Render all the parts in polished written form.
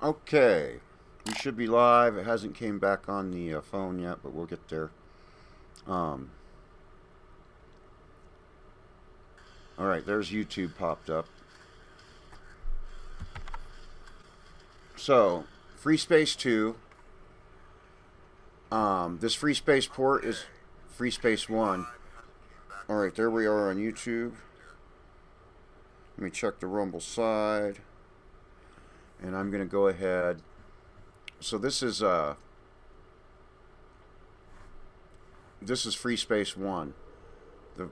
Okay, we should be live. It hasn't came back on the phone yet, but we'll get there. Alright, there's YouTube popped up. So, FreeSpace 2. This FreeSpace Port is FreeSpace 1. Alright, there we are on YouTube. Let me check the Rumble side. And I'm going to go ahead. So this is FreeSpace 1. The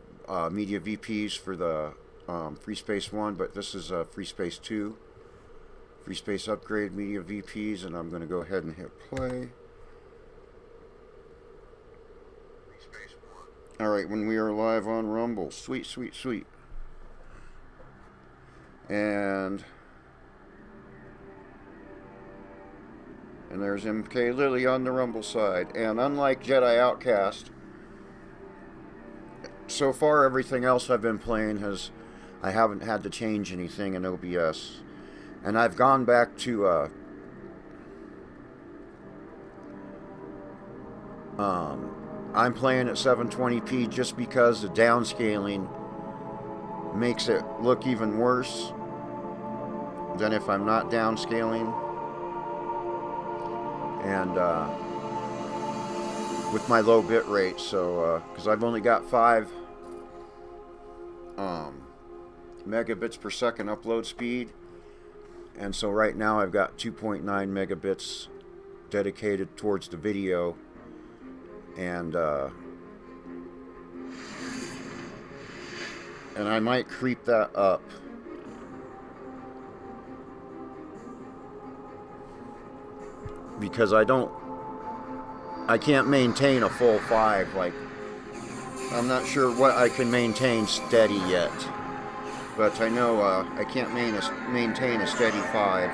media VPs for the FreeSpace 1, but this is FreeSpace 2. FreeSpace upgrade media VPs, and I'm going to go ahead and hit play. Alright, when we are live on Rumble. Sweet, sweet, sweet. And there's MK Lily on the Rumble side. And unlike Jedi Outcast, so far everything else I've been playing I haven't had to change anything in OBS. And I've gone back to I'm playing at 720p just because the downscaling makes it look even worse than if I'm not downscaling. And with my low bit rate, so because I've only got 5 megabits per second upload speed, and so right now I've got 2.9 megabits dedicated towards the video, and I might creep that up. Because I can't maintain a full 5. Like, I'm not sure what I can maintain steady yet, but I know I can't maintain a steady 5.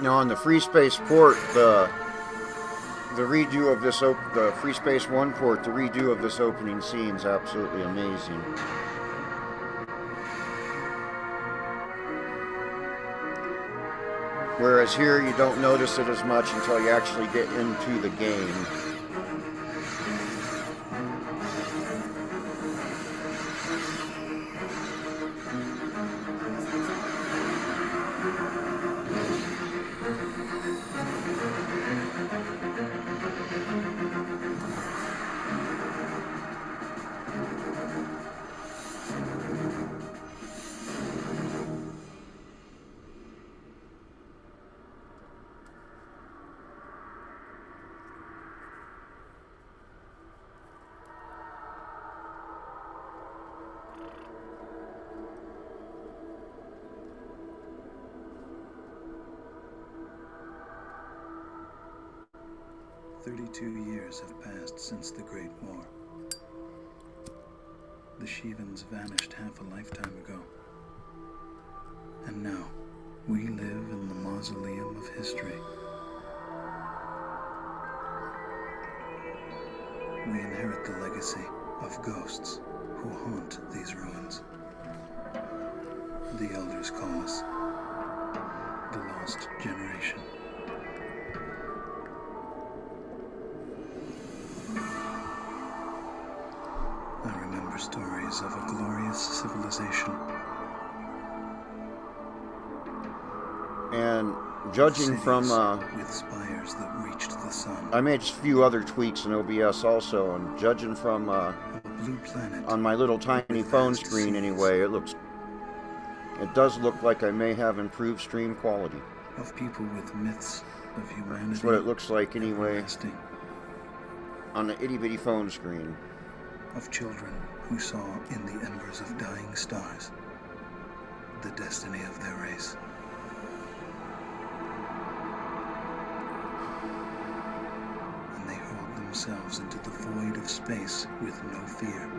Now on the FreeSpace Port, the redo of this, the FreeSpace 1 port, the redo of this opening scene is absolutely amazing. Whereas here you don't notice it as much until you actually get into the game. Years have passed since the Great War. The Shivans vanished half a lifetime ago. And now, we live in the mausoleum of history. We inherit the legacy of ghosts who haunt these ruins. The elders call us the Lost Generation. Stories of a glorious civilization. And judging from with spires that reached the sun. I made a few other tweaks in OBS also, and judging from a blue planet on my little tiny phone screen anyway, it does look like I may have improved stream quality. Of people with myths of humanity. That's what it looks like anyway on the itty bitty phone screen. Of children who saw in the embers of dying stars the destiny of their race. themselves into the void of space with no fear.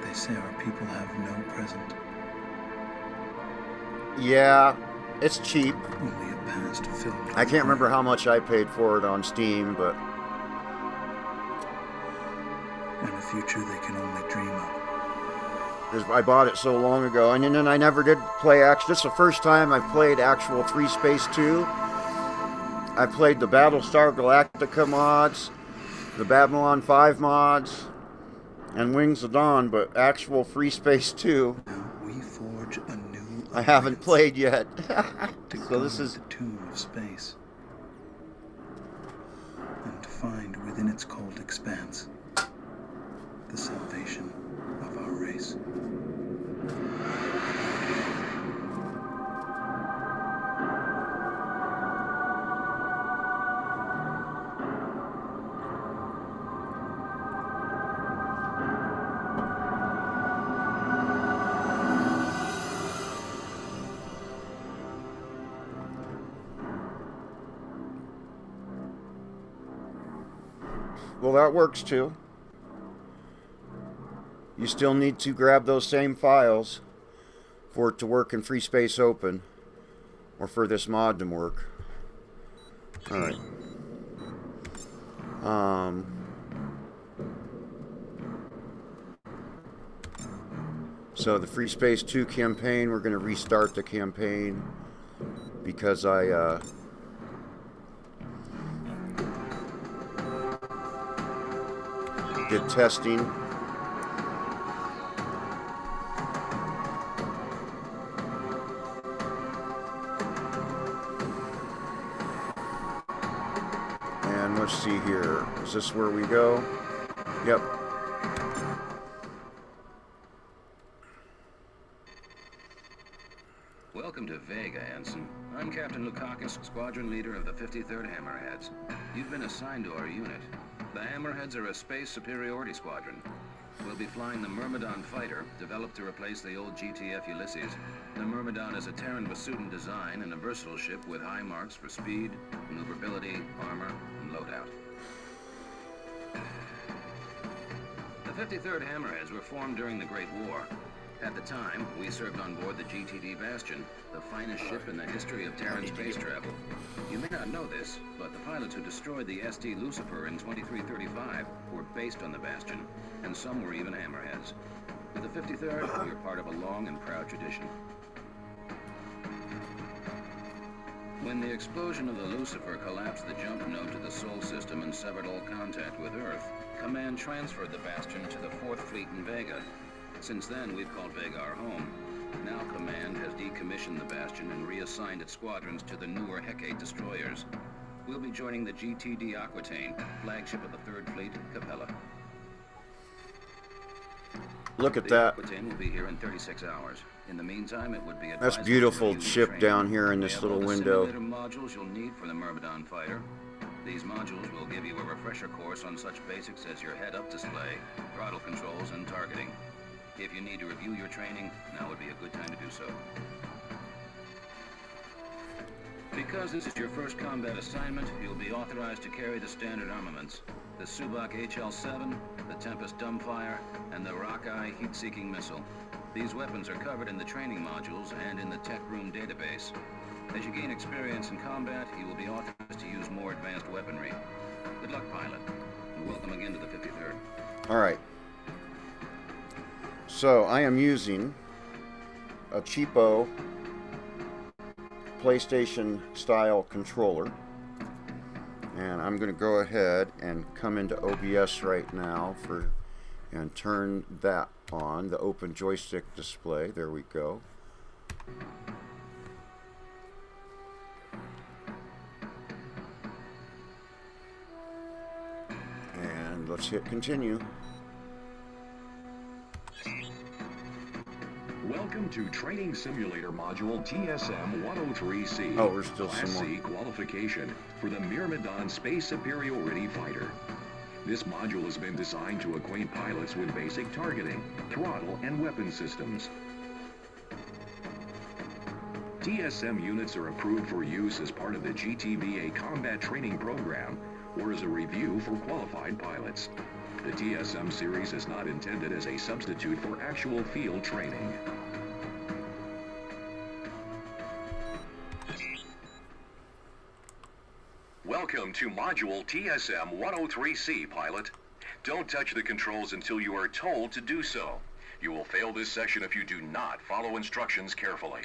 They say our people have no present. Yeah, it's cheap. Only a past filled with I can't remember how much I paid for it on Steam, but and a future they can only dream of. I bought it so long ago, and then I never did play actual. This is the first time I've played actual FreeSpace 2. I played the Battlestar Galactica mods, the Babylon 5 mods, and Wings of Dawn, but actual FreeSpace 2 Now we forge a new I haven't alliance played yet. to So this guard is the tomb of space and to find within its cold expanse the salvation of our race. well, that works too. You still need to grab those same files for it to work in FreeSpace Open, or for this mod to work. Alright. So the FreeSpace 2 campaign, we're going to restart the campaign because I did testing. And let's see here. Is this where we go? Yep. Welcome to Vega, Ensign. I'm Captain Lukakis, squadron leader of the 53rd Hammerheads. You've been assigned to our unit. The Hammerheads are a space superiority squadron. We'll be flying the Myrmidon fighter, developed to replace the old GTF Ulysses. The Myrmidon is a Terran Basudin design and a versatile ship with high marks for speed, maneuverability, armor, and loadout. The 53rd Hammerheads were formed during the Great War. At the time, we served on board the GTD Bastion, the finest ship in the history of Terran space travel. You may not know this, but the pilots who destroyed the SD Lucifer in 2335 were based on the Bastion, and some were even Hammerheads. With the 53rd, you're part of a long and proud tradition. When the explosion of the Lucifer collapsed the jump node to the Sol system and severed all contact with Earth, Command transferred the Bastion to the 4th Fleet in Vega. Since then, we've called Vega our home. Now Command has decommissioned the Bastion and reassigned its squadrons to the newer Hecate destroyers. We'll be joining the GTD Aquitane, flagship of the 3rd Fleet, Capella. Look at The that. Aquitane will be here in 36 hours. In the meantime, it would be That's advisable beautiful to review ship your down training. here in We this have little all the window. simulator modules you'll need for the Myrmidon fighter. These modules will give you a refresher course on such basics as your head-up display, throttle controls, and targeting. If you need to review your training, now would be a good time to do so. Because this is your first combat assignment, you'll be authorized to carry the standard armaments. The Subak HL-7, the Tempest Dumbfire, and the Rockeye heat-seeking missile. These weapons are covered in the training modules and in the tech room database. As you gain experience in combat, you will be authorized to use more advanced weaponry. Good luck, pilot, and welcome again to the 53rd. Alright. So, I am using a cheapo PlayStation style controller. And I'm going to go ahead and come into OBS right now and turn that on, the open joystick display. There we go. And let's hit continue. Welcome to Training Simulator Module TSM-103C. Oh, we're still Class some more. C qualification for the Myrmidon Space Superiority Fighter. This module has been designed to acquaint pilots with basic targeting, throttle, and weapon systems. TSM units are approved for use as part of the GTVA combat training program or as a review for qualified pilots. The TSM series is not intended as a substitute for actual field training. Welcome to Module TSM 103C, pilot. Don't touch the controls until you are told to do so. You will fail this section if you do not follow instructions carefully.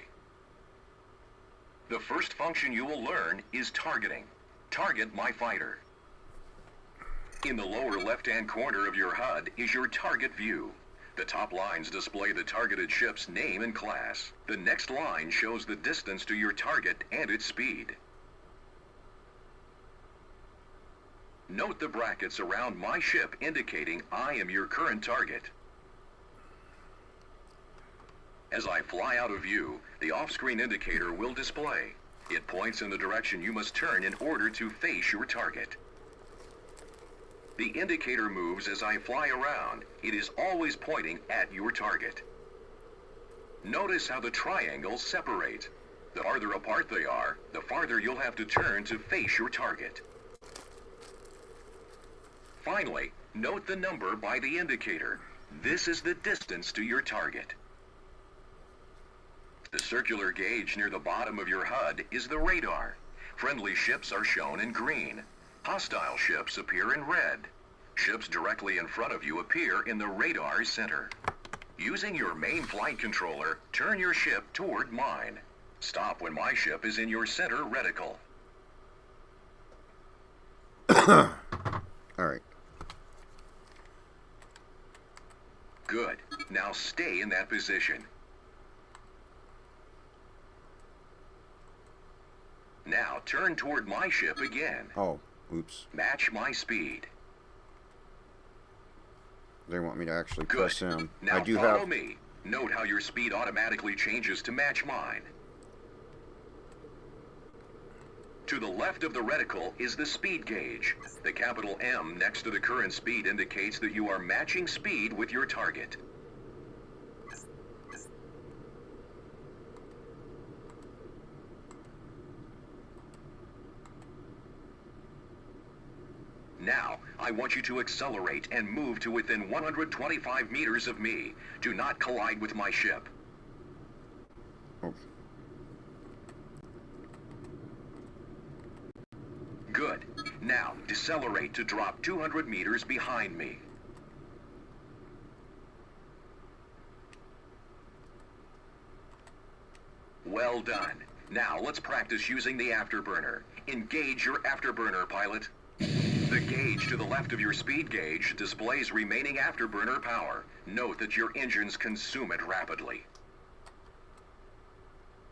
The first function you will learn is targeting. Target my fighter. In the lower left-hand corner of your HUD is your target view. The top lines display the targeted ship's name and class. The next line shows the distance to your target and its speed. Note the brackets around my ship indicating I am your current target. As I fly out of view, the off-screen indicator will display. It points in the direction you must turn in order to face your target. The indicator moves as I fly around. It is always pointing at your target. Notice how the triangles separate. The farther apart they are, the farther you'll have to turn to face your target. Finally, note the number by the indicator. This is the distance to your target. The circular gauge near the bottom of your HUD is the radar. Friendly ships are shown in green. Hostile ships appear in red. Ships directly in front of you appear in the radar center. Using your main flight controller, turn your ship toward mine. Stop when my ship is in your center reticle. All right. Good. Now stay in that position. Now turn toward my ship again. Oh, oops. Match my speed. They want me to actually Good. press in. Now I do follow have... me. Note how your speed automatically changes to match mine. To the left of the reticle is the speed gauge. The capital M next to the current speed indicates that you are matching speed with your target. Now, I want you to accelerate and move to within 125 meters of me. Do not collide with my ship. Oh. Good. Now, decelerate to drop 200 meters behind me. Well done. Now, let's practice using the afterburner. Engage your afterburner, pilot. The gauge to the left of your speed gauge displays remaining afterburner power. Note that your engines consume it rapidly.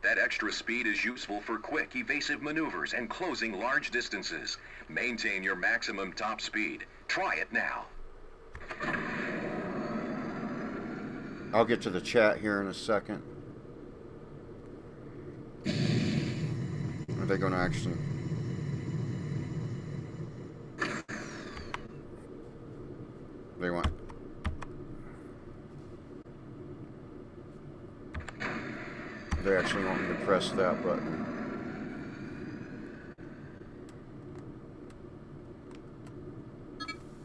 That extra speed is useful for quick, evasive maneuvers and closing large distances. Maintain your maximum top speed. Try it now. I'll get to the chat here in a second. Are they going to actually... They want... They actually want me to press that button.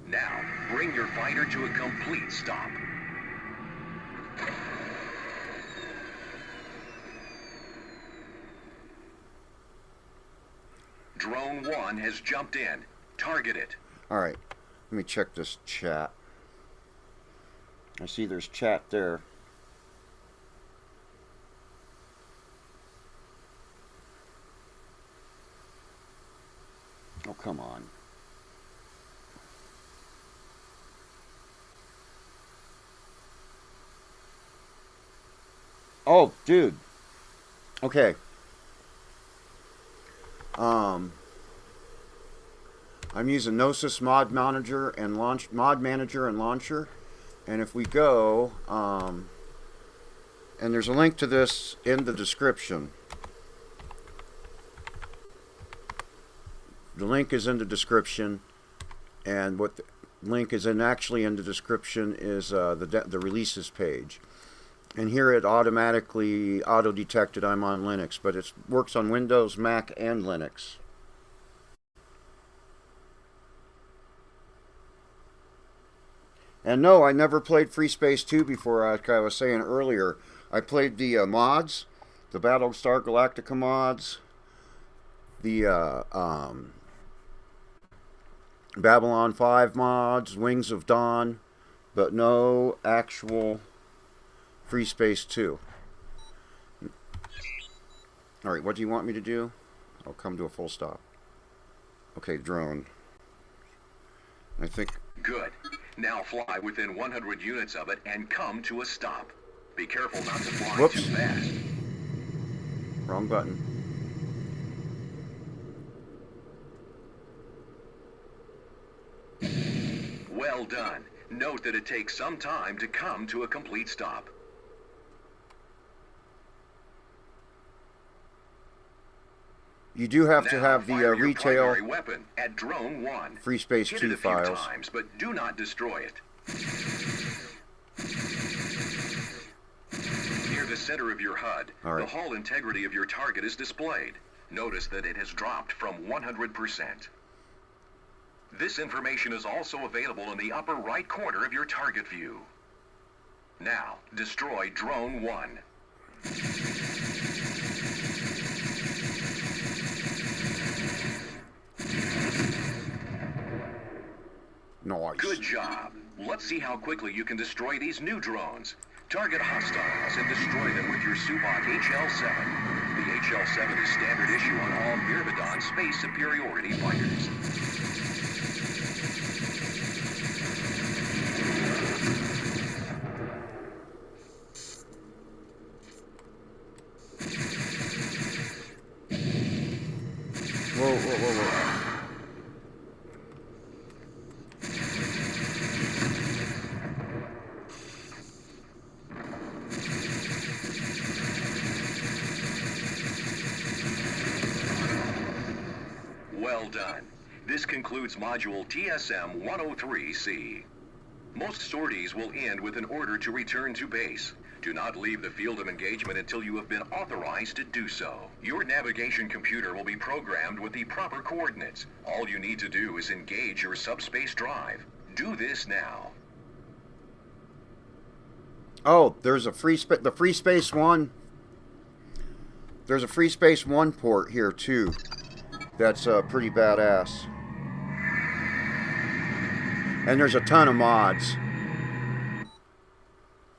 Now, bring your fighter to a complete stop. Drone 1 has jumped in. Target it. Alright, let me check this chat. I see there's chat there. Oh, come on. Oh, dude. Okay. I'm using Knossos Mod Manager and Launcher. And if we go, and there's a link to this in the description. The link is in the description, and what the link is actually in the description is the releases page. And here it automatically auto-detected I'm on Linux, but it works on Windows, Mac, and Linux. And no, I never played FreeSpace 2 before, like I was saying earlier. I played the mods, the Battlestar Galactica mods, the Babylon 5 mods, Wings of Dawn, but no actual FreeSpace 2. Alright, what do you want me to do? I'll come to a full stop. Okay, drone. I think... Good. Now fly within 100 units of it and come to a stop. Be careful not to fly too fast. Wrong button. Well done. Note that it takes some time to come to a complete stop. You do have to have the fire your retail primary weapon at drone 1. FreeSpace Hit 2 it a few files. times, but do not destroy it. Near the center of your HUD, All right. the hull integrity of your target is displayed. Notice that it has dropped from 100%. This information is also available in the upper right corner of your target view. Now, destroy drone 1. Nice. Good job. Let's see how quickly you can destroy these new drones. Target hostiles and destroy them with your Subak HL-7. The HL-7 is standard issue on all Myrmidon space superiority fighters. Whoa, whoa, whoa, whoa. Well done. This concludes Module TSM-103C. Most sorties will end with an order to return to base. Do not leave the field of engagement until you have been authorized to do so. Your navigation computer will be programmed with the proper coordinates. All you need to do is engage your subspace drive. Do this now. Oh, there's a the FreeSpace 1. There's a FreeSpace 1 port here too. That's pretty badass. And there's a ton of mods.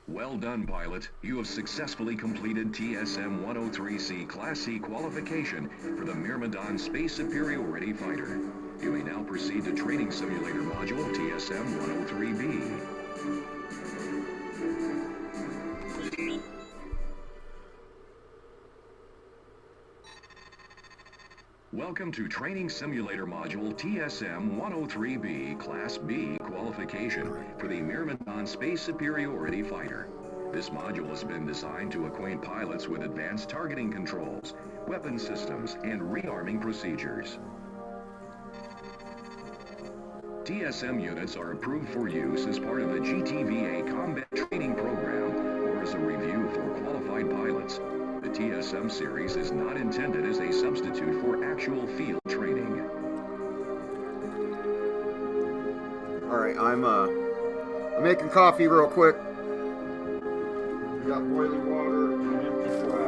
Well done, pilot. You have successfully completed TSM-103C Class C qualification for the Myrmidon Space Superiority Fighter. You may now proceed to Training Simulator Module TSM-103B. Welcome to Training Simulator Module TSM-103B Class B qualification for the Myrmidon Space Superiority Fighter. This module has been designed to acquaint pilots with advanced targeting controls, weapon systems, and rearming procedures. TSM units are approved for use as part of the GTVA Combat Training Program or as a review for qualified pilots. The TSM series is not intended as a substitute for actual field training. Alright, I'm making coffee real quick. We got boiling water and an empty flat.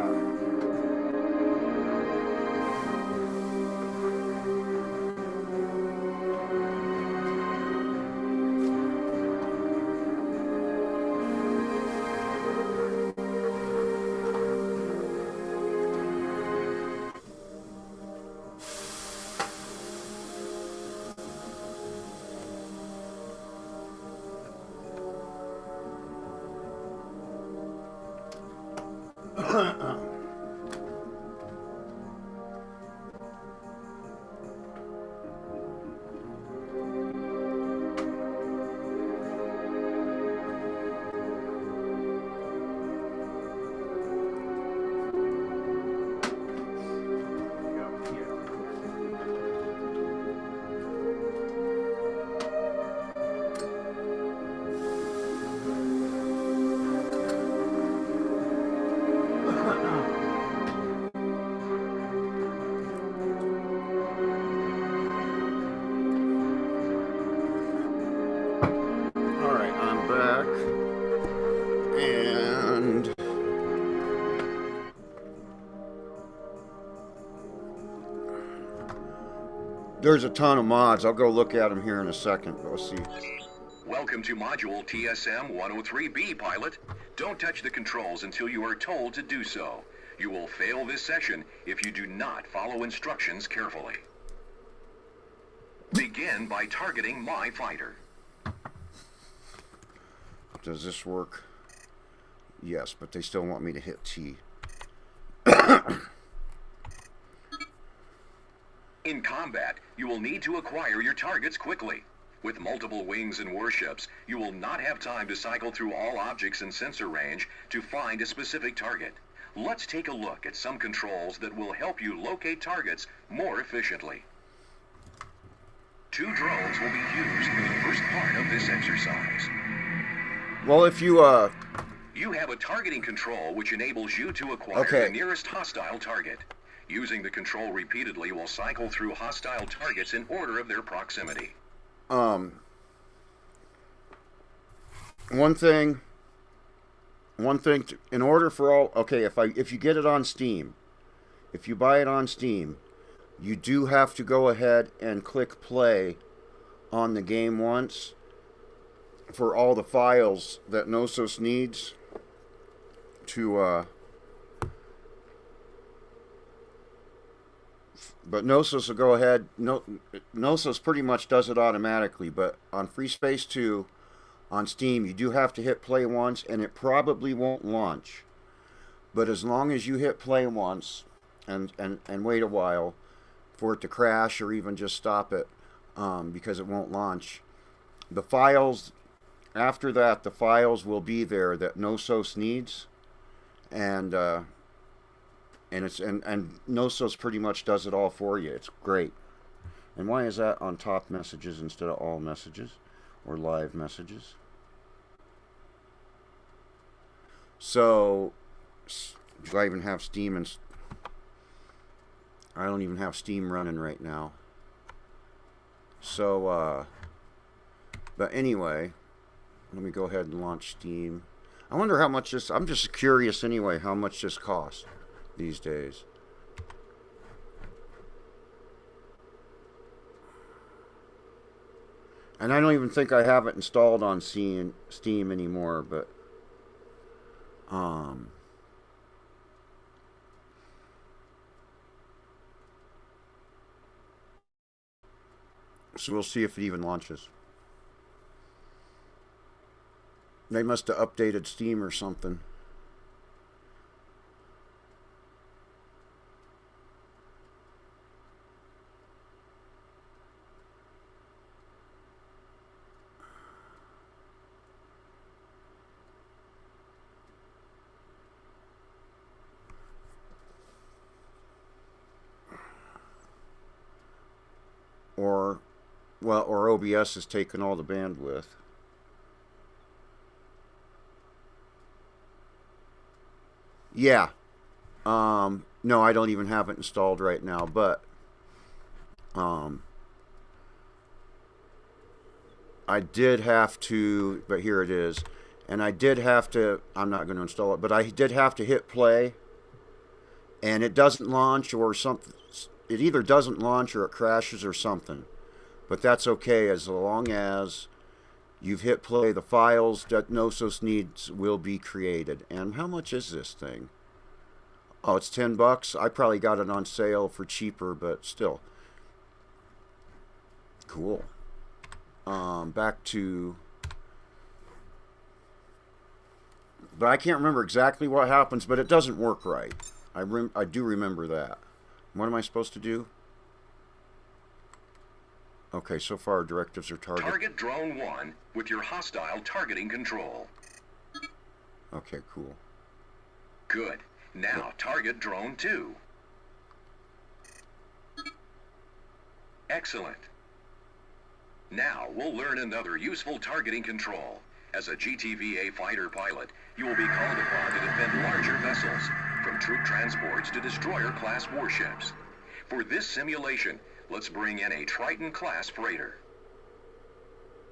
There's a ton of mods. I'll go look at them here in a second. Let's see. Welcome to Module TSM-103B, pilot. Don't touch the controls until you are told to do so. You will fail this session if you do not follow instructions carefully. Begin by targeting my fighter. Does this work? Yes, but they still want me to hit T. In combat, you will need to acquire your targets quickly. With multiple wings and warships, you will not have time to cycle through all objects in sensor range to find a specific target. Let's take a look at some controls that will help you locate targets more efficiently. 2 drones will be used for the first part of this exercise. Well, if you, You have a targeting control which enables you to acquire the nearest hostile target. Using the control repeatedly will cycle through hostile targets in order of their proximity. One thing in order for all, okay, if you get it on Steam, if you buy it on Steam, you do have to go ahead and click play on the game once for all the files that Knossos needs to, but Knossos will go ahead. Knossos pretty much does it automatically, but on FreeSpace 2 on Steam, you do have to hit play once, and it probably won't launch. But as long as you hit play once and wait a while for it to crash or even just stop it because it won't launch, the files after that, the files will be there that Knossos needs, and Knossos pretty much does it all for you. It's great. And why is that on top messages instead of all messages or live messages? So, do I even have Steam? And I don't even have Steam running right now. So, but anyway, let me go ahead and launch Steam. I wonder how much this, I'm just curious anyway, how much this costs these days. And I don't even think I have it installed on Steam anymore, but so we'll see if it even launches. They must have updated Steam or something. Or OBS has taken all the bandwidth. Yeah. No, I don't even have it installed right now, but I did have to, but here it is. And I did have to, I'm not going to install it, but I did have to hit play, and it doesn't launch or something. It either doesn't launch or it crashes or something. But that's okay as long as you've hit play. The files that Knossos needs will be created. And how much is this thing? Oh, it's $10. I probably got it on sale for cheaper, but still. Cool. Back to... But I can't remember exactly what happens, but it doesn't work right. I do remember that. What am I supposed to do? Okay, so far directives are Target drone 1 with your hostile targeting control. Okay, cool. Good. Now target drone 2. Excellent. Now we'll learn another useful targeting control. As a GTVA fighter pilot, you will be called upon to defend larger vessels, from troop transports to destroyer-class warships. For this simulation, let's bring in a Triton-class freighter.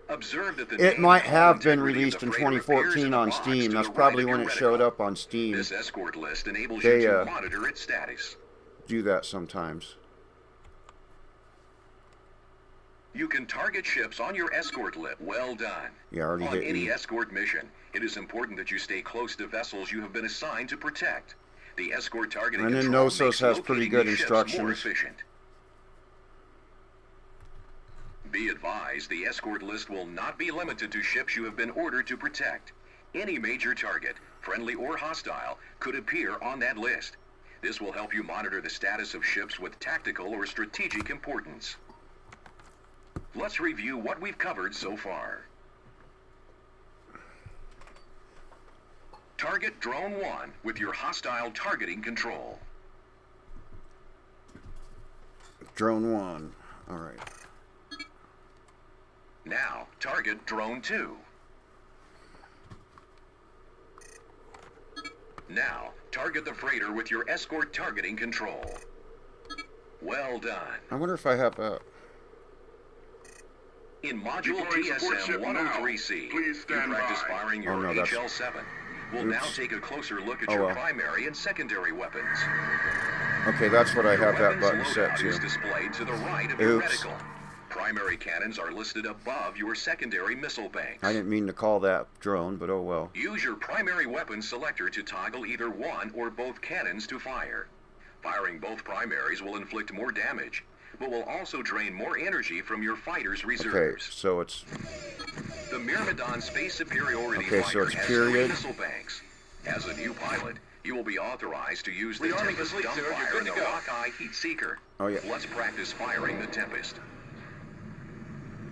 Observe that it might have been released in 2014 on Steam. That's probably when it showed up on Steam. This escort list enables you to monitor its status. Do that sometimes. You can target ships on your escort list. Well done. Yeah, already On hit any you. escort mission, it is important that you stay close to vessels you have been assigned to protect. The escort targeting And then control Knossos makes has pretty locating good these ships more instructions. efficient. Be advised, the escort list will not be limited to ships you have been ordered to protect. Any major target, friendly or hostile, could appear on that list. This will help you monitor the status of ships with tactical or strategic importance. Let's review what we've covered so far. Target Drone 1 with your hostile targeting control. Drone 1. Alright. Now, target Drone 2. Now, target the freighter with your escort targeting control. Well done. I wonder if I have that. In Module Deploying support ship TSM 103C, now. Please you stand practice by. firing your Oh, no, that's- HL-7. We'll now Oops. take a closer look at Oh, your well. primary and secondary weapons. Okay, that's what I Your have that weapons button set loadout is to. displayed to the right of your Oops. reticle. Primary cannons are listed above your secondary missile banks. I didn't mean to call that drone, but oh well. Use your primary weapon selector to toggle either one or both cannons to fire. Firing both primaries will inflict more damage, but will also drain more energy from your fighter's Okay, reserves. so it's... The Myrmidon Space Superiority Okay, so Fighter it's has period. 3 missile banks. As a new pilot, you will be authorized to use the Rearming Tempest complete, sir. You're Dumbfire good and the to go. Rockeye Heat Seeker. Oh, yeah. Let's practice firing the Tempest.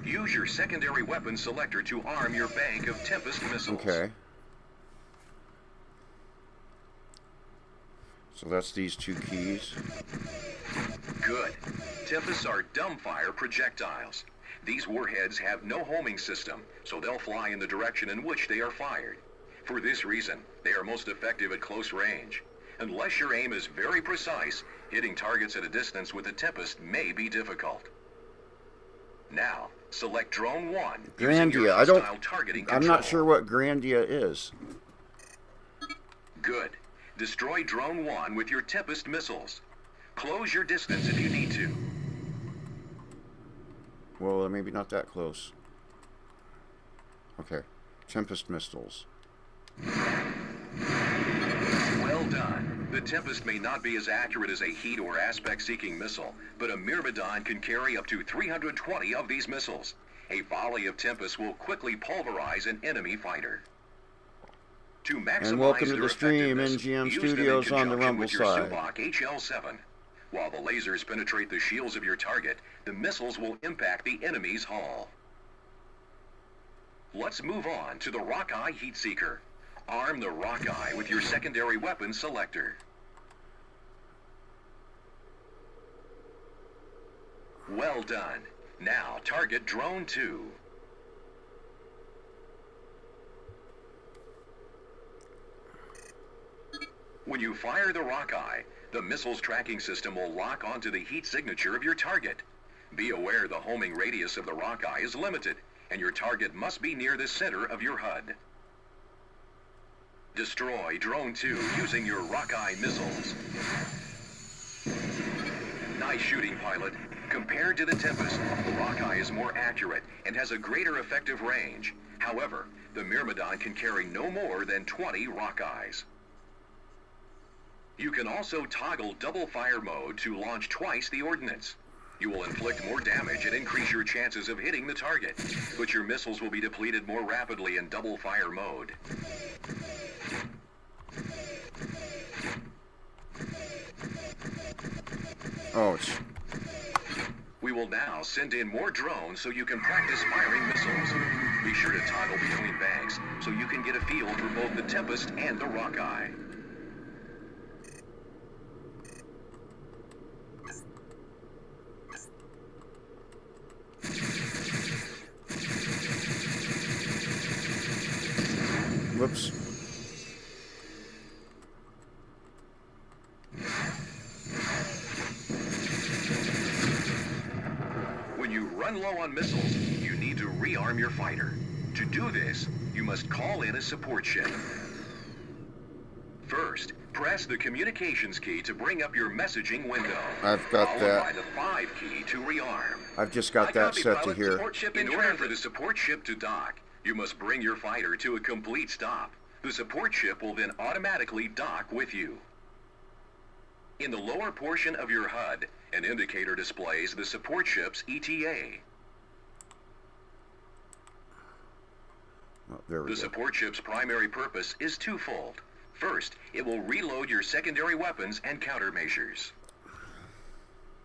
Use your secondary weapon selector to arm your bank of Tempest missiles. Okay. So that's these 2 keys. Good. Tempests are dumbfire projectiles. These warheads have no homing system, so they'll fly in the direction in which they are fired. For this reason, they are most effective at close range. Unless your aim is very precise, hitting targets at a distance with a Tempest may be difficult. Now, select Drone 1 using your Grandia. I don't... hostile targeting I'm not control. sure what Grandia is. Good. Destroy Drone 1 with your Tempest missiles. Close your distance if you need to. Well, maybe not that close. Okay. Tempest missiles. Well done. The Tempest may not be as accurate as a heat or aspect-seeking missile, but a Myrmidon can carry up to 320 of these missiles. A volley of Tempest will quickly pulverize an enemy fighter. To maximize And welcome to their the stream, effectiveness, NGM use them in Studios on the conjunction Rumble with your side. Subak HL-7. While the lasers penetrate the shields of your target, the missiles will impact the enemy's hull. Let's move on to the Rockeye Heat Seeker. Arm the Rockeye with your secondary weapon selector. Well done. Now target Drone 2. When you fire the Rockeye, the missile's tracking system will lock onto the heat signature of your target. Be aware the homing radius of the Rockeye is limited, and your target must be near the center of your HUD. Destroy Drone 2 using your Rockeye missiles. Nice shooting, pilot. Compared to the Tempest, the Rockeye is more accurate and has a greater effective range. However, the Myrmidon can carry no more than 20 Rockeyes. You can also toggle double fire mode to launch twice the ordnance. You will inflict more damage and increase your chances of hitting the target, but your missiles will be depleted more rapidly in double fire mode. Oh, it's... We will now send in more drones so you can practice firing missiles. Be sure to toggle between banks so you can get a feel for both the Tempest and the Rockeye. Whoops. When you run low on missiles, you need to rearm your fighter. To do this, you must call in a support ship. First, Press the communications key to bring up your messaging window. I've got followed that. by the 5 key to rearm. I've just got that set to here. In order for the support ship to dock, you must bring your fighter to a complete stop. The support ship will then automatically dock with you. In the lower portion of your HUD, an indicator displays the support ship's ETA. Oh, there we go. The support ship's primary purpose is twofold. First, it will reload your secondary weapons and countermeasures.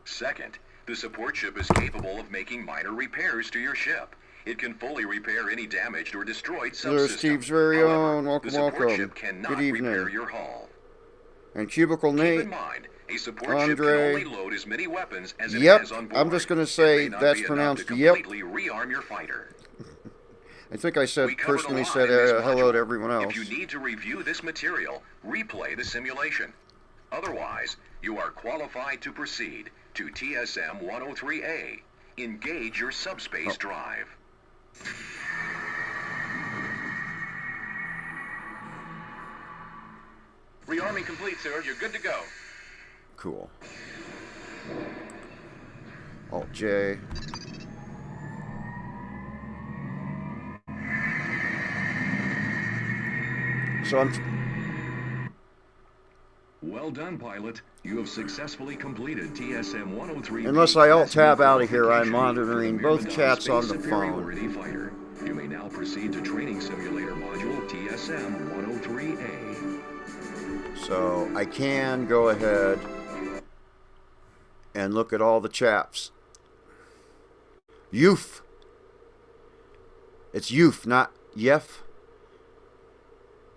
Second, the support ship is capable of making minor repairs to your ship. It can fully repair any damaged or destroyed subsystems. There's Steve's very own. Welcome, the support welcome. ship cannot Good evening. repair your hull. And Cubicle Keep Nate. in mind, a support ship can Andre. only load as many weapons as it Yep, has on board. I'm just going to It say may not that's be enough pronounced to yep. completely rearm your fighter. I think I said We covered a personally lot said in this hello module. to everyone else. If you need to review this material, replay the simulation. Otherwise, you are qualified to proceed to TSM 103A. Engage your subspace drive. Rearming complete, sir. You're good to go. Cool. Alt J. So I'm. Well done, pilot. You have successfully completed TSM 103. Unless I alt tab out of here, I'm monitoring both chats on the phone. Fighter. You may now proceed to training simulator module TSM 103A. So I can go ahead and look at all the chaps. Youth. It's youth, not yef.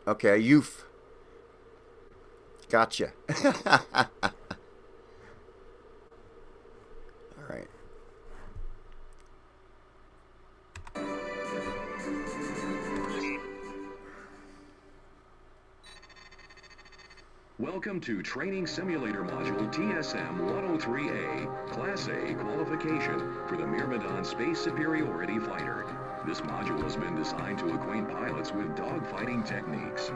Okay, youth. Gotcha. All right. Welcome to Training Simulator Module TSM 103A, Class A qualification for the Myrmidon Space Superiority Fighter. This module has been designed to acquaint pilots with dogfighting techniques.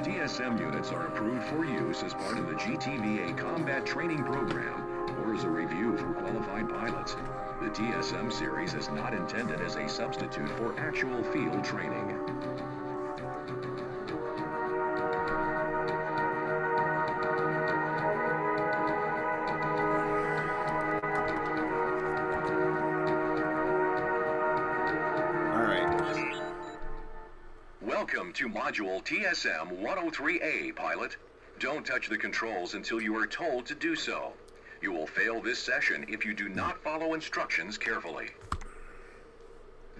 TSM units are approved for use as part of the GTVA Combat Training Program or as a review for qualified pilots. The TSM series is not intended as a substitute for actual field training. Welcome to Module TSM 103A, pilot. Don't touch the controls until you are told to do so. You will fail this session if you do not follow instructions carefully.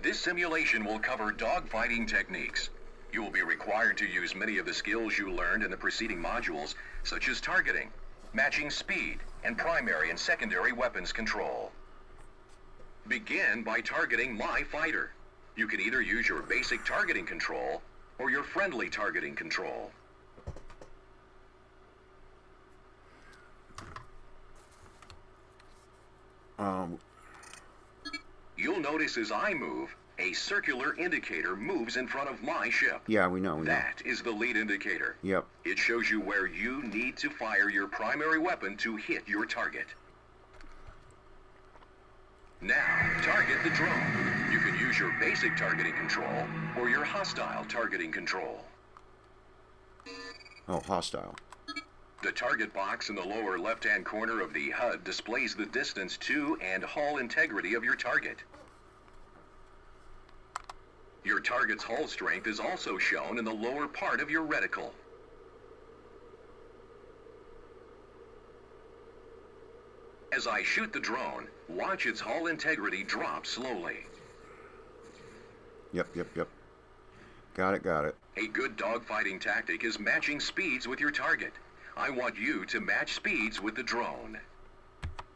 This simulation will cover dogfighting techniques. You will be required to use many of the skills you learned in the preceding modules, such as targeting, matching speed, and primary and secondary weapons control. Begin by targeting my fighter. You can either use your basic targeting control or your friendly targeting control. You'll notice as I move, a circular indicator moves in front of my ship. Yeah, we know. That is the lead indicator. Yep. It shows you where you need to fire your primary weapon to hit your target. Now, target the drone. You can use your basic targeting control or your hostile targeting control. Oh, hostile. The target box in the lower left-hand corner of the HUD displays the distance to and hull integrity of your target. Your target's hull strength is also shown in the lower part of your reticle. As I shoot the drone, watch its hull integrity drop slowly. Yep. Got it. A good dogfighting tactic is matching speeds with your target. I want you to match speeds with the drone.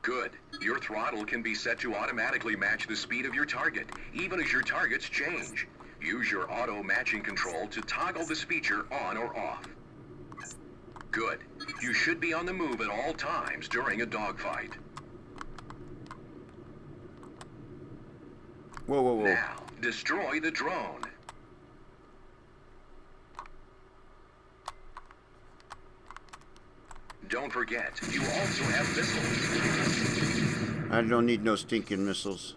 Good. Your throttle can be set to automatically match the speed of your target, even as your targets change. Use your auto matching control to toggle this feature on or off. Good. You should be on the move at all times during a dogfight. Whoa. Now, destroy the drone. Don't forget, you also have missiles. I don't need no stinking missiles.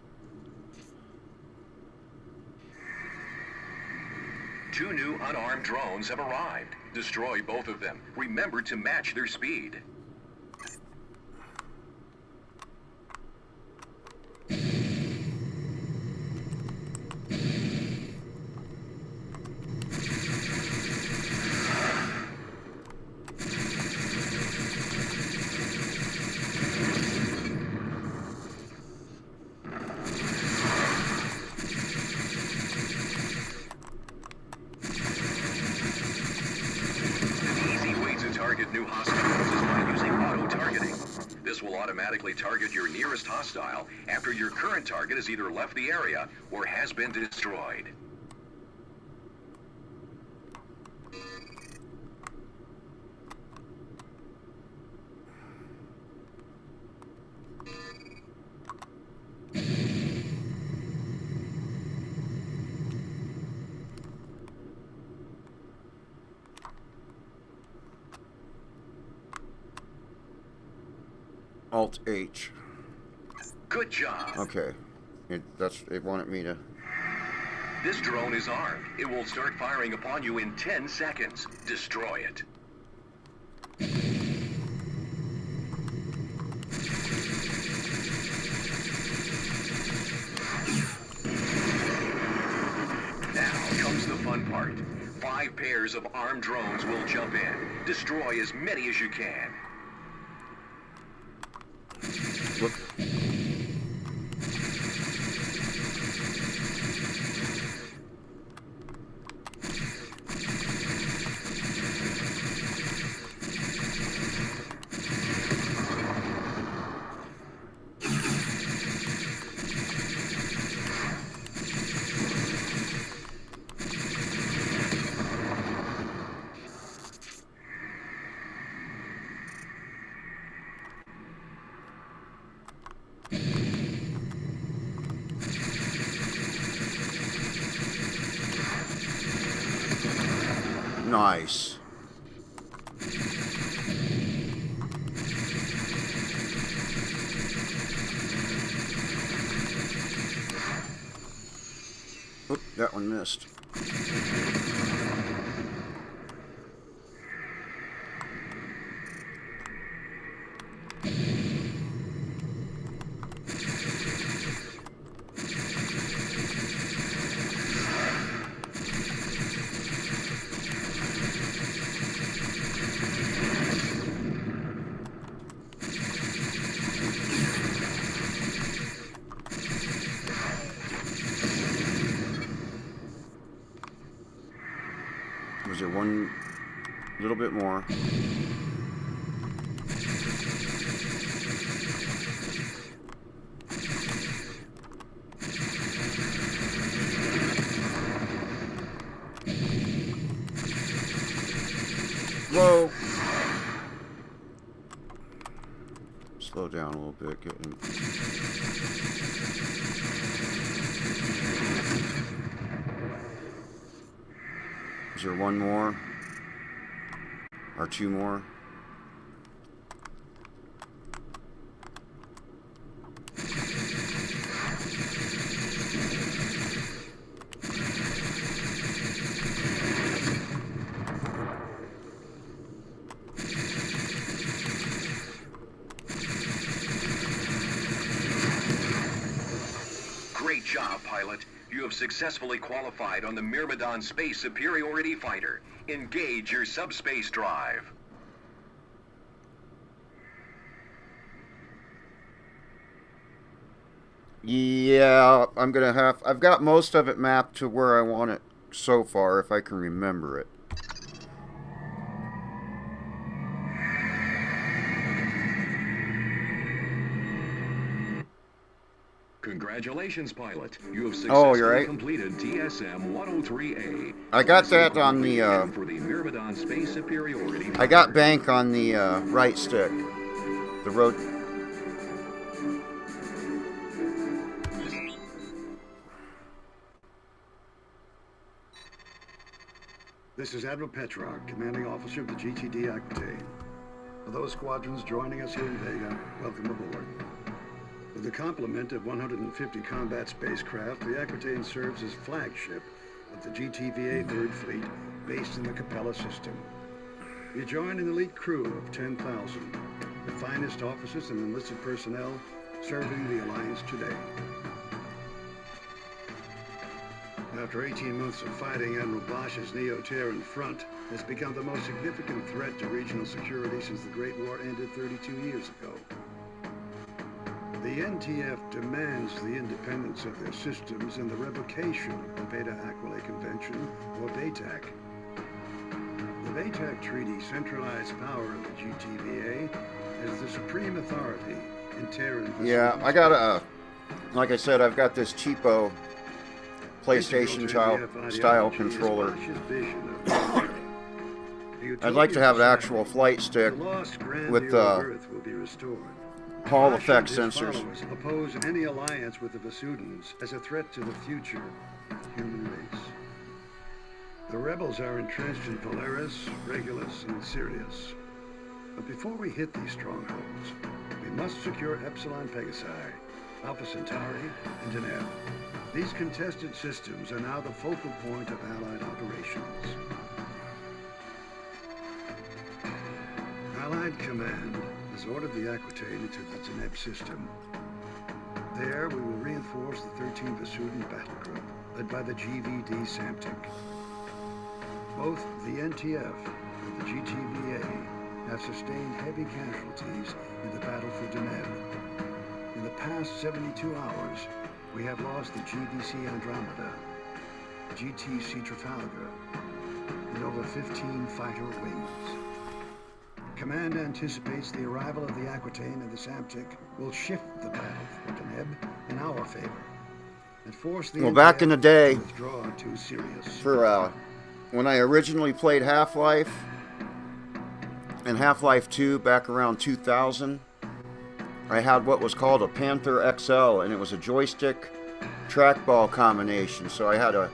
2 new unarmed drones have arrived. Destroy both of them. Remember to match their speed. Target your nearest hostile after your current target has either left the area or has been destroyed. Alt H. Good job. Okay. It wanted me to. This drone is armed. It will start firing upon you in 10 seconds. Destroy it. Now comes the fun part. 5 pairs of armed drones will jump in. Destroy as many as you can. Look. Nice. Oop, that one missed. Was there one little bit more? Whoa! Slow down a little bit. Getting. Is there one more? Or 2 more? Great job, pilot. You have successfully qualified on the Myrmidon Space Superiority Fighter. Engage your subspace drive. Yeah, I'm gonna have. I've got most of it mapped to where I want it so far, if I can remember it. Congratulations, pilot. You have successfully you're right. completed TSM-103A. I got that on the. For the Myrmidon Space Superiority. I got bank on the right stick. The road. This is Admiral Petrarch, commanding officer of the GTD Aquitane. For those squadrons joining us here in Vega, welcome aboard. With a complement of 150 combat spacecraft, the Aquitane serves as flagship of the GTVA 3rd Fleet based in the Capella system. You join an elite crew of 10,000, the finest officers and enlisted personnel serving the Alliance today. After 18 months of fighting, Admiral Bosch's Neo-Terran front has become the most significant threat to regional security since the Great War ended 32 years ago. The NTF demands the independence of their systems and the revocation of the Beta-Aquila Convention, or BATAC. The BATAC Treaty centralized power of the GTVA as the supreme authority in Terran... Yeah, I got a... Like I said, I've got this cheapo PlayStation style controller. I'd like to have an actual flight stick with Hall effect sensors. Oppose any alliance with the Vasudans as a threat to the future human race. The rebels are entrenched in Polaris, Regulus, and Sirius. But before we hit these strongholds, we must secure Epsilon Pegasi, Alpha Centauri, and Deneb. These contested systems are now the focal point of Allied operations. Allied Command has ordered the Aquitane into the Deneb system. There, we will reinforce the 13th Vasudan battle group, led by the GVD Samtic. Both the NTF and the GTVA have sustained heavy casualties in the battle for Deneb. In the past 72 hours, we have lost the GBC Andromeda, GTC Trafalgar, and over 15 fighter wings. Command anticipates the arrival of the Aquitane and the Samtic will shift the battle for Deneb in our favor and force the back in the day, to withdraw to Sirius. For when I originally played Half-Life and Half-Life 2 back around 2000, I had what was called a Panther XL, and it was a joystick trackball combination. So I had a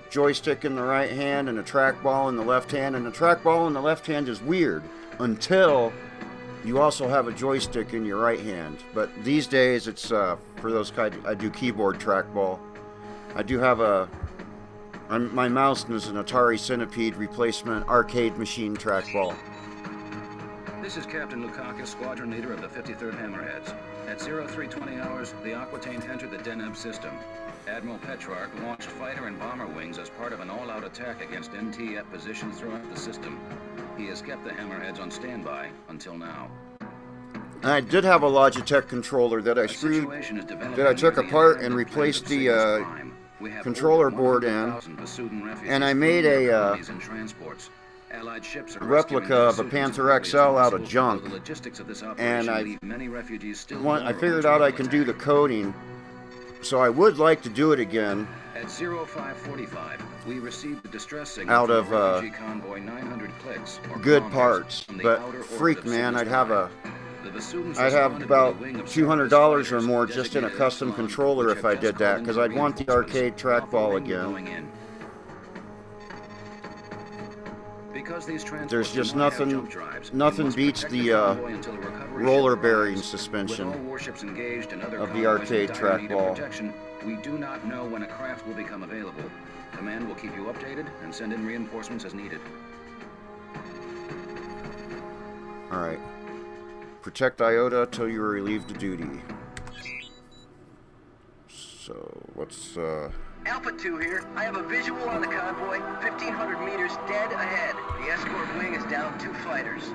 joystick in the right hand and a trackball in the left hand, and the trackball in the left hand is weird until you also have a joystick in your right hand. But these days it's for those kind, I do keyboard trackball. I do have my mouse is an Atari Centipede replacement arcade machine trackball. This is Captain Lukakis, squadron leader of the 53rd Hammerheads. At 0320 hours, the Aquitane entered the Deneb system. Admiral Petrarch launched fighter and bomber wings as part of an all-out attack against NTF positions throughout the system. He has kept the Hammerheads on standby until now. I did have a Logitech controller that I screwed, that I took apart and replaced the controller board in, and I made a replica of a Panther XL out of junk, and I figured out I can do the coding, so I would like to do it again. At 0545, we received the distress signal out of convoy 900 clicks good parts, but freak man, I'd have about $200 or more just in a custom controller if I did that, because I'd want the arcade trackball again. There's just nothing beats the roller bearing suspension of the arcade trackball. We do not know when a craft will become available. Command will keep you updated and send in reinforcements as needed. Alright. Protect Iota till you are relieved of duty. So, what's, Alpha 2 here. I have a visual on the convoy, 1,500 meters dead ahead. The escort wing is down 2 fighters.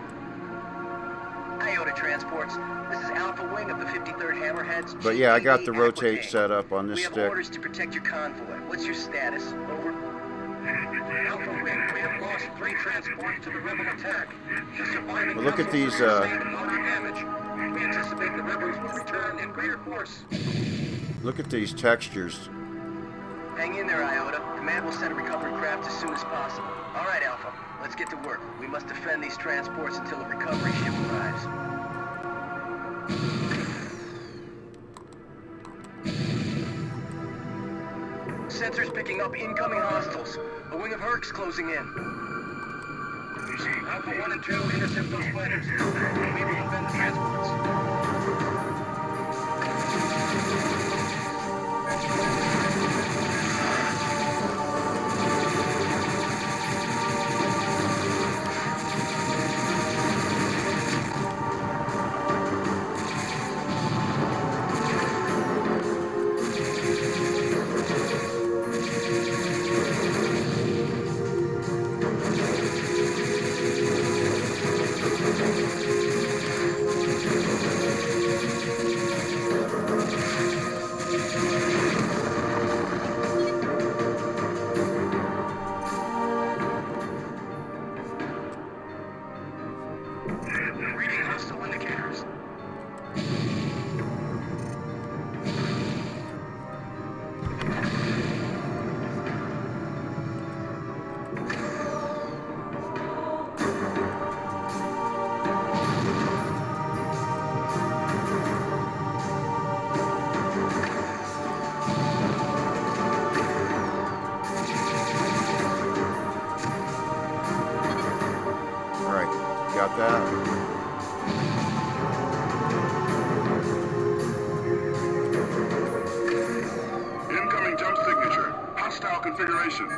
Iota transports. This is Alpha Wing of the 53rd Hammerheads. But yeah, I got the rotate set up on this stick. We have orders to protect your convoy. What's your status? Over. Alpha Wing, we have lost 3 transports to the rebel attack. The surviving well, look at these, damage. We anticipate the rebels will return in greater force. Look at these textures. Hang in there, Iota. Command will send a recovery craft as soon as possible. All right, Alpha. Let's get to work. We must defend these transports until the recovery ship arrives. Sensors picking up incoming hostiles. A wing of Hercs closing in. Alpha 1 and 2, intercept those fighters. We will defend the transports. Got that. Incoming jump signature. Hostile configuration.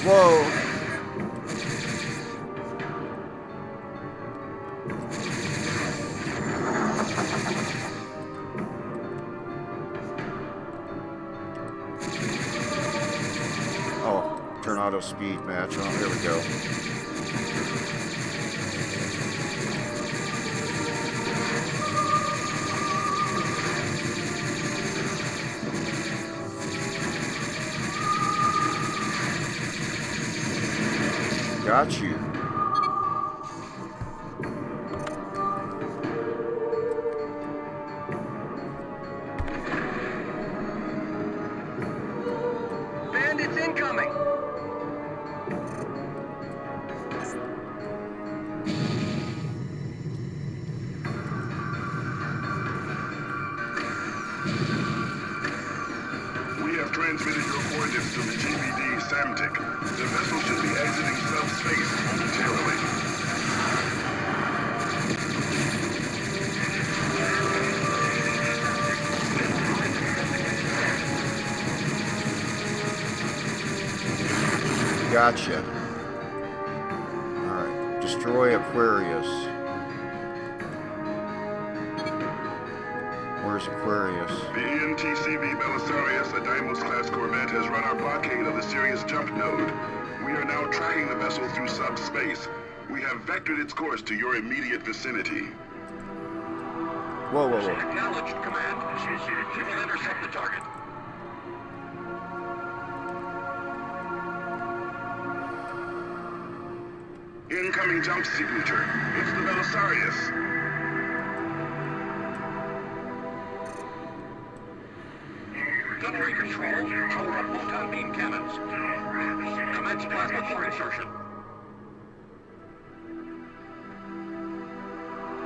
Whoa. Auto speed match. Oh, here we go. Got you. Bandits incoming! Transmitted your coordinates to the GVD Samtic. The vessel should be exiting subspace momentarily. Gotcha. Alright. Destroy Aquarius. Where's Aquarius? The ENTCV Belisarius, a Deimos-class corvette, has run our blockade of the Sirius jump node. We are now tracking the vessel through subspace. We have vectored its course to your immediate vicinity. Whoa, whoa, whoa. Acknowledged, Command. We will intercept the target. Incoming jump signature. It's the Belisarius. Gunnery control, power up photon beam cannons. Commence plasma core insertion.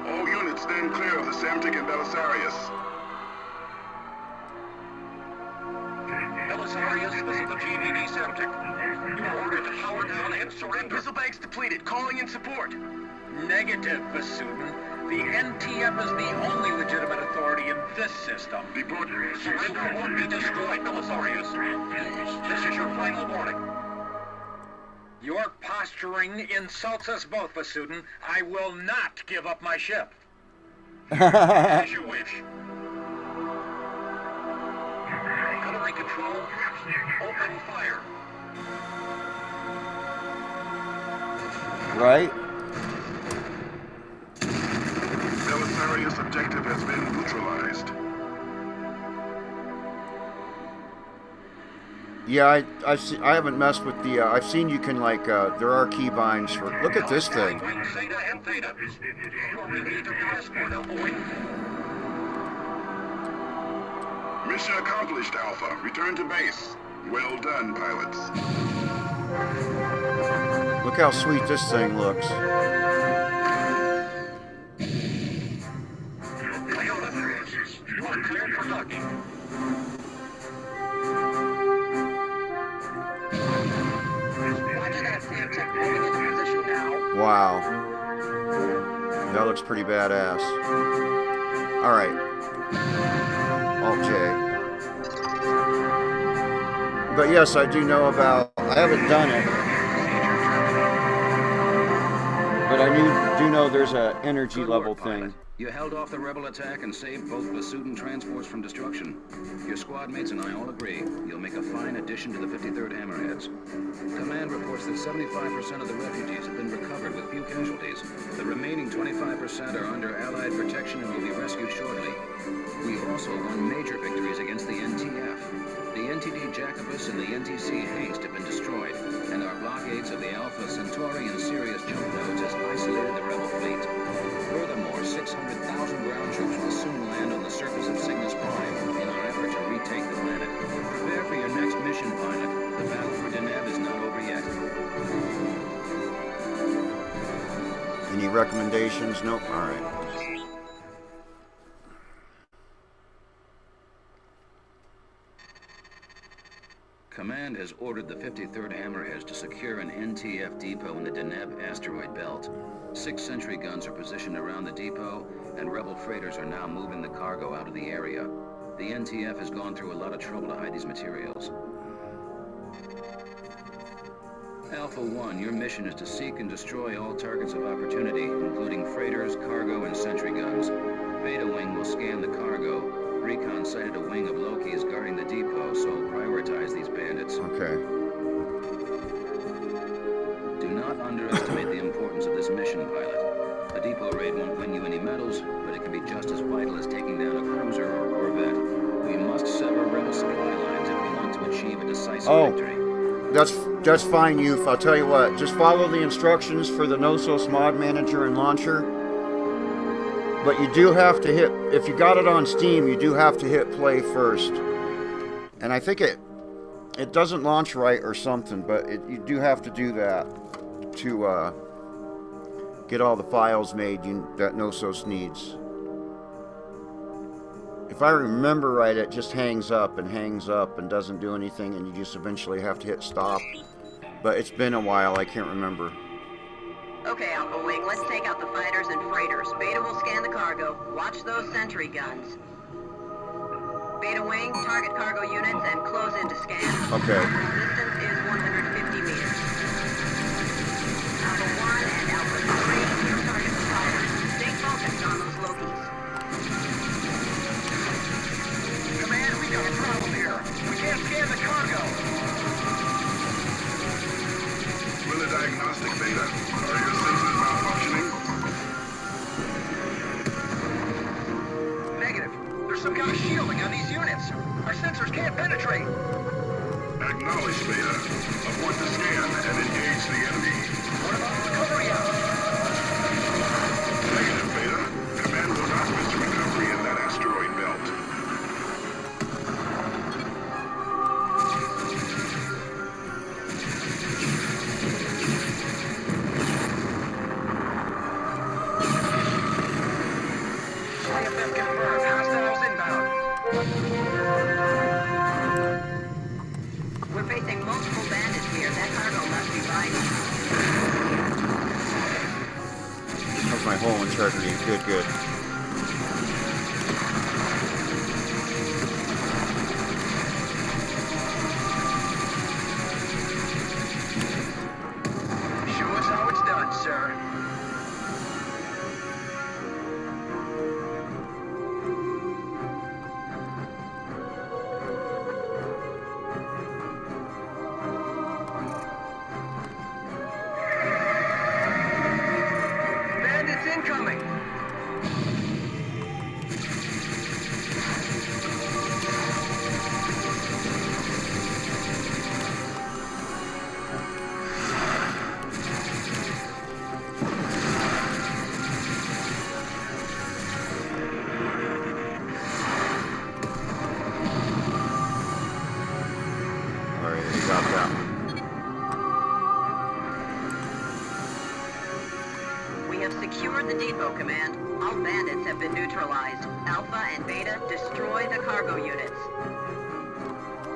All units stand clear of the Samtic and Belisarius. Belisarius, this is the GVD Samtic. You are ordered to power down and surrender. Missile banks depleted. Calling in support. Negative, Basudin. The NTF is the only legitimate authority in this system. Surrender or be destroyed, Belisarius. This is your final warning. Your posturing insults us both, Basudin. I will not give up my ship. As you wish. Gunnery control, open fire. Right? Belisarius objective has been neutralized. Yeah, I haven't messed with the. I've seen you can like. There are keybinds for. Look at this thing. Zeta and Theta. You are relieved of your escort, Alpha Wing. Mission accomplished, Alpha. Return to base. Well done, pilots. Look how sweet this thing looks. You are cleared for docking. Wow. That looks pretty badass. Alright. Alt-J. But yes, I do know about... I haven't done it. But I do know there's a energy level thing. You held off the rebel attack and saved both Vasudin transports from destruction. Your squad mates and I all agree you'll make a fine addition to the 53rd Hammerheads. Command reports that 75% of the refugees have been recovered with few casualties. The remaining 25% are under Allied protection and will be rescued shortly. We also won major victories against the NTF. The NTD Jacobus and the NTC Haste have been destroyed, and our blockades of the Alpha Centauri and Sirius jump nodes has isolated the rebel fleet. Furthermore, 600,000 ground troops will soon land on the surface of Cygnus Prime in our effort to retake the planet. Prepare for your next mission, pilot. The battle for Deneb is not over yet. Any recommendations? Nope. All right. Command has ordered the 53rd Hammerheads to secure an NTF depot in the Deneb asteroid belt. 6 sentry guns are positioned around the depot, and rebel freighters are now moving the cargo out of the area. The NTF has gone through a lot of trouble to hide these materials. Alpha 1, your mission is to seek and destroy all targets of opportunity, including freighters, cargo, and sentry guns. Beta Wing will scan the cargo. Recon sighted a wing of Loki's guarding the depot, so prioritize these bandits. Okay. Do not underestimate the importance of this mission, pilot. A depot raid won't win you any medals, but it can be just as vital as taking down a cruiser or corvette. We must sever rebel supply lines if we want to achieve a decisive victory. That's fine, Youth. I'll tell you what. Just follow the instructions for the Knossos mod manager and launcher. But you do have to hit, if you got it on Steam, you do have to hit play first. And I think it doesn't launch right or something, but you do have to do that to get all the files made that Knossos needs. If I remember right, it just hangs up and doesn't do anything, and you just eventually have to hit stop. But it's been a while, I can't remember. Okay, Alpha Wing, let's take out the fighters and freighters. Beta will scan the cargo. Watch those sentry guns. Beta Wing, target cargo units and close into scan. Okay. Distance is 150 meters. Alpha 1 and Alpha 3, your target the fighters. Stay focused on those Lokis. Command, we got a problem here. We can't scan the cargo. Run a diagnostic, Beta. Are your sensors malfunctioning? Negative. There's some kind of shielding on these units. Our sensors can't penetrate. Acknowledge, Beta. Abort the scan and engage the enemy. What about the recovery out? Negative, Beta. Command will not miss recovery in that asteroid belt. IFF confirmed. Hostiles inbound. We're facing multiple bandits here. That cargo must be vital. How's my whole integrity? Good, good. Show us how it's done, sir. Bandits incoming! Alright, you got that one. We have secured the depot, Command. All bandits have been neutralized. Alpha and Beta, destroy the cargo units.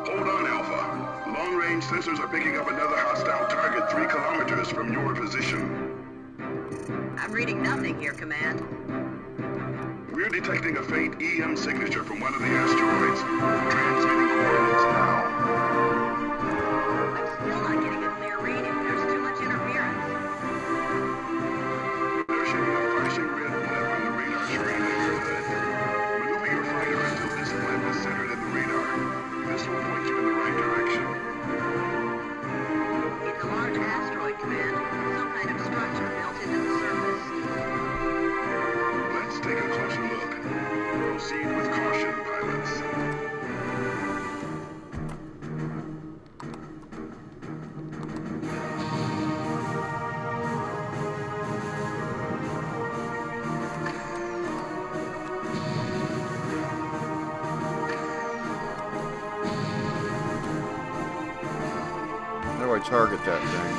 Hold on, Alpha. Long-range sensors are picking up another hostile target 3 kilometers from your position. I'm reading nothing here, Command. We're detecting a faint EM signature from one of the asteroids. Transmitting coordinates now. I'm still not getting a clear reading. There's too much interference. There should be a flashing red blip on the radar screen in your hood. Maneuver your fighter until this blip is centered in the radar. This will point you in the right direction. It's a large asteroid, Command. Some kind of structure built into the surface. Let's take a closer look. Proceed with caution, pilots. How do I target that thing?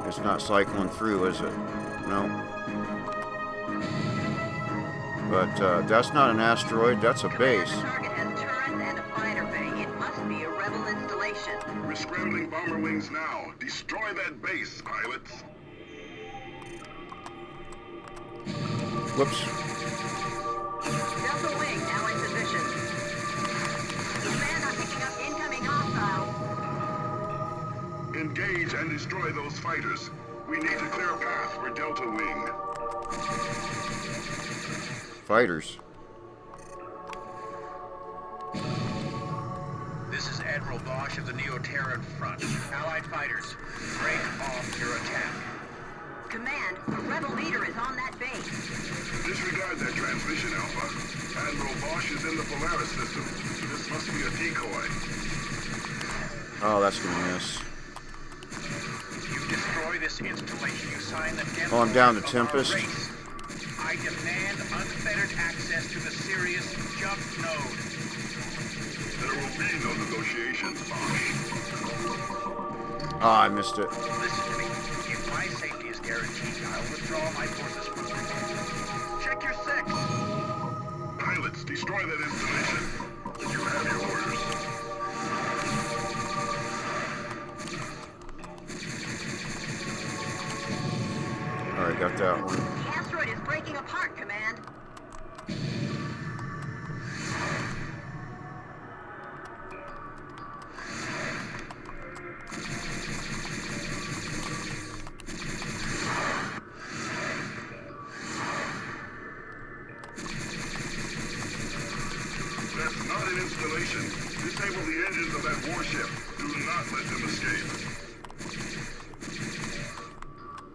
It's not cycling through, is it? No. But that's not an asteroid, that's a base. The target has turrets and a fighter bay. It must be a rebel installation. We're scrambling bomber wings now. Destroy that base, pilots. Whoops. Delta wing now in position. Command, I'm picking up incoming hostiles. Engage and destroy those fighters. We need to clear a path for Delta Wing. Fighters. This is Admiral Bosch of the Neo-Terran Front. Allied fighters, break off your attack. Command, a rebel leader is on that base. Disregard that transmission, Alpha. Admiral Bosch is in the Polaris system. This must be a decoy. Oh, that's gonna miss. You destroy this installation, you sign the death Oh, I'm down to warrant of Tempest. our race. I demand unfettered access to the Sirius jump node. There will be no negotiations, Bosch. Ah, I missed it. Listen to me. If my safety is guaranteed, I'll withdraw my forces from the Check your six. Pilots, destroy that installation. You have your orders. Alright, got that one. The asteroid is breaking apart, Command. That's not an installation. Disable the engines of that warship. Do not let them escape.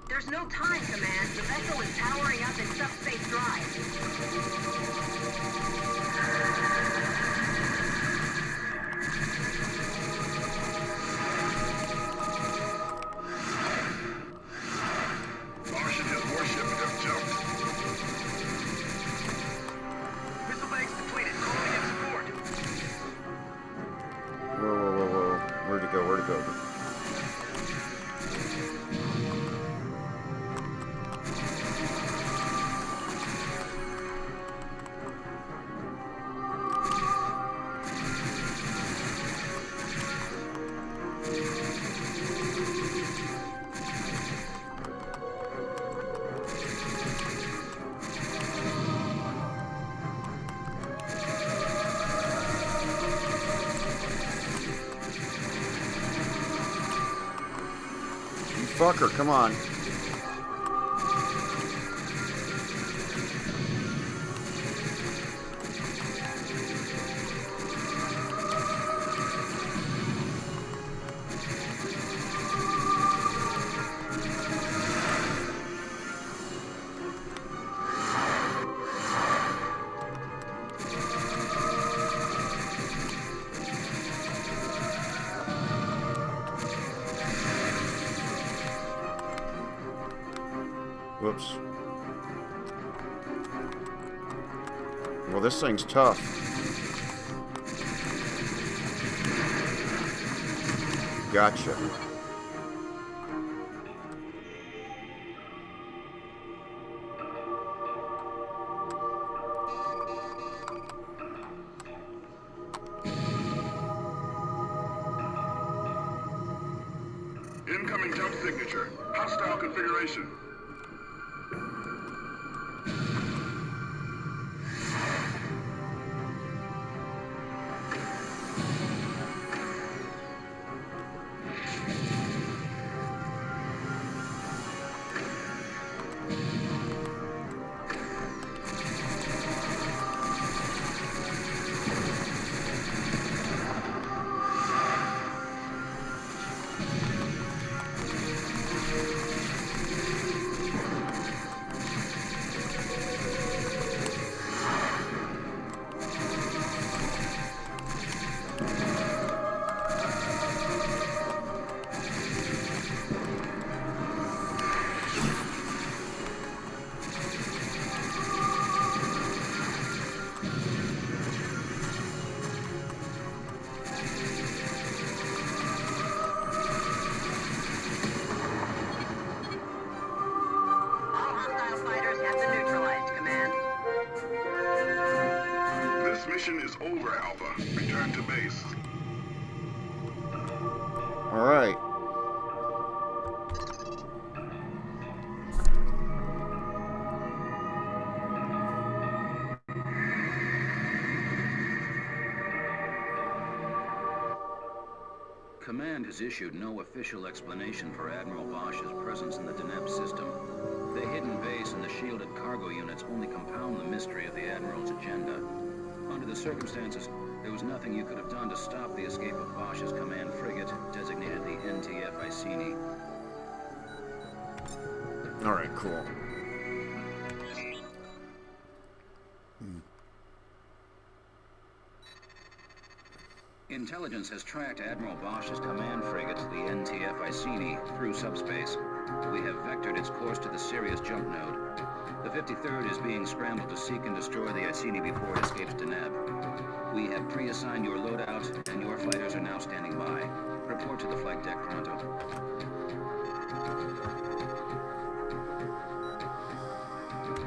There's no time, Command. The vessel is powering up in subspace drive. Bosch and his warship have jumped. Missile banks depleted. Calling in support. Whoa, whoa, whoa, whoa. Where'd it go? Where'd it go? Fucker, come on. Whoops. Well, this thing's tough. Gotcha. signature. Hostile configuration. Is over, Alpha. Return to base. All right. Command has issued no official explanation for Admiral Bosch's presence in the Deneb system. The hidden base and the shielded cargo units only compound the mystery of the Admiral's agenda. Under the circumstances, there was nothing you could have done to stop the escape of Bosch's command frigate, designated the NTF Iceni. All right, cool. Intelligence has tracked Admiral Bosch's command frigate, the NTF Iceni, through subspace. We have vectored its course to the Sirius jump node. The 53rd is being scrambled to seek and destroy the Iceni before it escapes Deneb. We have pre-assigned your loadout, and your fighters are now standing by. Report to the flight deck pronto.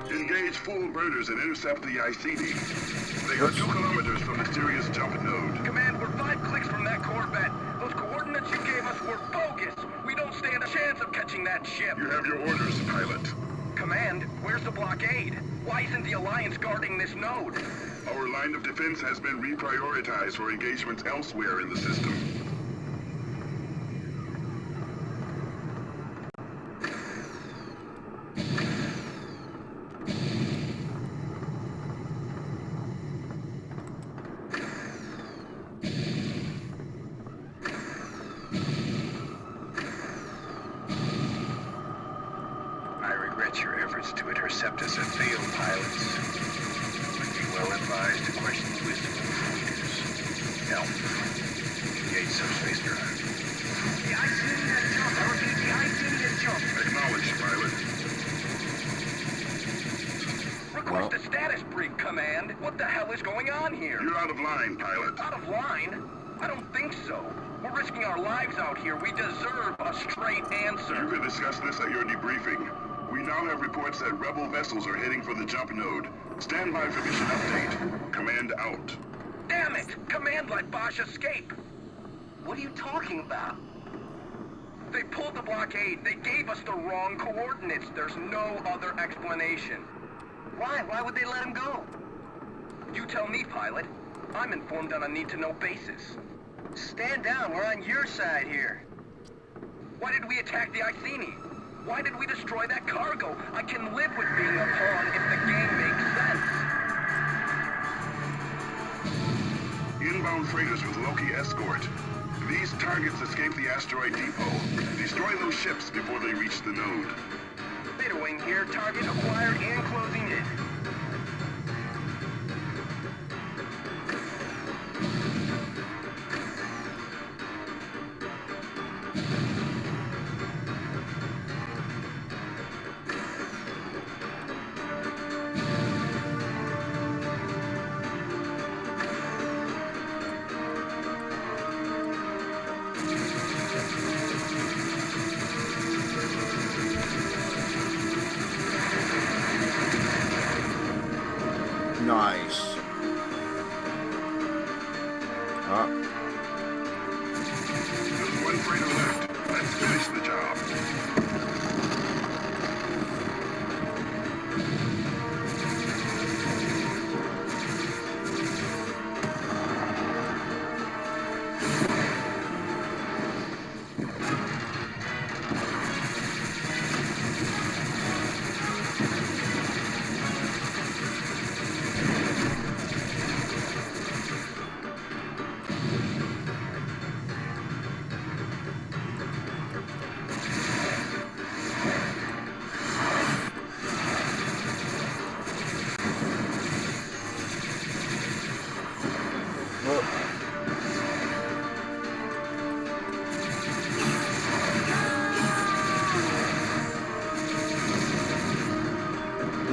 Engage full burners and intercept the Iceni. They are 2 kilometers from the Sirius jump node. Command, we're 5 clicks from that Corvette. Those coordinates you gave us were bogus. We don't stand a chance of catching that ship. You have your orders, pilot. Command, where's the blockade? Why isn't the Alliance guarding this node? Our line of defense has been reprioritized for engagements elsewhere in the system. I regret your efforts to intercept us have failed, pilots. Would be well advised to question the wisdom of the leaders. Now, engage subspace drive. The Iceni has jumped. I repeat, the Iceni has jumped. Acknowledged, pilot. Request a status brief, Command. What the hell is going on here? You're out of line, pilot. Out of line? I don't think so. We're risking our lives out here. We deserve a straight answer. You can discuss this at your debriefing. We now have reports that rebel vessels are heading for the jump node. Stand by for mission update. Command out. Damn it! Command let Bosch escape. What are you talking about? They pulled the blockade. They gave us the wrong coordinates. There's no other explanation. Why? Why would they let him go? You tell me, pilot. I'm informed on a need-to-know basis. Stand down. We're on your side here. Why did we attack the Iceni? Why did we destroy that cargo? I can live with being a pawn if the game makes sense. Inbound freighters with Loki escort. These targets escape the asteroid depot. Destroy those ships before they reach the node. Beta Wing here. Target acquired and closing in. Nice. There's one freighter left. Let's finish the job.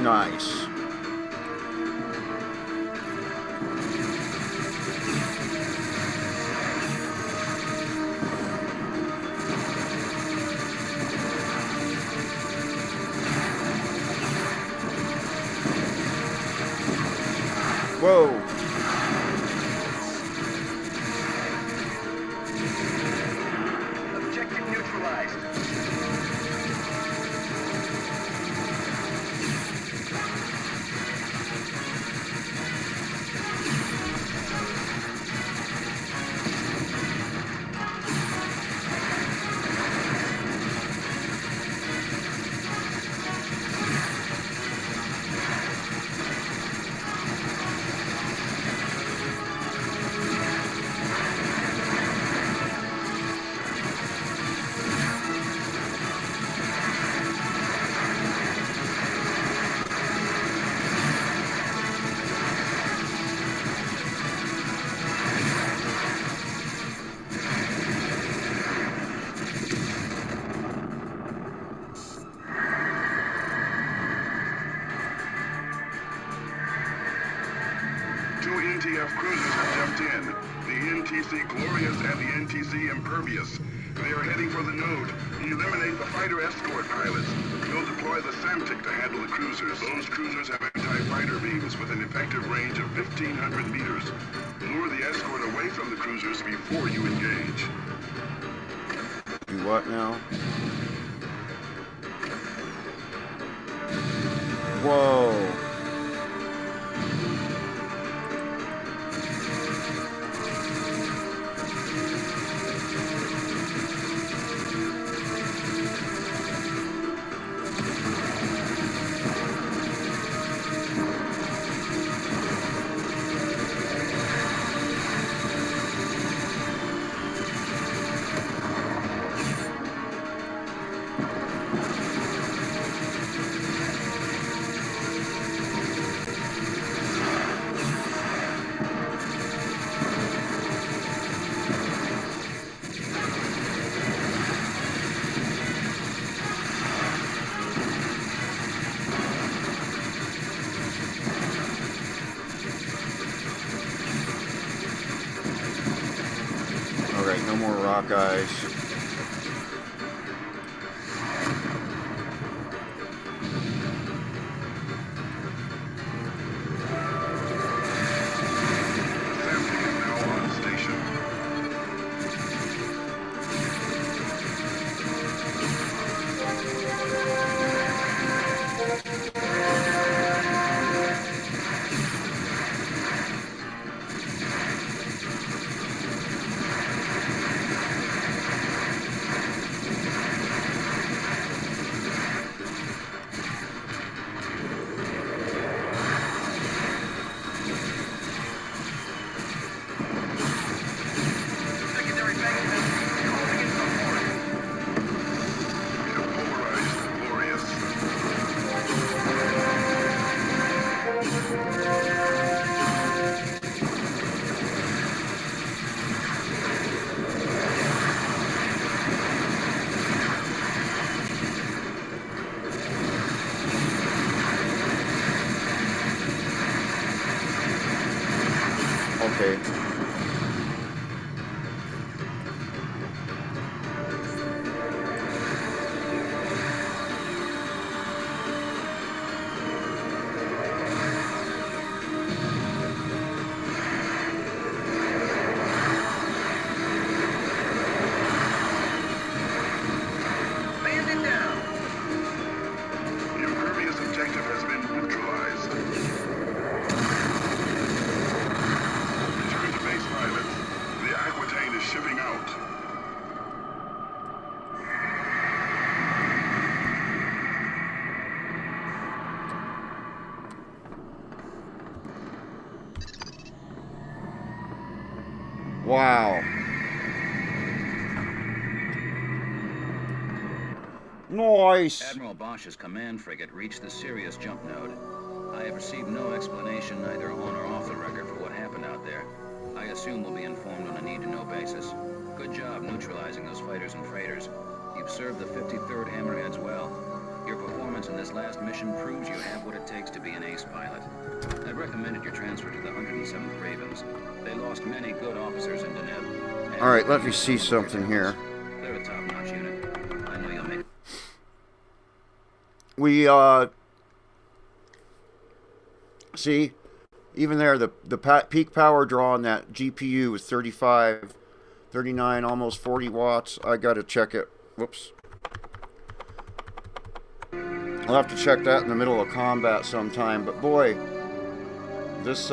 Nice. Whoa. Objective neutralized. Two NTF cruisers have jumped in. The NTC Glorious and the NTC Impervious. They are heading for the node. Eliminate the fighter escort pilots. We'll deploy the Samtic to handle the cruisers. Those cruisers have anti-fighter beams with an effective range of 1,500 meters. Lure the escort away from the cruisers before you engage. Do what now? Whoa. Alright, no more rock eyes. Okay. Wow. Nice. Admiral Bosch's command frigate reached the Sirius jump node. I have received no explanation, either on or off the record, for what happened out there. I assume we'll be informed on a need-to-know basis. Good job neutralizing those fighters and freighters. You've served the 53rd Hammerheads well. Your performance in this last mission proves you have what it takes to be an ace pilot. I recommended your transfer to the 107th Ravens. They lost many good officers in Deneb. All right, let me see something here. They're a top-notch unit. I know you'll make... We, see, even there, the peak power draw on that GPU was 35, 39, almost 40 watts. I got to check it. Whoops. I'll have to check that in the middle of combat sometime. But boy, this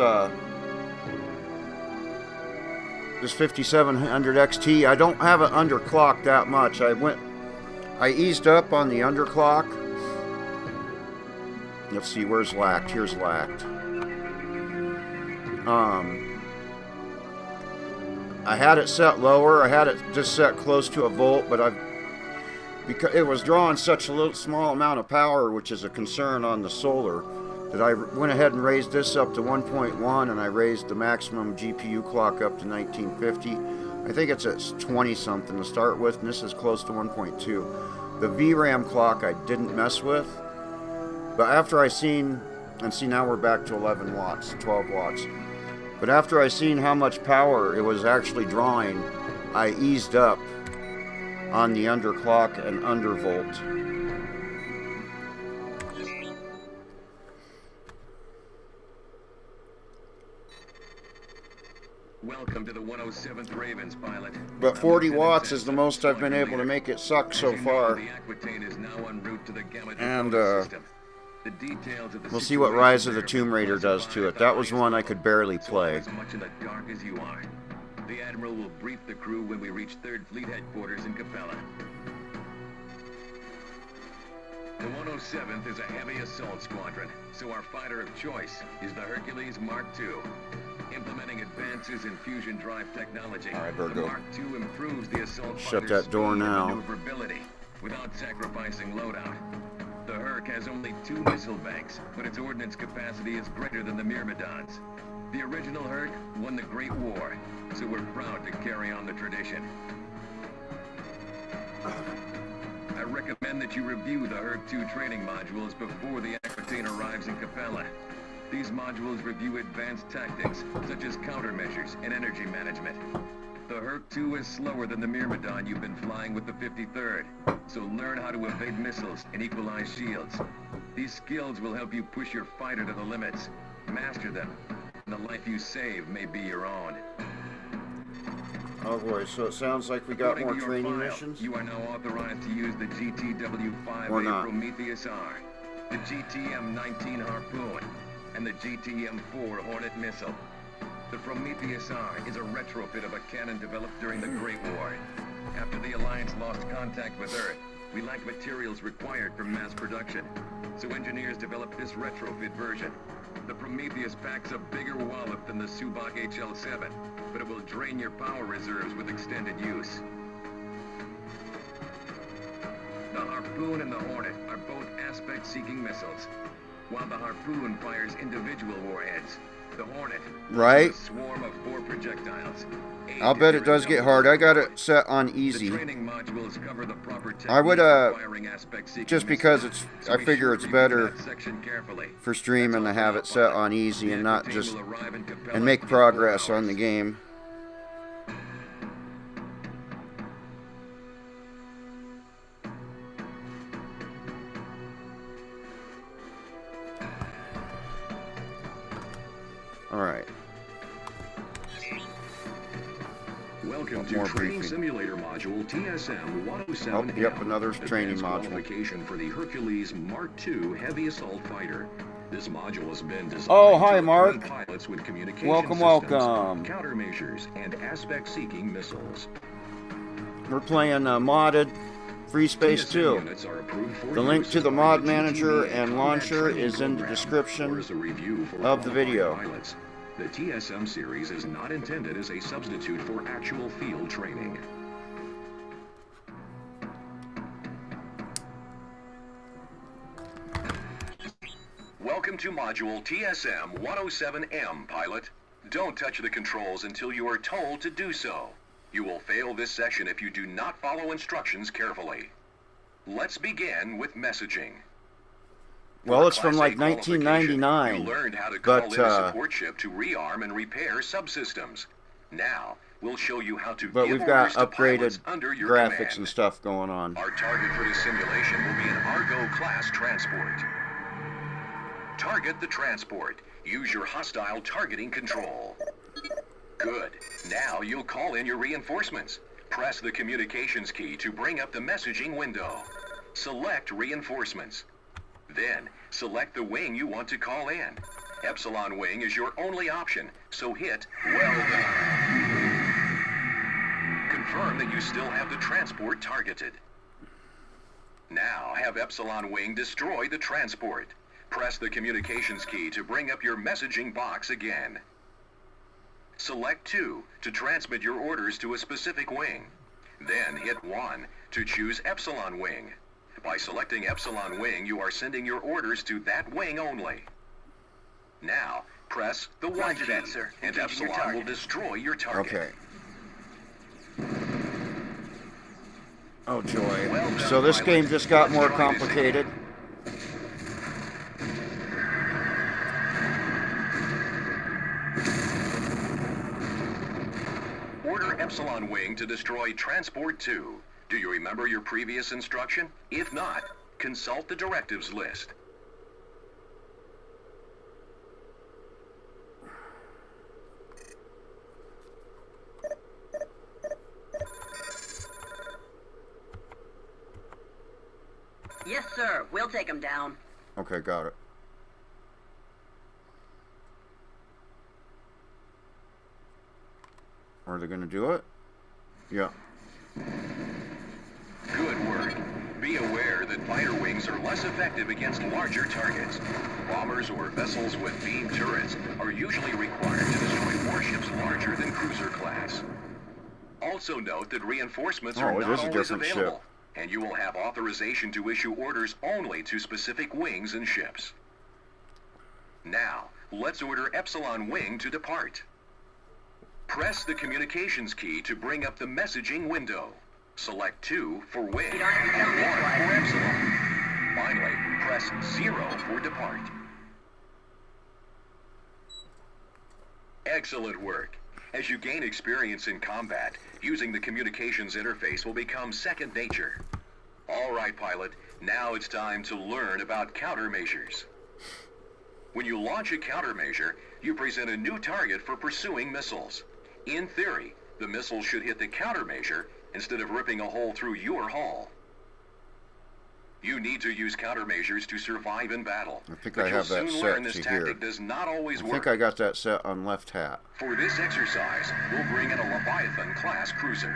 5700 XT, I don't have it underclocked that much. I eased up on the underclock. Let's see, where's lacked? Here's lacked. I had it set lower. I had it just set close to a volt, but because it was drawing such a small amount of power, which is a concern on the solar, that I went ahead and raised this up to 1.1, and I raised the maximum GPU clock up to 1950. I think it's at 20 something to start with, and this is close to 1.2. The VRAM clock I didn't mess with, but after I seen, and see now we're back to 11 watts, 12 watts. But after I seen how much power it was actually drawing, I eased up on the underclock and undervolt. Welcome to the 107th Ravens, pilot. But 40 watts is the most I've been able to make it suck so far. The Aquitane is now en route to the Gamma And system. The details of the we'll see what Rise of the Tomb Raider does to it. That was one I could barely play. As much in the dark as you are. The Admiral will brief the crew when we reach 3rd Fleet headquarters in Capella. The 107th is a heavy assault squadron, so our fighter of choice is the Hercules Mark II. Implementing advances in fusion drive technology, the Mark II improves the assault shut fighter's that door speed and now. maneuverability without sacrificing loadout. The Herc has only 2 missile banks, but its ordnance capacity is greater than the Myrmidons. The original Herc won the Great War, so we're proud to carry on the tradition. I recommend that you review the Herc 2 training modules before the Aquitane arrives in Capella. These modules review advanced tactics, such as countermeasures and energy management. The Herc 2 is slower than the Myrmidon you've been flying with the 53rd, so learn how to evade missiles and equalize shields. These skills will help you push your fighter to the limits. Master them, and the life you save may be your own. Oh boy, so it sounds like we got According more to your training file, missions? You are now authorized to use the GTW-5A Or not. Prometheus R, the GTM-19 Harpoon, and the GTM-4 Hornet missile. The Prometheus R is a retrofit of a cannon developed during the Great War. After the Alliance lost contact with Earth, we lacked materials required for mass production, so engineers developed this retrofit version. The Prometheus packs a bigger wallop than the Suboc HL-7, but it will drain your power reserves with extended use. The Harpoon and the Hornet are both aspect-seeking missiles. While the Harpoon fires individual warheads, the Hornet Right? is a swarm of 4 projectiles. 8 I'll bet it does get hard. I got it set on The easy. training modules cover the proper I would, technique for firing aspect-seeking just because missiles, it's, so I be figure sure it's to better review that section carefully. for streaming to have it set on easy and not just, Arrive in Capella and make in 4 progress on hours. the game. Alright. Welcome More to Training briefing. Simulator Module TSM-107M. Oh, yep, another training Advanced module. qualification for the Hercules Mark II Heavy Assault Fighter. This module has been designed Oh, hi, to Mark. equip pilots with communication Welcome, systems, welcome. countermeasures, and aspect-seeking missiles. We're playing modded FreeSpace TSM 2. units are approved for The link use to the by mod GTV manager and and combat launcher training is in the program, description or as a review for of the qualified video. pilots. The TSM series is not intended as a substitute for actual field training. Welcome to Module TSM-107M, pilot. Don't touch the controls until you are told to do so. You will fail this session if you do not follow instructions carefully. Let's begin with messaging. Well, it's from like 1999. You learned how to call in a support ship to rearm and repair subsystems. Now, we'll show you how to but give we've got orders to pilots upgraded under your graphics command. and stuff going on. Our target for this simulation will be an Argo-class transport. Target the transport. Use your hostile targeting control. Good. Now you'll call in your reinforcements. Press the communications key to bring up the messaging window. Select reinforcements. Then, select the wing you want to call in. Epsilon wing is your only option, so hit well done. Confirm that you still have the transport targeted. Now, have Epsilon wing destroy the transport. Press the communications key to bring up your messaging box again. Select 2 to transmit your orders to a specific wing. Then hit 1 to choose Epsilon wing. By selecting Epsilon wing, you are sending your orders to that wing only. Now, press the 1 key, that, sir. and Engaging your Epsilon will target. destroy your target. Okay. Oh joy. Well done, So this pilot. game just got Let's more try this complicated. Order Epsilon wing to destroy Transport 2. Do you remember your previous instruction? If not, consult the directives list. Yes, sir. We'll take him down. Okay, got it. Are they going to do it? Yeah. Good work. Be aware that fighter wings are less effective against larger targets. Bombers or vessels with beam turrets are usually required to destroy warships larger than cruiser class. Also note that reinforcements are Oh, it not is a always different available, ship. and you will have authorization to issue orders only to specific wings and ships. Now, let's order Epsilon wing to depart. Press the communications key to bring up the messaging window. Select 2 for wing You don't have to tell and me 1 twice. for Epsilon. Finally, press 0 for depart. Excellent work. As you gain experience in combat, using the communications interface will become second nature. All right, pilot, now it's time to learn about countermeasures. When you launch a countermeasure, you present a new target for pursuing missiles. In theory, the missile should hit the countermeasure instead of ripping a hole through your hull. You need to use countermeasures to survive in battle. I think but I have you'll that soon set learn this to tactic here. does not always I work. think I got that set on left hat. For this exercise, we'll bring in a Leviathan-class cruiser.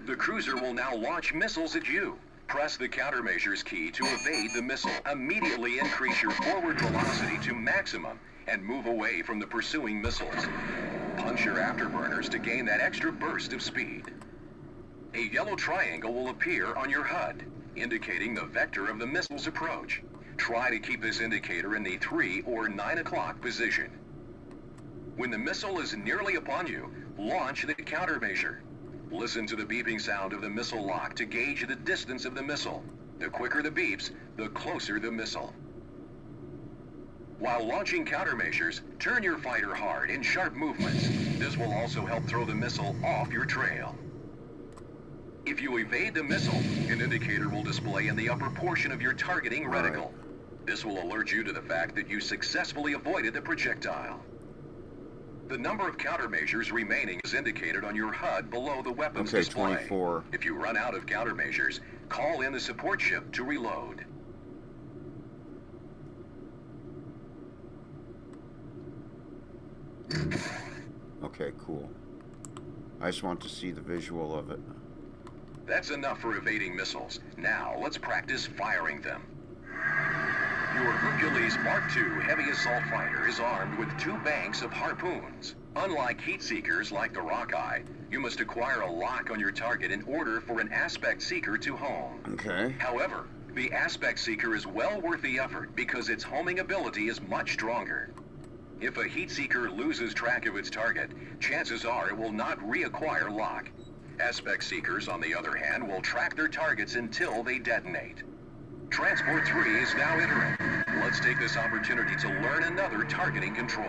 The cruiser will now launch missiles at you. Press the countermeasures key to evade the missile. Immediately increase your forward velocity to maximum and move away from the pursuing missiles. Punch your afterburners to gain that extra burst of speed. A yellow triangle will appear on your HUD, indicating the vector of the missile's approach. Try to keep this indicator in the 3 or 9 o'clock position. When the missile is nearly upon you, launch the countermeasure. Listen to the beeping sound of the missile lock to gauge the distance of the missile. The quicker the beeps, the closer the missile. While launching countermeasures, turn your fighter hard in sharp movements. This will also help throw the missile off your trail. If you evade the missile, an indicator will display in the upper portion of your targeting reticle. This will alert you to the fact that you successfully avoided the projectile. The number of countermeasures remaining is indicated on your HUD below the weapons Okay, display. 24. If you run out of countermeasures, call in the support ship to reload. Okay, cool. I just want to see the visual of it. That's enough for evading missiles. Now, let's practice firing them. Your Hercules Mark II heavy assault fighter is armed with 2 banks of harpoons. Unlike heat seekers like the Rockeye, you must acquire a lock on your target in order for an aspect seeker to home. Okay. However, the aspect seeker is well worth the effort because its homing ability is much stronger. If a heat seeker loses track of its target, chances are it will not reacquire lock. Aspect seekers, on the other hand, will track their targets until they detonate. Transport 3 is now entering. Let's take this opportunity to learn another targeting control.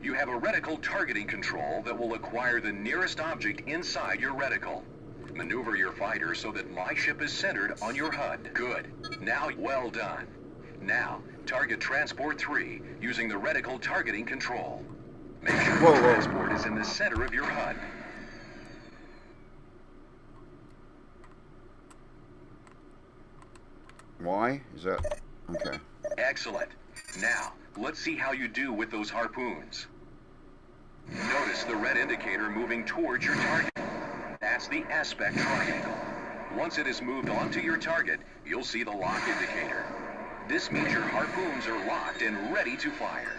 You have a reticle targeting control that will acquire the nearest object inside your reticle. Maneuver your fighter so that my ship is centered on your HUD. Good. Now, well done. Now, target Transport 3 using the reticle targeting control. Make sure the transport is in the center of your HUD. Why? Is that... Okay. Excellent. Now, let's see how you do with those harpoons. Notice the red indicator moving towards your target. That's the aspect triangle. Once it is moved onto your target, you'll see the lock indicator. This means your harpoons are locked and ready to fire.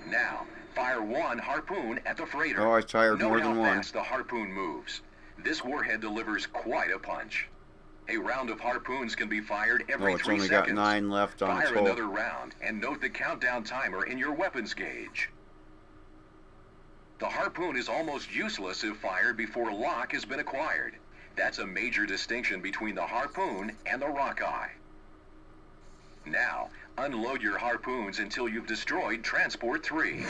Now, fire 1 harpoon at the freighter. Oh, I fired more than Note how one. fast the harpoon moves. This warhead delivers quite a punch. A round of harpoons can be fired every 3 it's only seconds. got 9 left on its Fire hull. another round and note the countdown timer in your weapons gauge. The harpoon is almost useless if fired before lock has been acquired. That's a major distinction between the harpoon and the Rockeye. Now, unload your harpoons until you've destroyed Transport 3.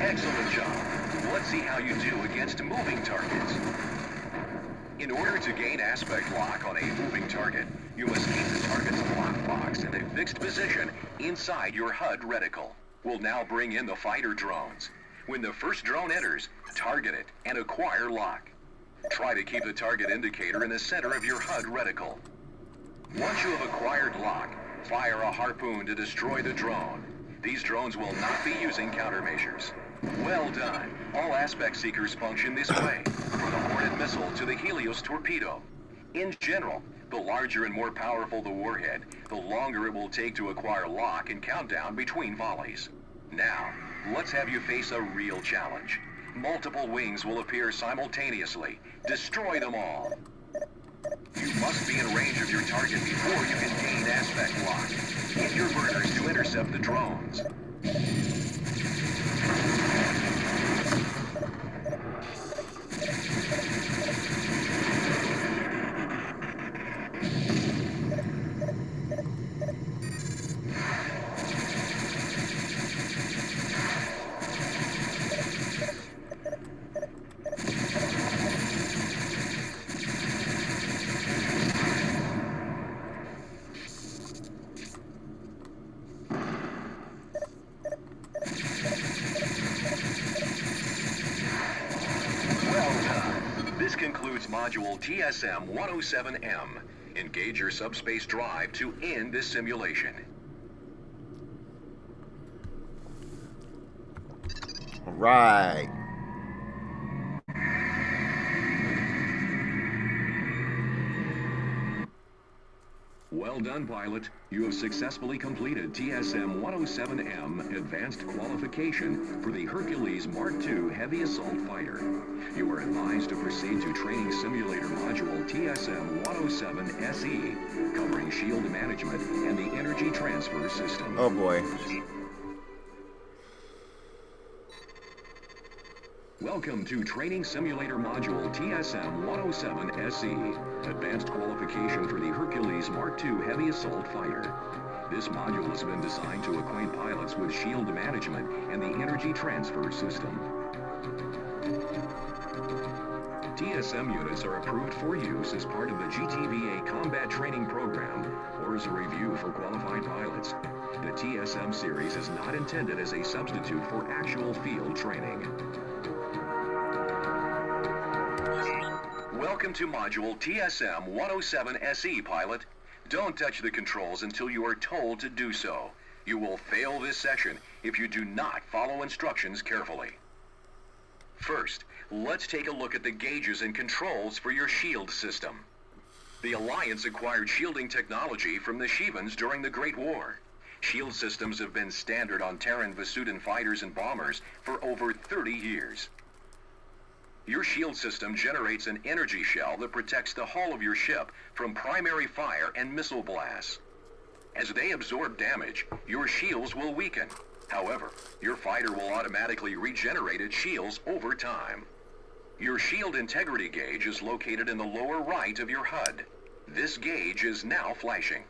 Excellent job. Let's see how you do against moving targets. In order to gain aspect lock on a moving target, you must keep the target's lock box in a fixed position inside your HUD reticle. We'll now bring in the fighter drones. When the first drone enters, target it and acquire lock. Try to keep the target indicator in the center of your HUD reticle. Once you have acquired lock, fire a harpoon to destroy the drone. These drones will not be using countermeasures. Well done. All aspect seekers function this way, from the Hornet missile to the Helios torpedo. In general, the larger and more powerful the warhead, the longer it will take to acquire lock and countdown between volleys. Now, let's have you face a real challenge. Multiple wings will appear simultaneously. Destroy them all. You must be in range of your target before you can gain aspect lock. Hit your burners to intercept the drones. This concludes Module TSM-107M. Engage your subspace drive to end this simulation. All right. Well done, pilot. You have successfully completed TSM-107M Advanced Qualification for the Hercules Mark II Heavy Assault Fighter. You are advised to proceed to Training Simulator Module TSM-107SE, covering shield management and the energy transfer system. Oh boy. Welcome to Training Simulator Module TSM-107SE, Advanced Qualification for the Hercules Mark II Heavy Assault Fighter. This module has been designed to acquaint pilots with shield management and the energy transfer system. TSM units are approved for use as part of the GTVA Combat Training Program or as a review for qualified pilots. The TSM series is not intended as a substitute for actual field training. Welcome to Module TSM-107SE, pilot. Don't touch the controls until you are told to do so. You will fail this session if you do not follow instructions carefully. First, let's take a look at the gauges and controls for your shield system. The Alliance acquired shielding technology from the Shivans during the Great War. Shield systems have been standard on Terran Vasudan fighters and bombers for over 30 years. Your shield system generates an energy shell that protects the hull of your ship from primary fire and missile blasts. As they absorb damage, your shields will weaken. However, your fighter will automatically regenerate its shields over time. Your shield integrity gauge is located in the lower right of your HUD. This gauge is now flashing.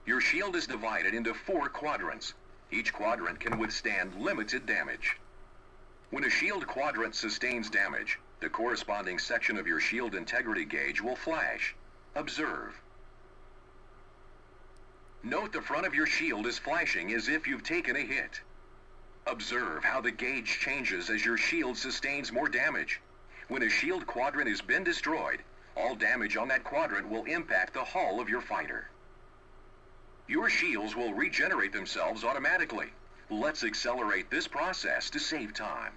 Your shield is divided into 4 quadrants. Each quadrant can withstand limited damage. When a shield quadrant sustains damage, the corresponding section of your shield integrity gauge will flash. Observe. Note the front of your shield is flashing as if you've taken a hit. Observe how the gauge changes as your shield sustains more damage. When a shield quadrant has been destroyed, all damage on that quadrant will impact the hull of your fighter. Your shields will regenerate themselves automatically. Let's accelerate this process to save time.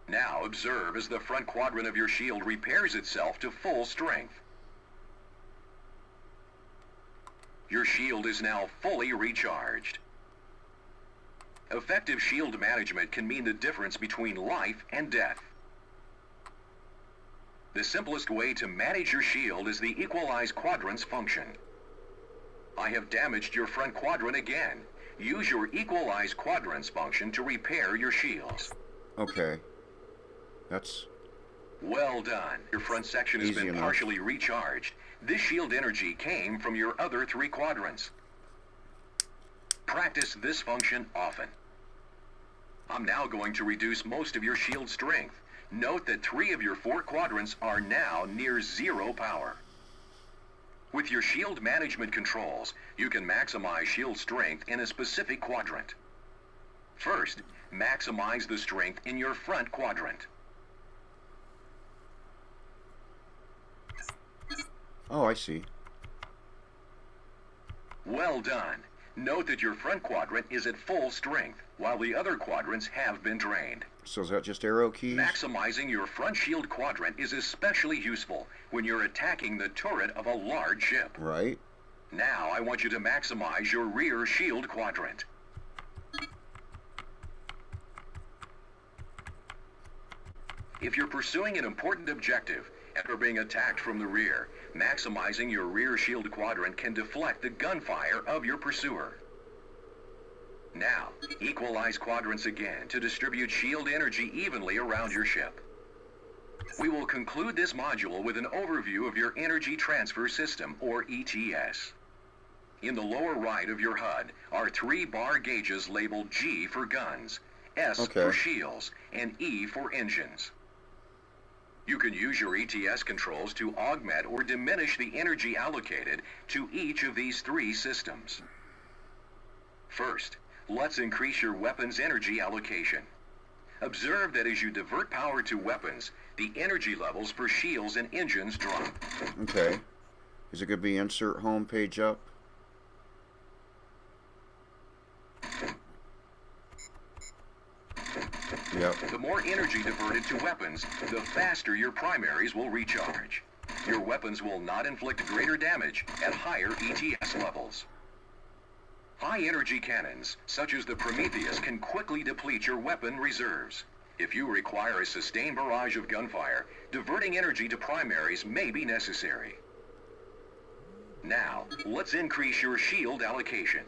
Now observe as the front quadrant of your shield repairs itself to full strength. Your shield is now fully recharged. Effective shield management can mean the difference between life and death. The simplest way to manage your shield is the equalize quadrants function. I have damaged your front quadrant again. Use your equalize quadrants function to repair your shields. Okay. That's well done. Your front section has been partially recharged. This shield energy came from your other 3 quadrants. Practice this function often. I'm now going to reduce most of your shield strength. Note that 3 of your 4 quadrants are now near 0 power. With your shield management controls, you can maximize shield strength in a specific quadrant. First, maximize the strength in your front quadrant. Oh, I see. Well done. Note that your front quadrant is at full strength, while the other quadrants have been drained. So is that just arrow keys? Maximizing your front shield quadrant is especially useful when you're attacking the turret of a large ship. Right. Now I want you to maximize your rear shield quadrant. If you're pursuing an important objective and are being attacked from the rear, maximizing your rear shield quadrant can deflect the gunfire of your pursuer. Now, equalize quadrants again to distribute shield energy evenly around your ship. We will conclude this module with an overview of your Energy Transfer System, or ETS. In the lower right of your HUD are 3 bar gauges labeled G for guns, S for shields, and E for engines. You can use your ETS controls to augment or diminish the energy allocated to each of these 3 systems. First, let's increase your weapon's energy allocation. Observe that as you divert power to weapons, the energy levels for shields and engines drop. Okay. Is it going to be insert home page up? Yep. The more energy diverted to weapons, the faster your primaries will recharge. Your weapons will not inflict greater damage at higher ETS levels. High-energy cannons, such as the Prometheus, can quickly deplete your weapon reserves. If you require a sustained barrage of gunfire, diverting energy to primaries may be necessary. Now, let's increase your shield allocation.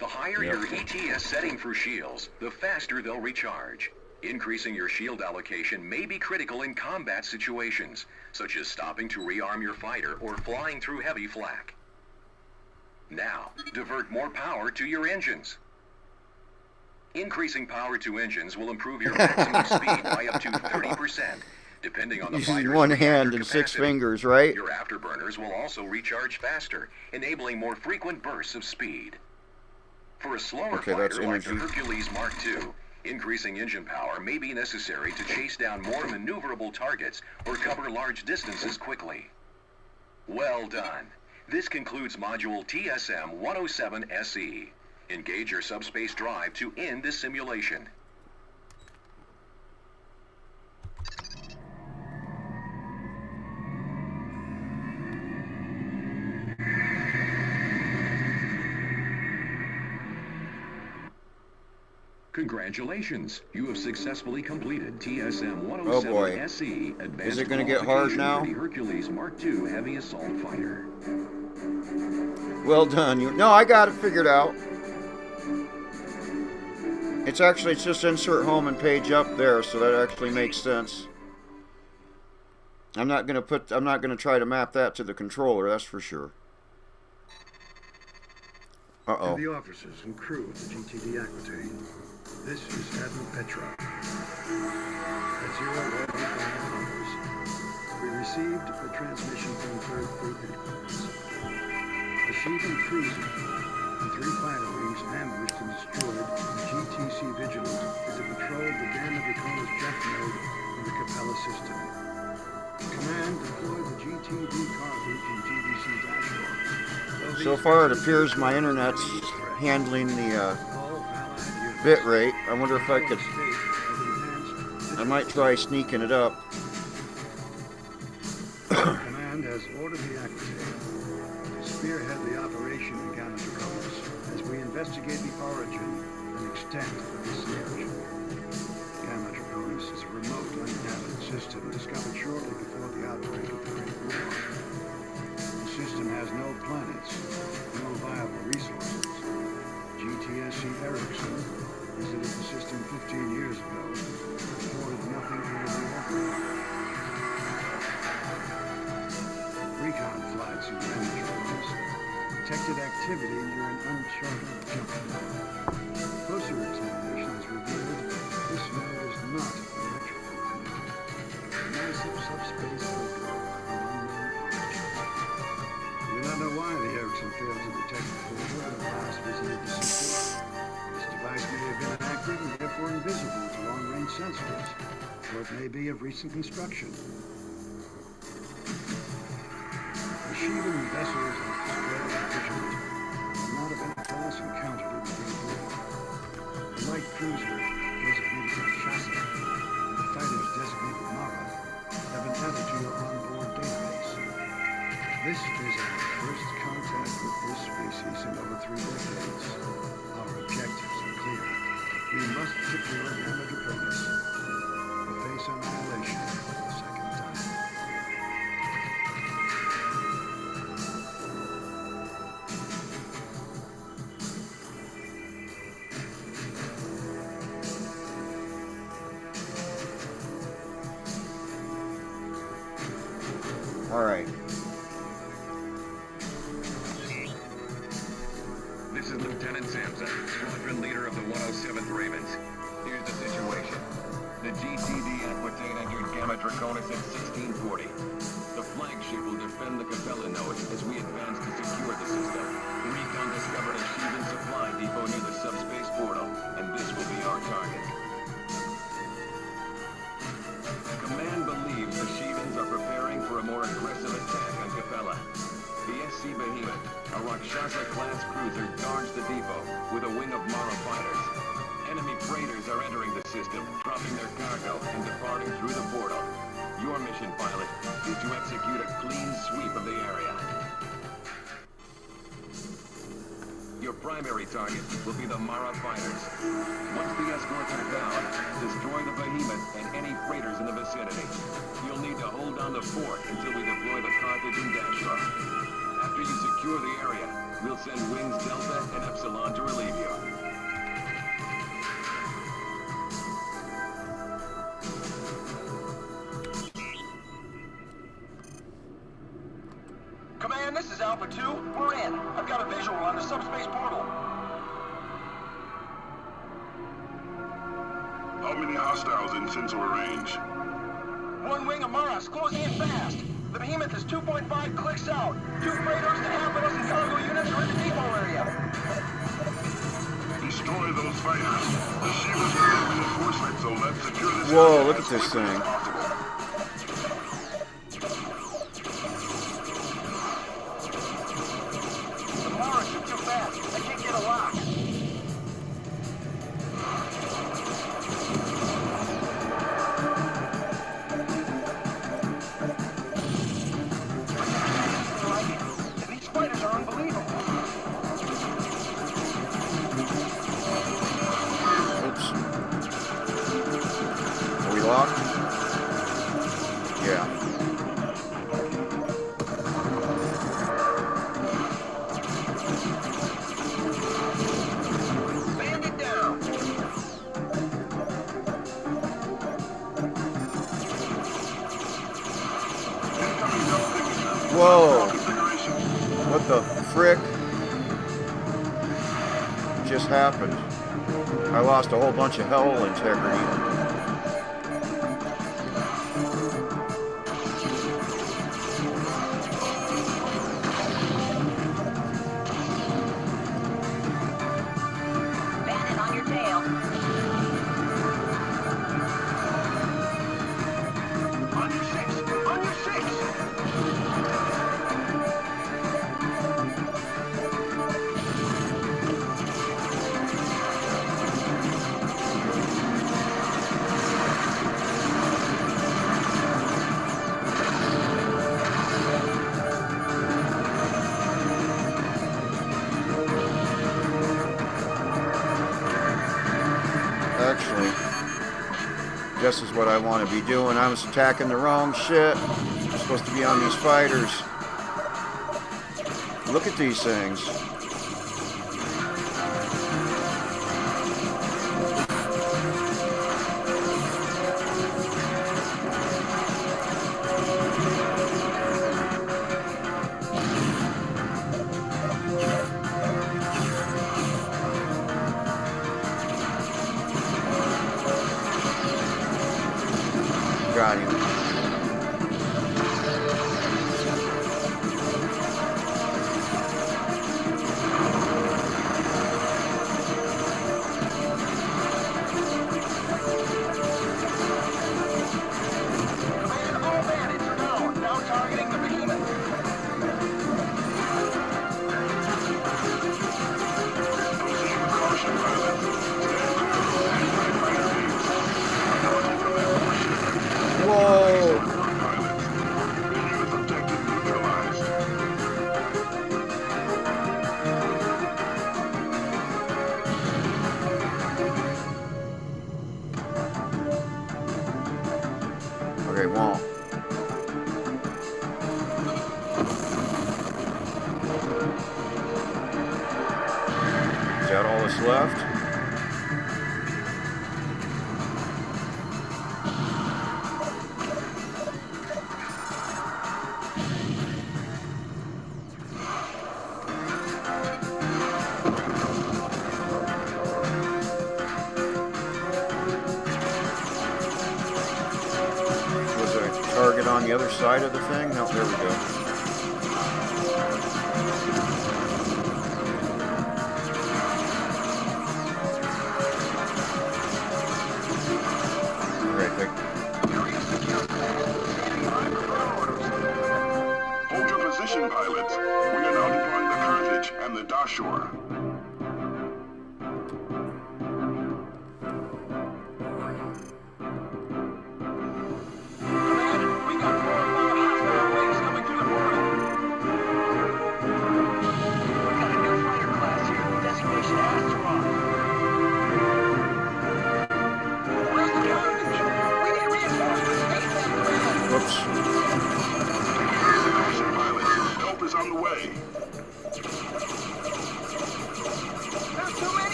The higher your ETS setting for shields, the faster they'll recharge. Increasing your shield allocation may be critical in combat situations, such as stopping to rearm your fighter or flying through heavy flak. Now, divert more power to your engines. Increasing power to engines will improve your maximum speed by up to 30%, depending on the Using fighter's one hand reactor and 6 capacity. fingers, right? Your afterburners will also recharge faster, enabling more frequent bursts of speed. For a slower fighter like the Hercules Mark II, increasing engine power may be necessary to chase down more maneuverable targets or cover large distances quickly. Well done. This concludes Module TSM-107SE. Engage your subspace drive to end this simulation. Congratulations! You have successfully completed TSM-107SE. Oh boy. Advanced Is it going to get hard now? for the Hercules Mark II Heavy Assault Fighter. Well done. No, I got it figured out. It's just insert home and page up there, so that actually makes sense. I'm not going to try to map that to the controller, that's for sure. Uh-oh. To the officers and crew of the GTD Aquitane, this is Admiral Petrov. At 011 hours, we received a transmission from third fleet headquarters. A Sheevan cruiser and 3 fighter wings ambushed and destroyed GTC Vigilant as it patrolled the Draconis jet node in the Capella system. Command deployed the GTD cartridge in GDC dashboard. So far, it appears my internet's handling the bit rate. I wonder if I might try sneaking it up. Command has ordered the Aquitane to spearhead the operation in Draconis as we investigate the origin and extent of this surge. Draconis is a remote, uninhabited system discovered shortly before the outbreak of the Great War. The system has no planets, no viable resources. GTSC Erickson visited the system 15 years ago and reported nothing out of the ordinary. Recon flights in Draconis detected activity near an uncharted jump node. Closer examination has revealed this node is not an electrical planet. A massive subspace program of unknown origin. We do not know why the Erickson failed to detect the portal when it last visited the system. This device may have been inactive and therefore invisible to long-range sensors, or it may be of recent construction. The Sheevan vessels of Square Vigilant would not have been a class encountered in the Great War. The light cruiser, designated Rakshasa, and the fighters designated Mara have been added to your onboard database. This is our first contact with this species in over 3 decades. Our objectives are clear. We must secure Draconis or face annihilation a second time. All right. This is Lieutenant Sampson, squadron leader of the 107th Ravens. Here's the situation. The GTD Aquitane entered Gamma Draconis at 1640. The flagship will defend the Capella node as we advance to secure the system. Recon discovered a Sheevan supply depot near the subspace portal, and this will be our target. Command believes the Sheevans are preparing for a more aggressive attack on Capella. The SC Behemoth, a Rakshasa-class cruiser, guards the depot with a wing of Mara fighters. Enemy freighters are entering the system, dropping their cargo and departing through the portal. Your mission, pilot, is to execute a clean sweep of the area. Your primary target will be the Mara fighters. Once the escorts are down, destroy the Behemoth and any freighters in the vicinity. You'll need to hold down the fort until we deploy the Carthage and Dashra. After you secure the area, we'll send Wings Delta and Epsilon to relieve you. Command, this is Alpha 2. We're in. I've got a visual on the subspace portal. How many hostiles in sensor range? 1 wing of Mara's closing in fast. The Behemoth is 2.5 clicks out. 2 freighters and half a dozen cargo units are in the depot area. Destroy those fighters. The Sheevans are in reinforcement, so let's secure this. Whoa, look at this thing. Whoa! What the frick just happened? I lost a whole bunch of hull integrity. This is what I want to be doing. I was attacking the wrong shit. I'm supposed to be on these fighters. Look at these things. Got him. Okay, won't. Is that all that's left? Target on the other side of the thing? No, there we go. Great. Hold your position, pilots. We are now deploying the Carthage and the Dashur.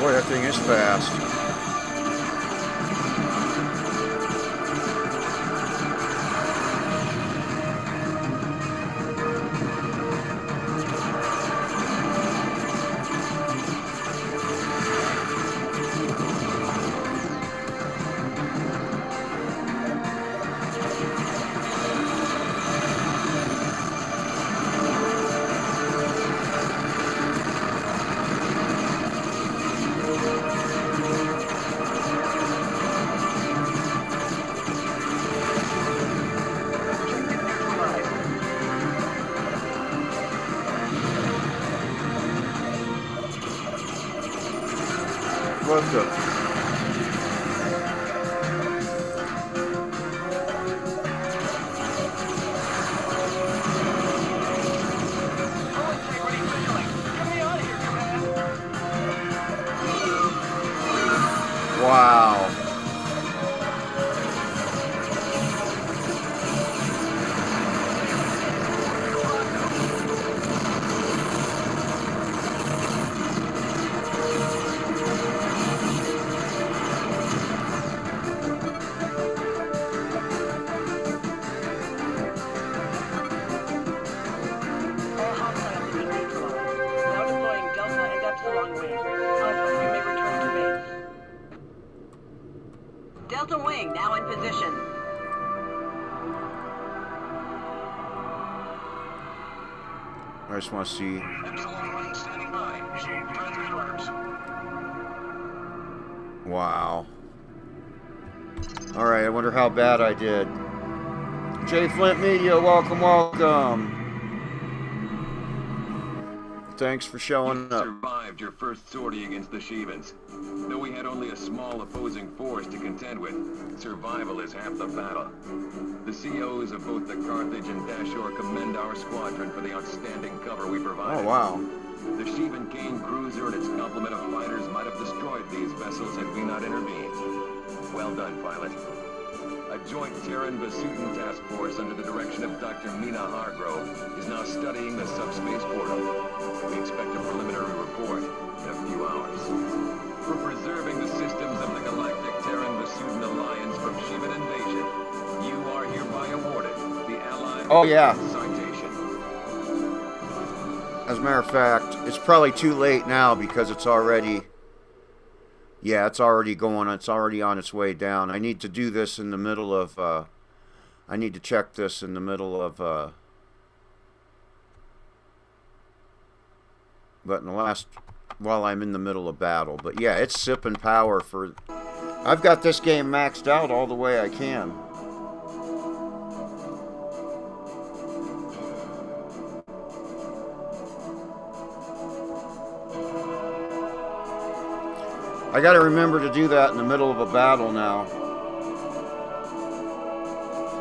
Boy, that thing is fast. What the? Wow. Delta Wing, now in position. I just want to see. Wow. Alright, I wonder how bad I did. J Flint Media, welcome, welcome. Thanks for showing You up. survived your first sortie against the Shevans. Though we had only a small opposing force to contend with, survival is half the battle. The COs of both the Carthage and Dashore commend our squadron for the outstanding cover we provided. Oh, wow. The Sheevan Kane cruiser and its complement of fighters might have destroyed these vessels had we not intervened. Well done, pilot. A joint Terran-Vasutan task force under the direction of Dr. Mina Hargrove is now studying the subspace portal. We expect a preliminary report in a few hours. For preserving the systems of the Galactic Terran-Vasutan Alliance from Sheevan invasion, you are hereby awarded the Allied citation. As a matter of fact, it's probably too late now because it's already... Yeah, it's already going. It's already on its way down. I need to do this in the middle of... I need to check this in the middle of... but in the last... While I'm in the middle of battle. But yeah, it's sipping power for... I've got this game maxed out all the way I can. I gotta remember to do that in the middle of a battle now.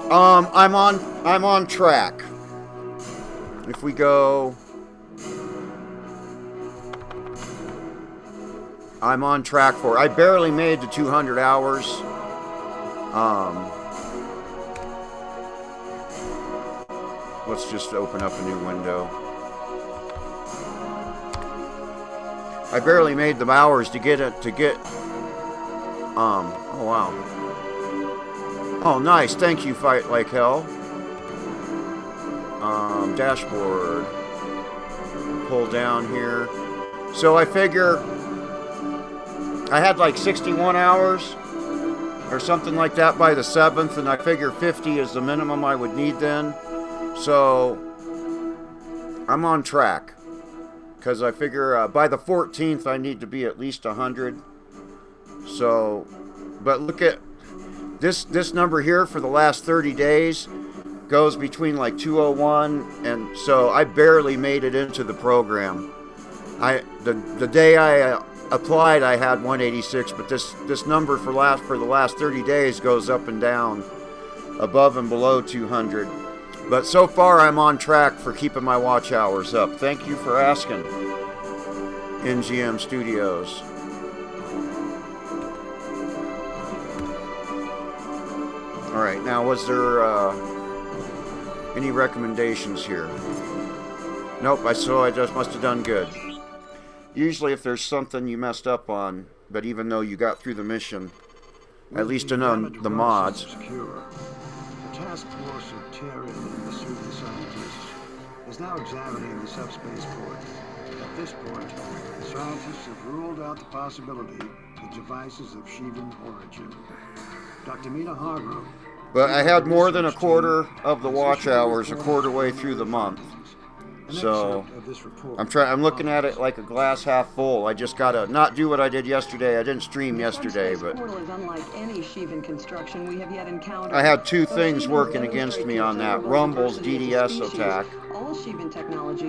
I'm on track. If we go... I'm on track for it. I barely made the 200 hours. Let's just open up a new window. I barely made the hours to get it, oh wow. Oh, nice. Thank you, Fight Like Hell. Dashboard. Pull down here. So I figure I had like 61 hours or something like that by the 7th, and I figure 50 is the minimum I would need then. So I'm on track. Because I figure by the 14th I need to be at least 100. So, but look at this number here for the last 30 days goes between like 201, and so I barely made it into the program. The day I applied I had 186, but this number for the last 30 days goes up and down, above and below 200. But so far, I'm on track for keeping my watch hours up. Thank you for asking, NGM Studios. All right, now was there any recommendations here? Nope, I just must have done good. Usually if there's something you messed up on, but even though you got through the mission, at least in the mods. The task force of Terran and the Vasutan scientists is now examining the subspace port. At this point, the scientists have ruled out the possibility that devices of Sheevan origin. Dr. Mina Hargrove. But I had more than a quarter of the watch hours a quarter way through the month. So I'm looking at it like a glass half full. I just gotta not do what I did yesterday. I didn't stream yesterday, but I had two things working against me on that. Rumble's DDS attack,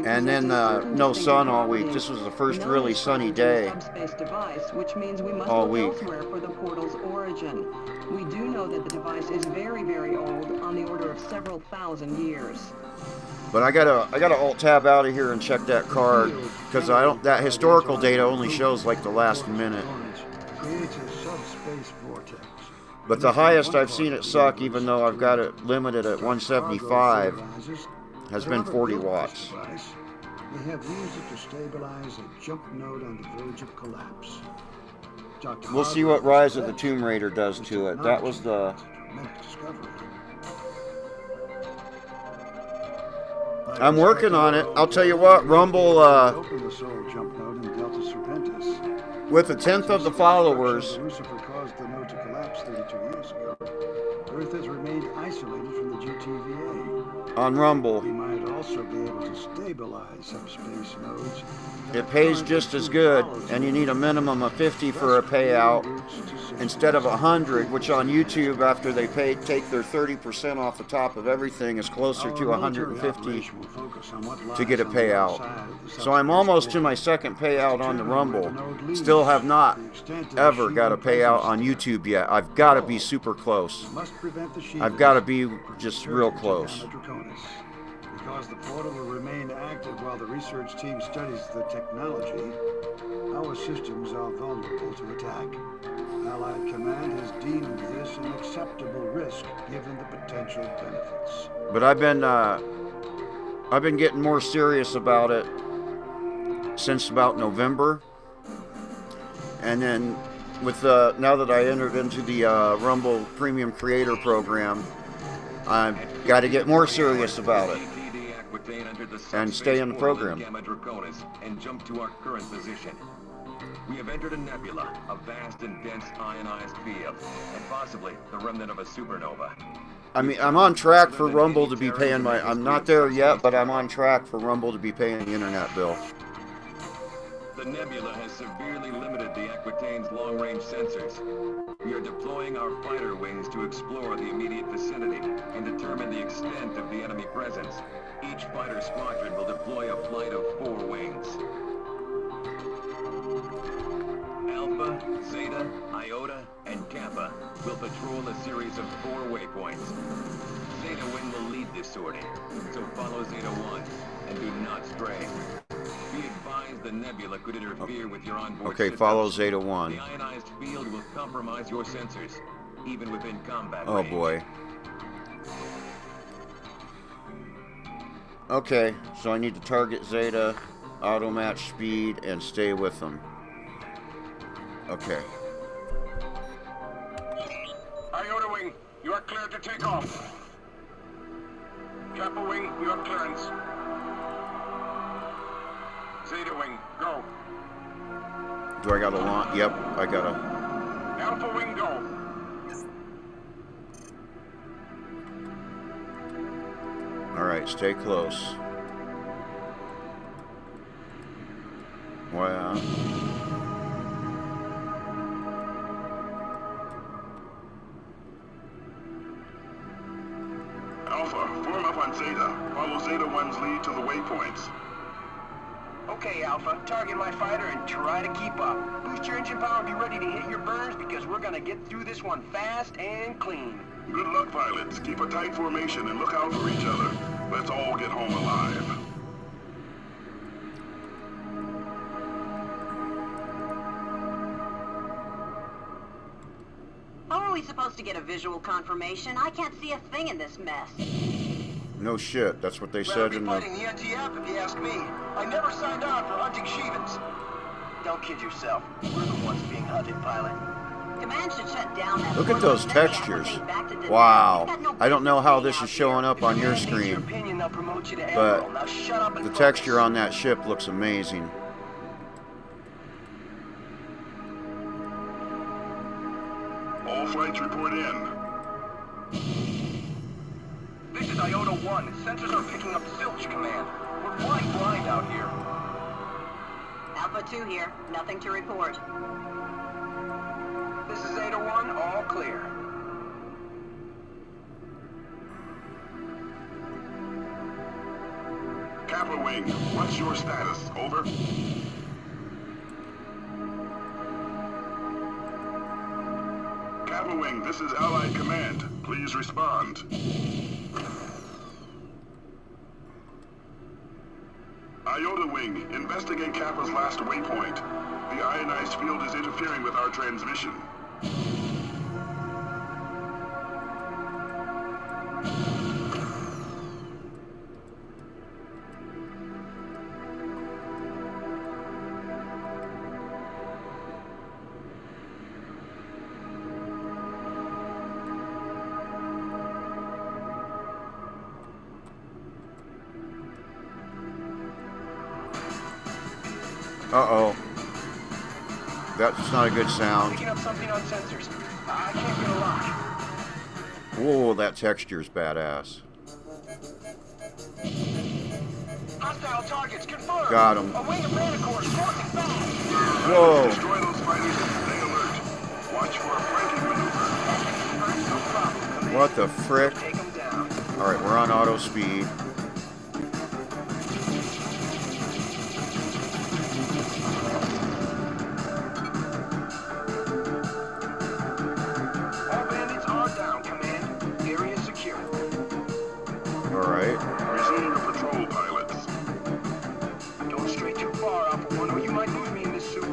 and then no sun all week. This was the first really sunny day all week. We do know that the device is very, very old, on the order of several thousand years. But I gotta alt tab out of here and check that card, because that historical data only shows like the last minute. But the highest I've seen it suck, even though I've got it limited at 175, has been 40 watts. They have used it to stabilize a jump node on the verge of collapse. We'll see what Rise of the Tomb Raider does to it. That was the... I'm working on it. I'll tell you what, Rumble, with a tenth of the followers, Lucifer caused the node to collapse 32 years ago. Earth has remained isolated from the GTVA. on Rumble. We might also be able to stabilize subspace nodes. It pays just as good, and you need a minimum of 50 for a payout instead of 100, which on YouTube, after they take their 30% off the top of everything, is closer to 150 to get a payout. So I'm almost to my second payout on the Rumble. Still have not ever got a payout on YouTube yet. I've got to be super close. I've got to be just real close. Because the portal will remain active while the research team studies the technology, our systems are vulnerable to attack. Allied Command has deemed this an acceptable risk given the potential benefits. But I've been getting more serious about it since about November, and then with now that I entered into the Rumble Premium Creator Program, I've got to get more serious about it and stay in the program. Draconis and jump to our current position. We have entered a nebula, a vast and dense ionized field, and possibly the remnant of a supernova. I mean, I'm on track for Rumble to be paying my... I'm not there yet, but I'm on track for Rumble to be paying the internet bill. The nebula has severely limited the Aquitane's long-range sensors. We are deploying our fighter wings to explore the immediate vicinity and determine the extent of the enemy presence. Each fighter squadron will deploy a flight of 4 wings. Alpha, Zeta, Iota, and Kappa will patrol a series of 4 waypoints. Zeta Wing will lead this sortie, so follow Zeta 1 and do not stray. Be advised the nebula could interfere with your onboard Okay, systems. follow Zeta 1. The ionized field will compromise your sensors, even within combat Oh range. boy. Okay, so I need to target Zeta, auto match speed, and stay with them. Okay. Iota Wing, you are cleared to take off. Kappa Wing, you have clearance. Zeta Wing, go. Do I got a launch? Yep, I got a... Alpha Wing, go. Alright, stay close. Wow. Alpha, form up on Zeta. Follow Zeta 1's lead to the waypoints. Okay, Alpha, target my fighter and try to keep up. Boost your engine power and be ready to hit your burns because we're gonna get through this one fast and clean. Good luck, pilots. Keep a tight formation and look out for each other. Let's all get home alive. How are we supposed to get a visual confirmation? I can't see a thing in this mess. No shit, that's what they Better said be in fighting the... the NTF if you ask me. I never signed on for hunting Shevens. Don't kid yourself. We're the ones being hunted, pilot. Command should shut down that Look at portal those and send the textures. Aquitane back to Deneb. Wow. We've got no I don't know how business this is being out showing up on your If your screen, opinion, they'll promote you to but Admiral. Now shut up and the focus. texture on that ship looks amazing. All flights report in. This is Iota 1. Sensors are picking up zilch command. We're flying blind out here. Alpha 2 here. Nothing to report. This is Zeta 1, all clear. Kappa Wing, what's your status? Over. Kappa Wing, this is Allied Command. Please respond. Iota Wing, investigate Kappa's last waypoint. The ionized field is interfering with our transmission. Uh-oh. That's not a good sound. Picking up something on sensors. I can't get a lock. Whoa, that texture's badass. Hostile targets confirmed. Got him. A wing of Manticores crossing fast. Whoa. Destroy those fighters and stay alert. Watch for a flanking maneuver. No problem. Command. What the frick? Take them down. Alright, we're on auto speed. All bandits are down, Command. Area secure. Alright. Resume your patrol, pilots. Don't stray too far, Alpha 1, or you might lose me in this suit.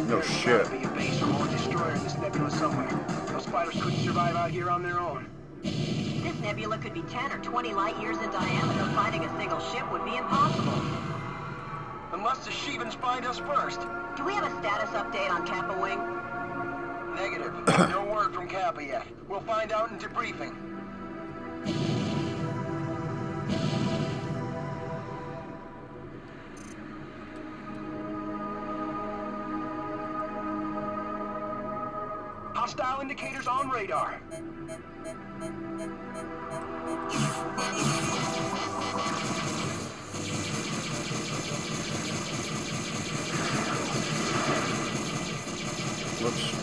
No There's shit. gotta be a base or more destroyer in this nebula somewhere. Those fighters couldn't survive out here on their own. This nebula could be 10 or 20 light years in diameter. Finding a single ship would be impossible. Unless the Shevans find us first. Do we have a status update on Kappa Wing? Negative. No word from Kappa yet. We'll find out in debriefing. Hostile indicators on radar. Whoops.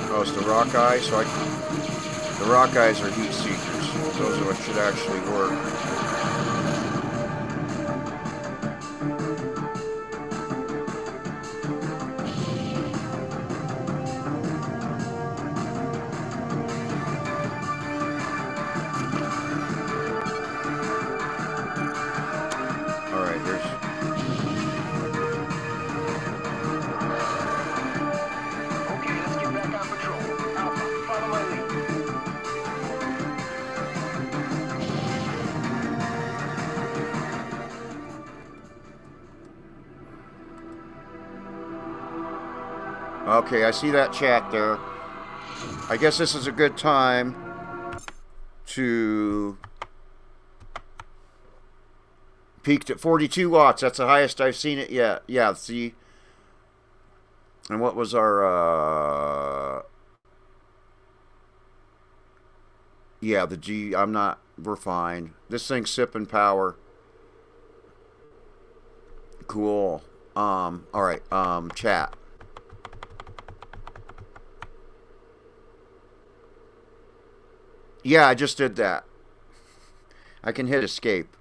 Oh, it's the rock eye, so the rock eyes are heat seekers. Those are what should actually work. Alright, here's... Okay, let's get back on patrol. Alpha, follow my lead. Okay, I see that chat there. I guess this is a good time to... Peaked at 42 watts. That's the highest I've seen it yet. Yeah, see... And what was our... Yeah, the G... I'm not... We're fine. This thing's sipping power. Cool. Alright, chat. Yeah, I just did that. I can hit escape.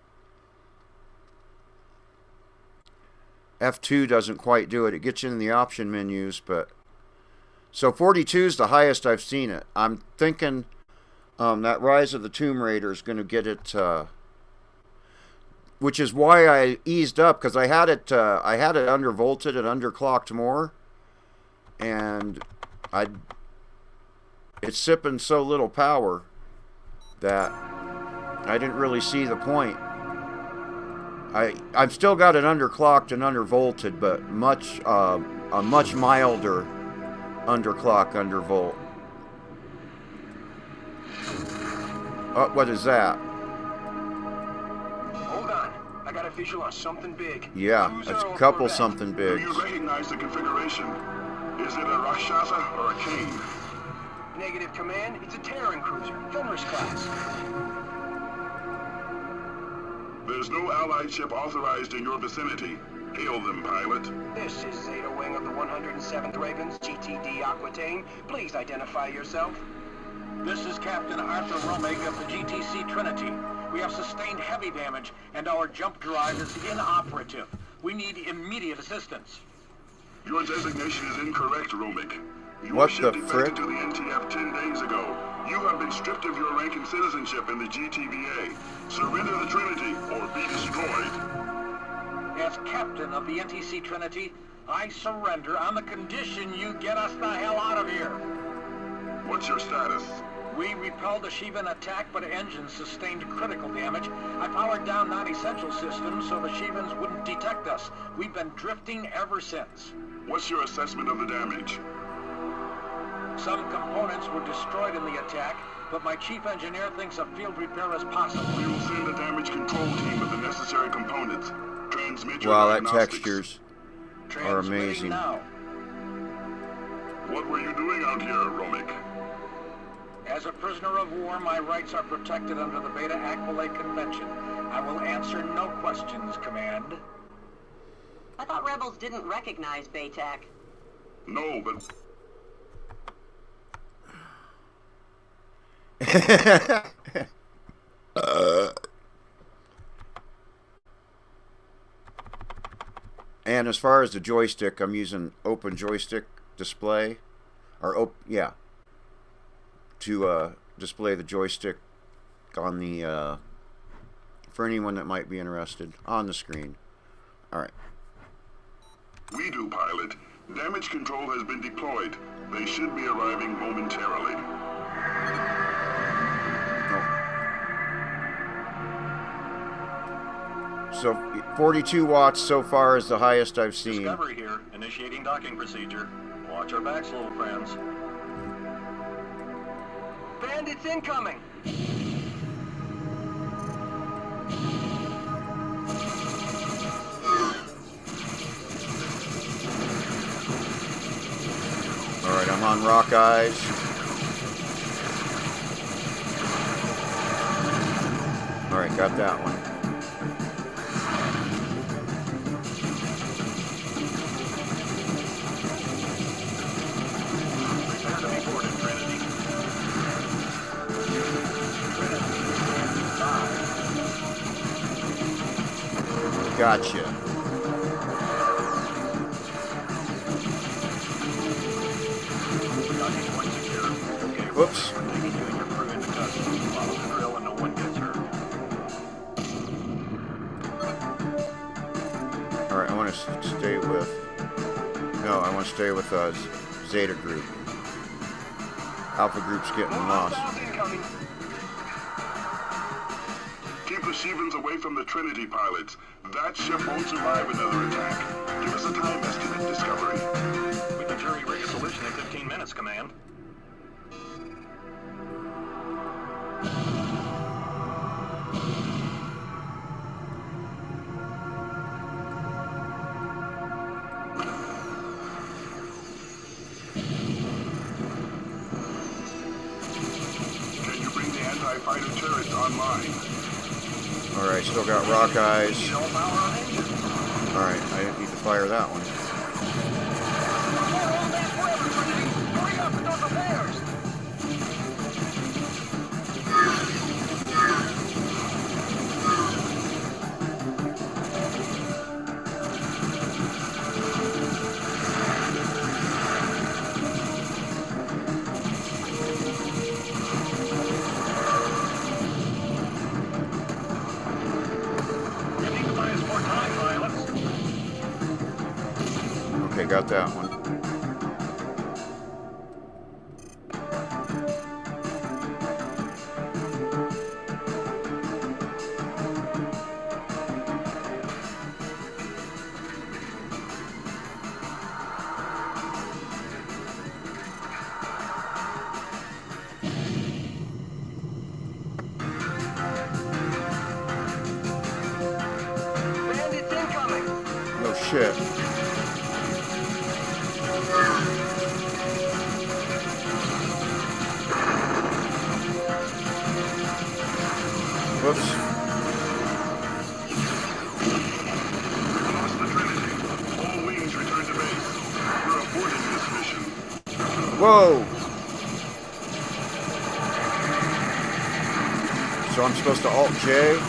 F2 doesn't quite do it. It gets you in the option menus, but... So 42 is the highest I've seen it. I'm thinking that Rise of the Tomb Raider is going to get it... which is why I eased up, because I had it undervolted and underclocked more. and it's sipping so little power that I didn't really see the point. I've still got it underclocked and undervolted, but a much milder underclock, undervolt. Oh, what is that? Hold on. I got a visual on something big. Yeah, that's a couple something big. Do you recognize the configuration? Is it a Rakshasa or a Kane? Negative, Command. It's a Terran cruiser, Fenris class. There's no allied ship authorized in your vicinity. Hail them, pilot. This is Zeta Wing of the 107th Ravens, GTD Aquitane. Please identify yourself. This is Captain Arthur Romig of the GTC Trinity. We have sustained heavy damage, and our jump drive is inoperative. We need immediate assistance. Your designation is incorrect, Romig. Your What ship the defected frick? to the NTF 10 days ago. You have been stripped of your rank and citizenship in the GTVA. Surrender the Trinity or be destroyed. As captain of the NTC Trinity, I surrender on the condition you get us the hell out of here. What's your status? We repelled the Shivan attack, but engines sustained critical damage. I powered down non-essential systems so the Shivans wouldn't detect us. We've been drifting ever since. What's your assessment of the damage? Some components were destroyed in the attack, but my chief engineer thinks a field repair is possible. We will send a damage control team with the necessary components. Transmit your Wow, that diagnostics. textures are amazing. Now. What were you doing out here, Romig? As a prisoner of war, my rights are protected under the Beta Aquilate Convention. I will answer no questions, Command. I thought rebels didn't recognize BATAC. No, but... And as far as the joystick, I'm using open joystick display, or to display the joystick on the for anyone that might be interested on the screen. All right. We do, pilot. Damage control has been deployed. They should be arriving momentarily. So 42 watts so far is the highest I've seen. Discovery here. Initiating docking procedure. Watch our backs, little friends. Bandits incoming! Alright, I'm on Rock Eyes. Alright, got that one. Gotcha. Whoops. Alright, I want to stay with... No, I want to stay with Zeta Group. Alpha Group's getting lost. Keep the Shivans away from the Trinity, pilots. That ship won't survive another attack. Give us a time estimate, Discovery. We can jury rig a solution in 15 minutes, Command. Can you bring the anti-fighter turrets online? Alright, still got Rock Eyes. Alright, I didn't need to fire that one. Hurry up with those repairs! Okay, got that one. shit. Whoops. Lost the Trinity. All wings return to base. We're aborting this mission. Whoa! So I'm supposed to Alt-J?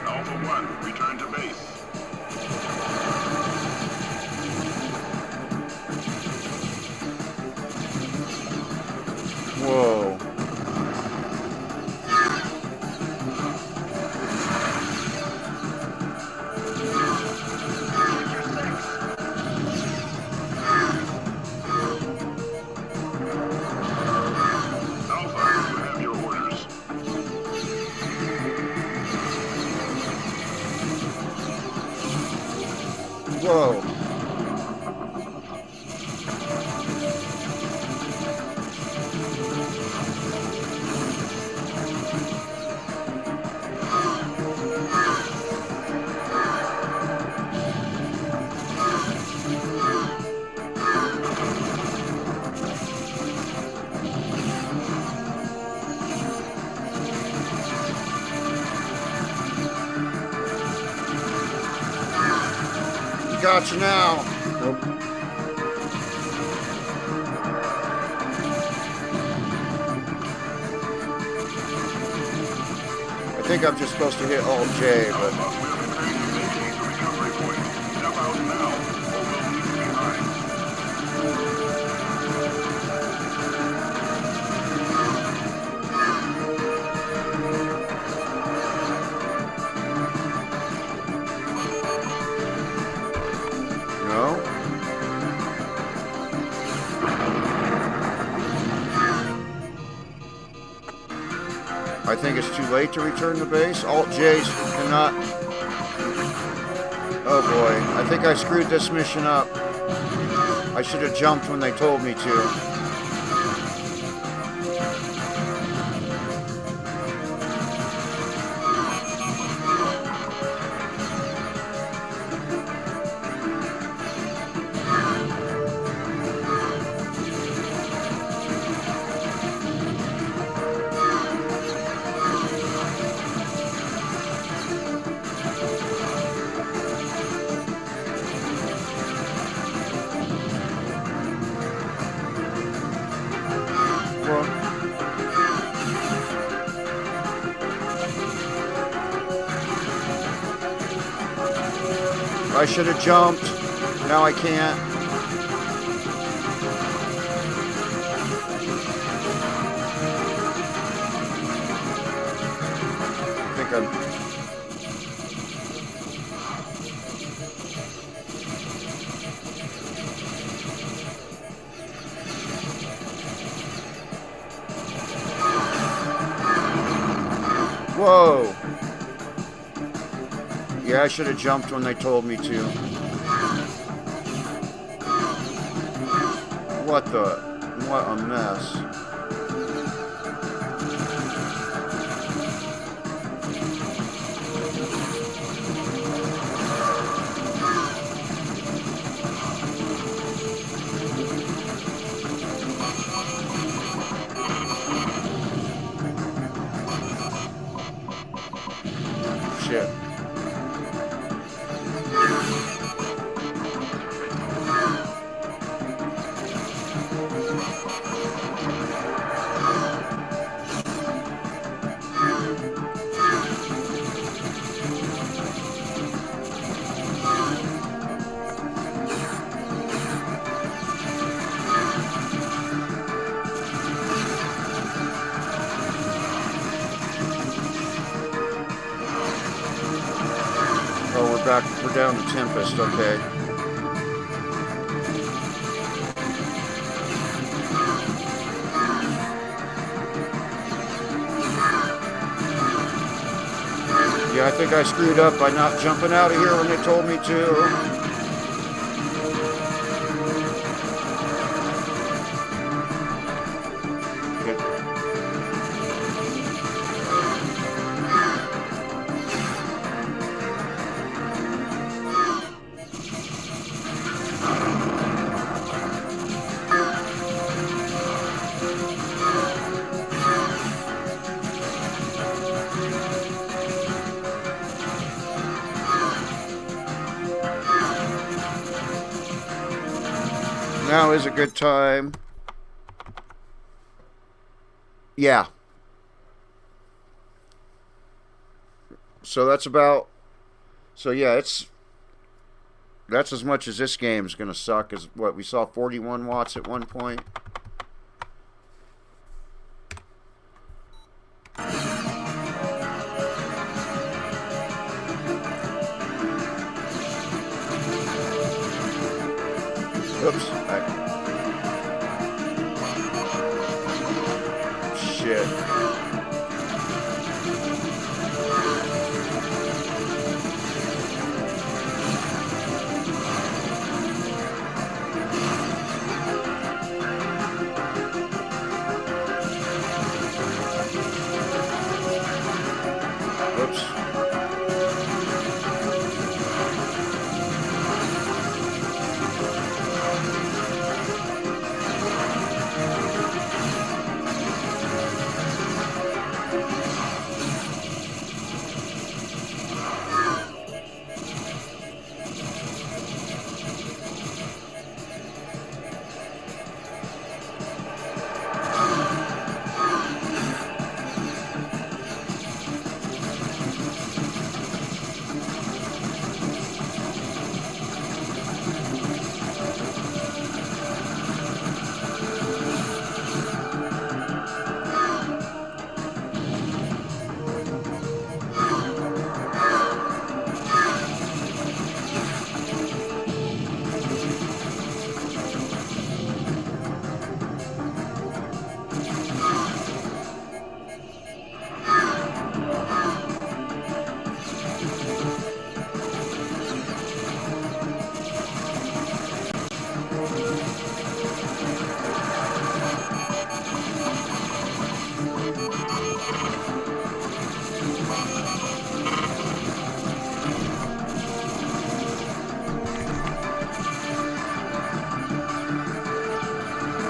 Alpha 1, return to base. Whoa. Alpha, you have your orders. Whoa. Gotcha now. Nope. I think I'm just supposed to hit Alt-J, but... Alpha, we have been trained to vacate the recovery point. Step out now, or we'll leave you behind. No? I think it's too late to return to base. Alt-J's cannot... Oh boy, I think I screwed this mission up. I should have jumped when they told me to. I should have jumped. Now I can't. I think I'm... Whoa! Yeah, I should have jumped when they told me to. What a mess. Shit. We're down to Tempest, okay. Yeah, I think I screwed up by not jumping out of here when they told me to. Now is a good time. Yeah. So that's about... So yeah, that's as much as this game's gonna suck as what we saw, 41 watts at one point. Oops. Shit.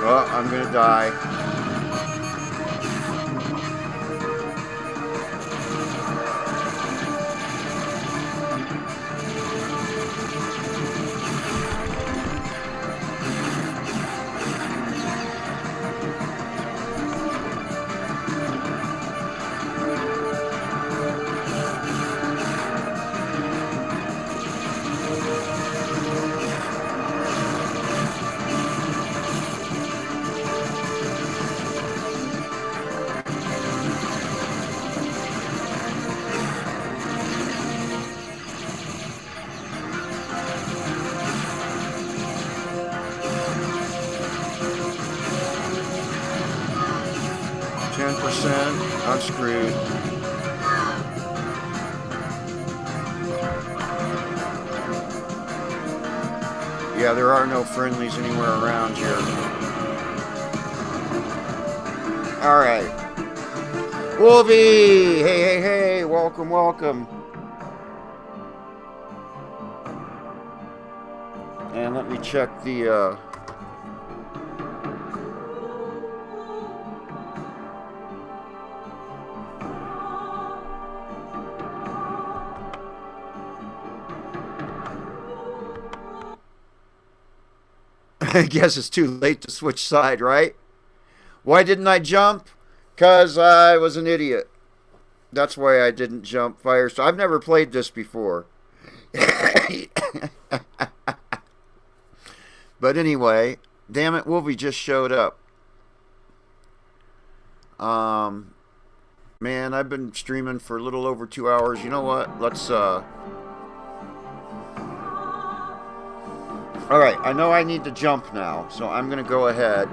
Oh, I'm gonna die. I'm screwed. Yeah, there are no friendlies anywhere around here. Alright. Wolvie! Hey, hey, hey! Welcome, welcome. And let me check the, I guess it's too late to switch side, right? Why didn't I jump? Because I was an idiot. That's why I didn't jump fire. So I've never played this before. But anyway, damn it, Wolvie just showed up. Man, I've been streaming for a little over 2 hours. You know what? Let's, Alright, I know I need to jump now, so I'm going to go ahead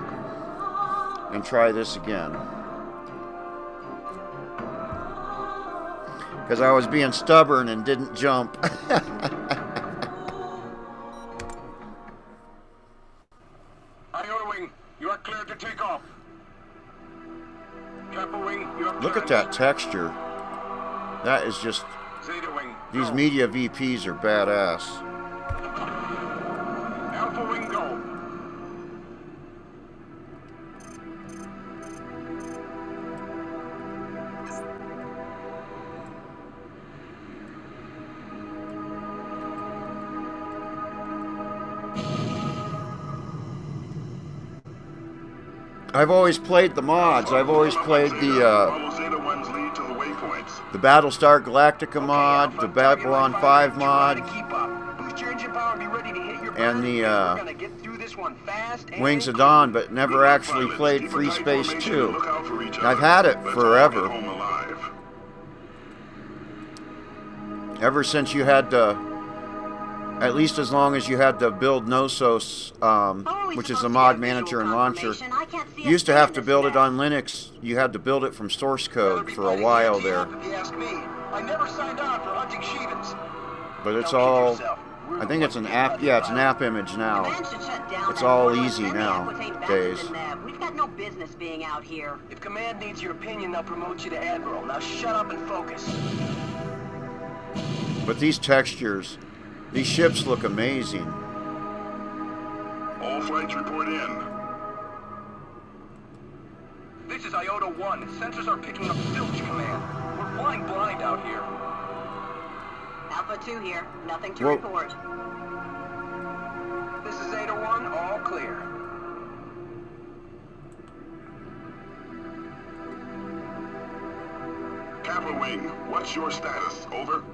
and try this again. Because I was being stubborn and didn't jump. Iota Wing, you are cleared to take off. Kappa Wing, you are Look at that texture. That is just... Zeta Wing, these media VPs are badass. Alpha Wing, go. I've always played the mods. I've always played the Battlestar Galactica mod, the Babylon 5 mod, and the Wings of Dawn, but never actually played FreeSpace 2. I've had it forever. Ever since you had to, at least as long as you had to build Knossos, which is the mod manager and launcher. You used to have to build it on Linux. You had to build it from source code for a while there. I never signed on for hunting Shevens. But it's all, I think it's an app, yeah, it's an app image now. It's all easy nowadays. We've got no business being out here. If Command needs your opinion, they'll promote you to Admiral. Now shut up and focus. But these textures, these ships look amazing. All flights report in. This is Iota 1. Sensors are picking up zilch, Command. We're flying blind out here. Alpha 2 here. Nothing to report. This is Eta 1. All clear. Kappa Wing, what's your status? Over.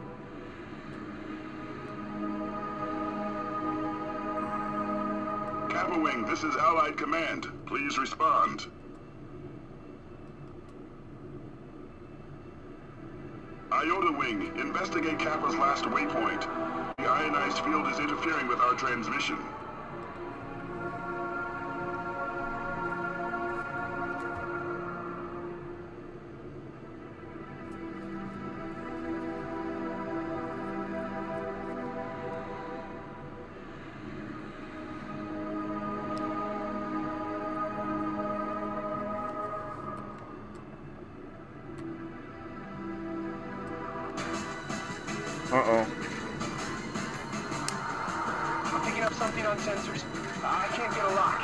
Kappa Wing, this is Allied Command. Please respond. Iota Wing, investigate Kappa's last waypoint. The ionized field is interfering with our transmission. Uh-oh. I'm picking up something on sensors. I can't get a lock.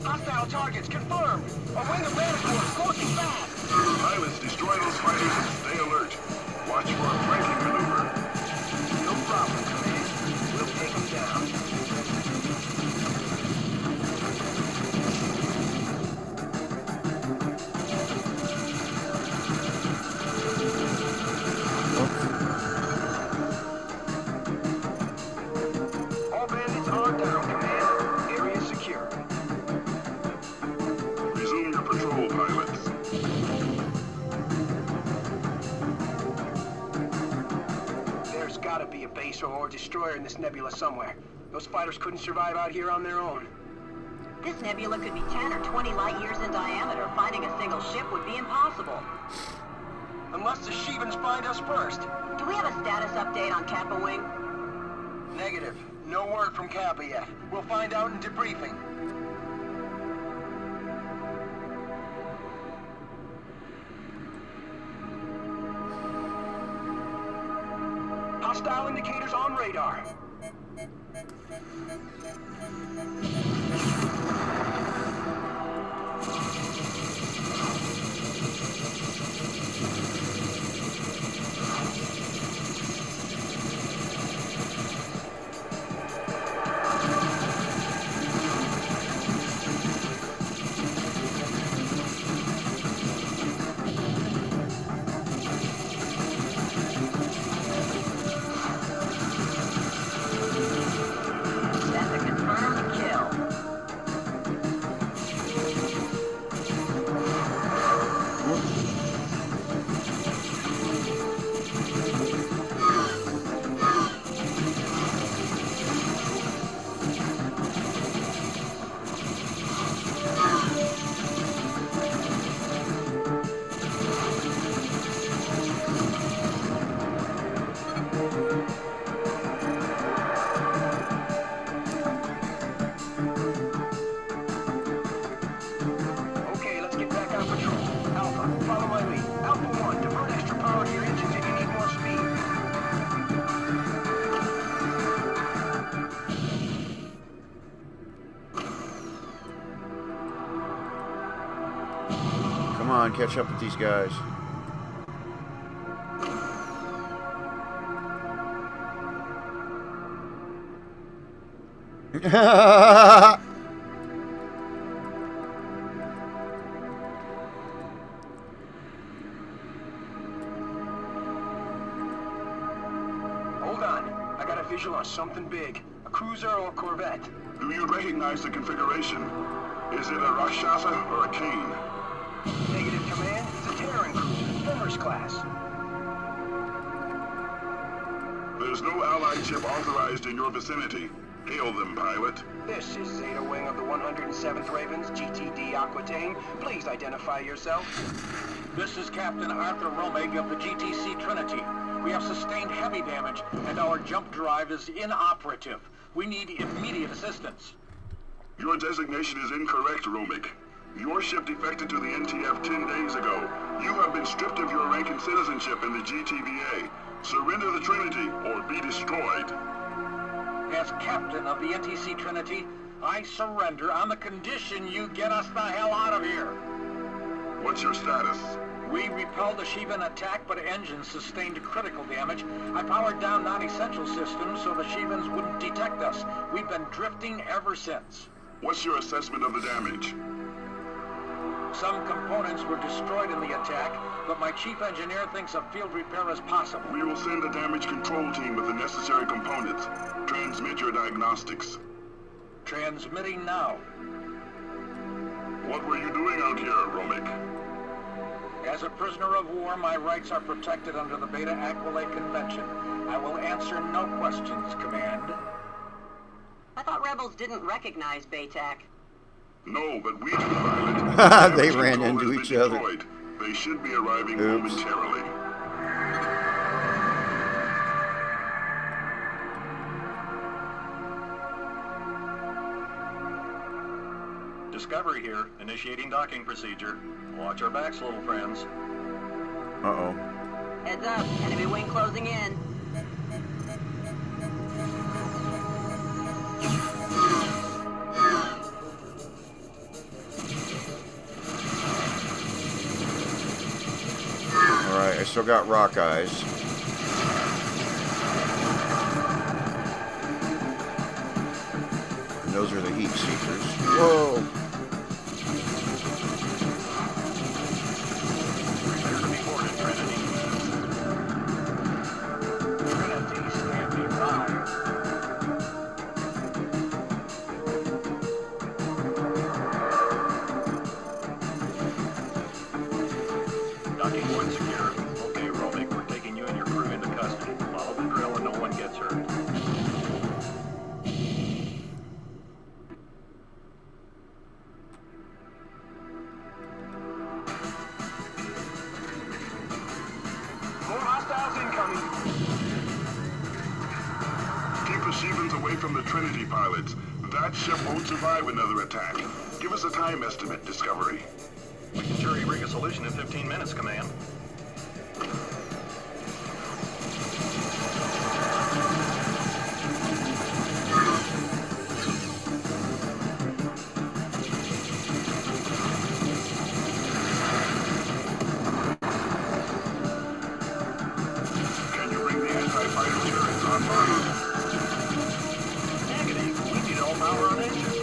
Hostile targets confirmed. A wing of Raana closing fast. Pilots, destroy those fighters and stay alert. Watch for a flanking maneuver. No problem, Command. We'll take them down. Or destroyer in this nebula somewhere. Those fighters couldn't survive out here on their own. This nebula could be 10 or 20 light years in diameter. Finding a single ship would be impossible. Unless the Shevens find us first. Do we have a status update on Kappa Wing? Negative. No word from Kappa yet. We'll find out in debriefing. Hostile indicators on radar. Come on, catch up with these guys. Hold on. I got a visual on something big. A cruiser or corvette. Do you recognize the configuration? Is it a Rakshasa or a Kane? Negative, Command. It's a Terran cruiser. Bombers class. There's no allied ship authorized in your vicinity. Hail them, pilot. This is Zeta Wing of the 107th Ravens, GTD Aquitane. Please identify yourself. This is Captain Arthur Romig of the GTC Trinity. We have sustained heavy damage, and our jump drive is inoperative. We need immediate assistance. Your designation is incorrect, Romig. Your ship defected to the NTF 10 days ago. You have been stripped of your rank and citizenship in the GTVA. Surrender the Trinity, or be destroyed. As captain of the NTC Trinity, I surrender on the condition you get us the hell out of here. What's your status? We repelled the Shivan attack, but engines sustained critical damage. I powered down non-essential systems so the Shivans wouldn't detect us. We've been drifting ever since. What's your assessment of the damage? Some components were destroyed in the attack, but my chief engineer thinks a field repair is possible. We will send a damage control team with the necessary components. Transmit your diagnostics. Transmitting now. What were you doing out here, Romig? As a prisoner of war, my rights are protected under the Beta Aquilate Convention. I will answer no questions, Command. I thought rebels didn't recognize BATAC. No, but we do, pilot. They ran into each other. They should be arriving momentarily. Discovery here, initiating docking procedure. Watch our backs, little friends. Uh-oh. Heads up, enemy wing closing in. Alright, I still got rock eyes. And those are the heat seekers. Whoa! Prepare to be boarded, Trinity. Trinity, standing by. Docking point secure. Okay, Romig, we're taking you and your crew into custody. Follow the drill and no one gets hurt. More hostiles incoming. Keep the Shivans away from the Trinity pilots. That ship won't survive another attack. Give us a time estimate, Discovery. We can jury rig a solution in 15 minutes, Command. Can you bring the anti-fighter turrets online? Negative. We need all power on engines.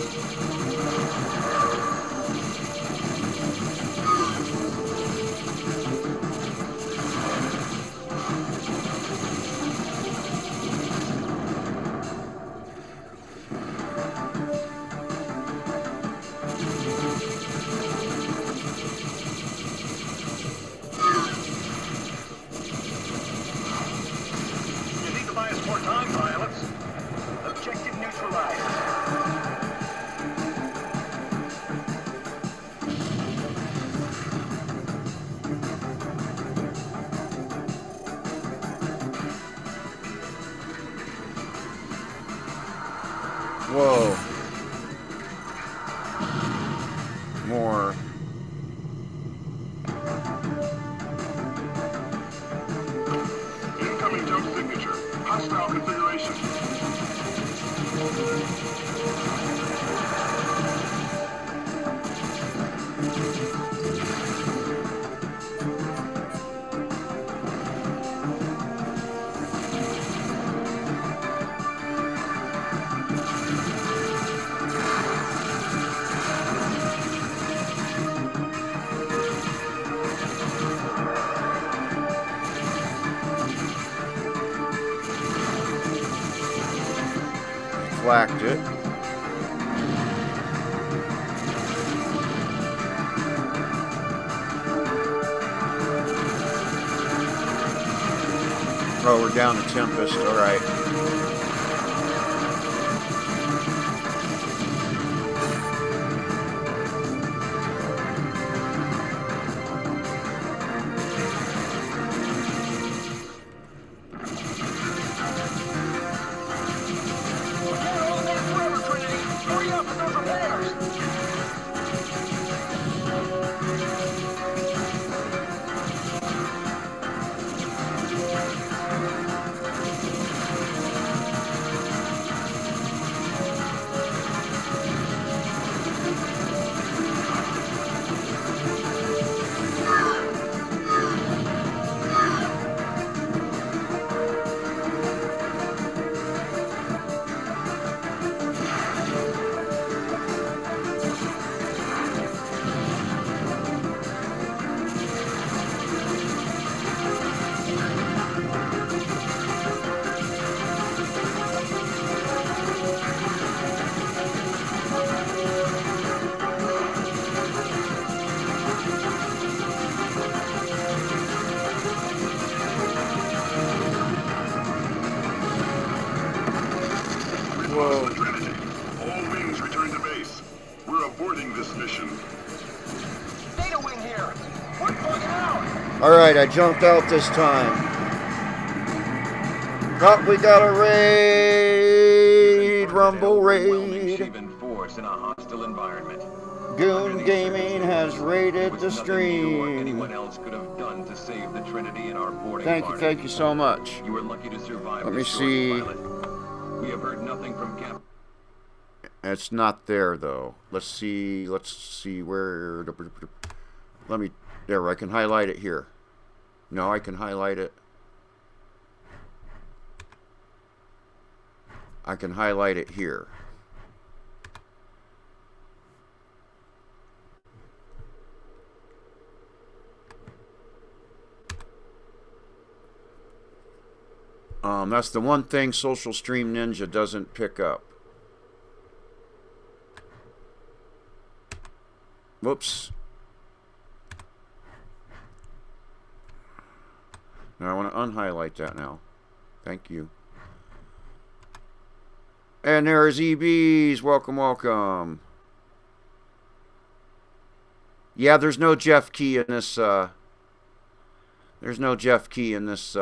You need to buy us more time, pilots. Objective neutralized. Whoa. More. Incoming jump signature. Hostile configuration. flaked it. Oh, we're down to Tempest, alright. Whoa. Trinity. All wings return to base. We're aborting this mission. Data wing here. We're plugging out. Alright, I jumped out this time. Oh, we got a raid! Rumble raid! Force in a hostile environment. Goon Gaming has raided the stream. Anyone else could have done to save the Trinity in our boarding Thank you so much. You were lucky to survive. Let me see. We have heard nothing from Cap. It's not there though. Let's see where. Let me. There, I can highlight it here. No, I can highlight it. I can highlight it here. That's the one thing Social Stream Ninja doesn't pick up. Whoops. Now I want to unhighlight that now. Thank you. And there's EBs. Welcome, welcome. Yeah, there's no Jeff Key in this. There's no Jeff Key in this.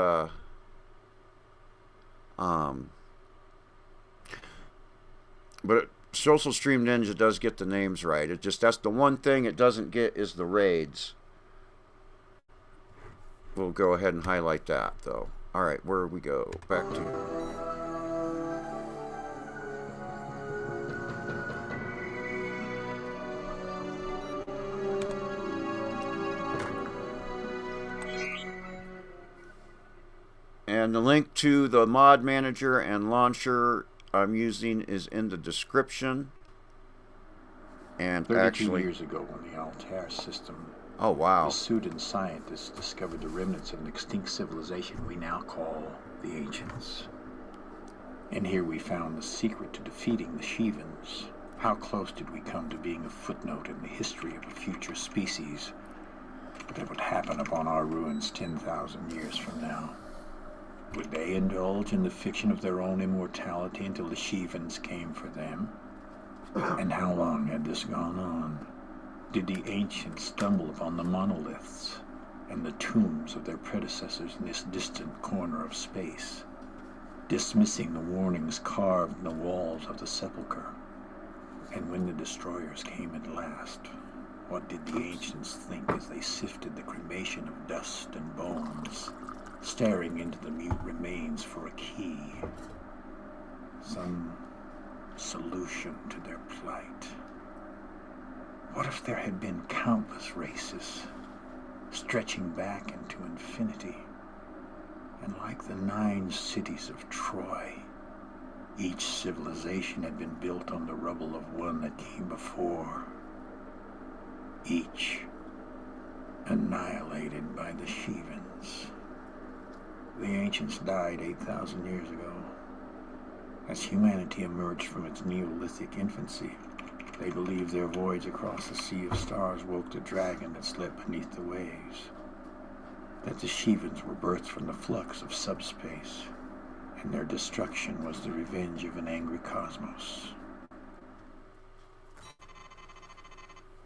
But Social Stream Ninja does get the names right. It just, that's the one thing it doesn't get is the raids. We'll go ahead and highlight that though. Alright, where we go? Back to... And the link to the mod manager and launcher I'm using is in the description. And 32 actually, years ago, when the Altair system, oh wow, the Sudan scientists discovered the remnants of an extinct civilization we now call the Ancients. And here we found the secret to defeating the Shivans. How close did we come to being a footnote in the history of a future species that would happen upon our ruins 10,000 years from now? Would they indulge in the fiction of their own immortality until the Shivans came for them? And how long had this gone on? Did the ancients stumble upon the monoliths and the tombs of their predecessors in this distant corner of space, dismissing the warnings carved in the walls of the sepulchre? And when the destroyers came at last, what did the ancients think as they sifted the cremation of dust and bones, staring into the mute remains for a key, some solution to their plight? What if there had been countless races, stretching back into infinity, and like the 9 cities of Troy, each civilization had been built on the rubble of one that came before, each annihilated by the Shivans? The ancients died 8,000 years ago. As humanity emerged from its Neolithic infancy, they believed their voyage across the sea of stars woke the dragon that slept beneath the waves. That the Shivans were birthed from the flux of subspace, and their destruction was the revenge of an angry cosmos.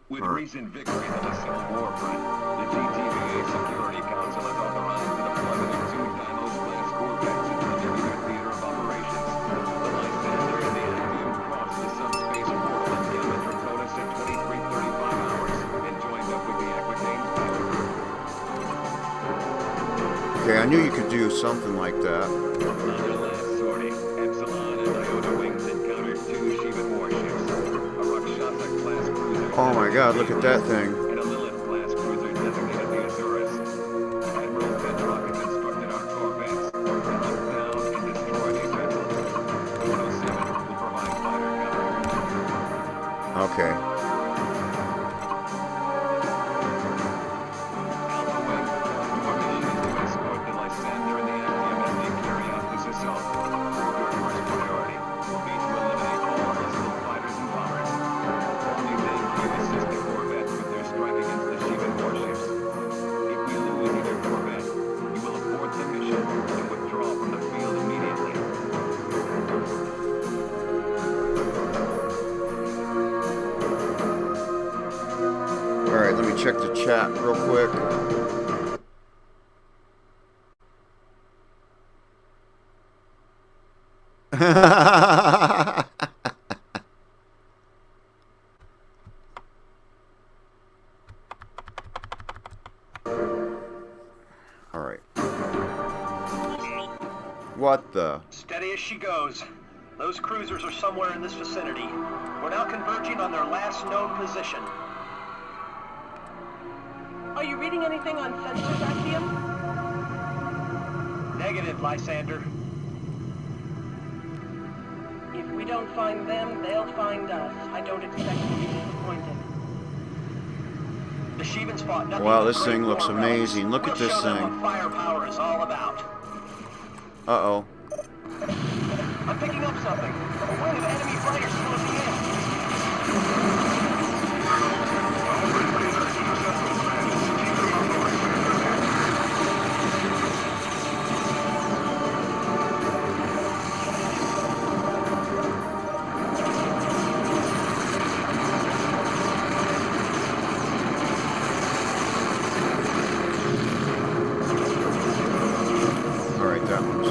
With recent victories on the Civil War front, the GTVA Security Council has authorized the deployment of 2 Knossos-class corvettes into the Nebula theater of operations. The Lysander and the Axiom crossed the subspace portal and gathered Draconis at 23:35 hours and joined up with the Aquitane power group. Okay, I knew you could do something like that. On their last sortie, Epsilon and Iota wings encountered 2 Shivan warships, a Rakshasa-class cruiser. Oh my god, look at that thing. And a Lilith-class cruiser designated the Azurus. Admiral Bedrock has instructed our corvettes to hunt down and destroy these vessels. 107 will provide fighter cover. Okay. Alpha Wing, your mission is to escort the Lysander and the Axiom as they carry out this assault. Your first priority will be to eliminate all hostile fighters and bombers. Only then can you assist the corvettes with their strike against the Shivan warships. If we lose either corvette, you will abort the mission and withdraw from the field immediately. Alright, let me check the chat real quick. Alright. What the? Steady as she goes. Those cruisers are somewhere in this vicinity. We're now converging on their last known position. Are you reading anything on sensors, Axiom? Negative, Lysander. If we don't find them, they'll find us. I don't expect to be disappointed. The Shivans fought nothing Wow, but this great thing looks war relics. amazing. Look at We'll this show them thing. what firepower is all about. Uh-oh. I'm picking up something. A wing of enemy fighters closing in. Alright, that one's...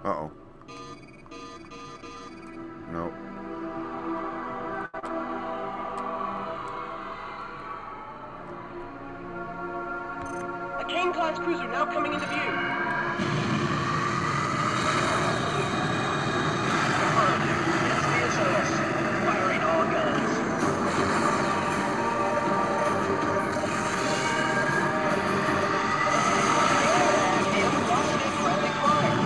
Uh-oh. Nope. A Kane-class cruiser now coming into view. Confirmed. It's the Azurus. Firing all guns. The other lost it. Friendly fire.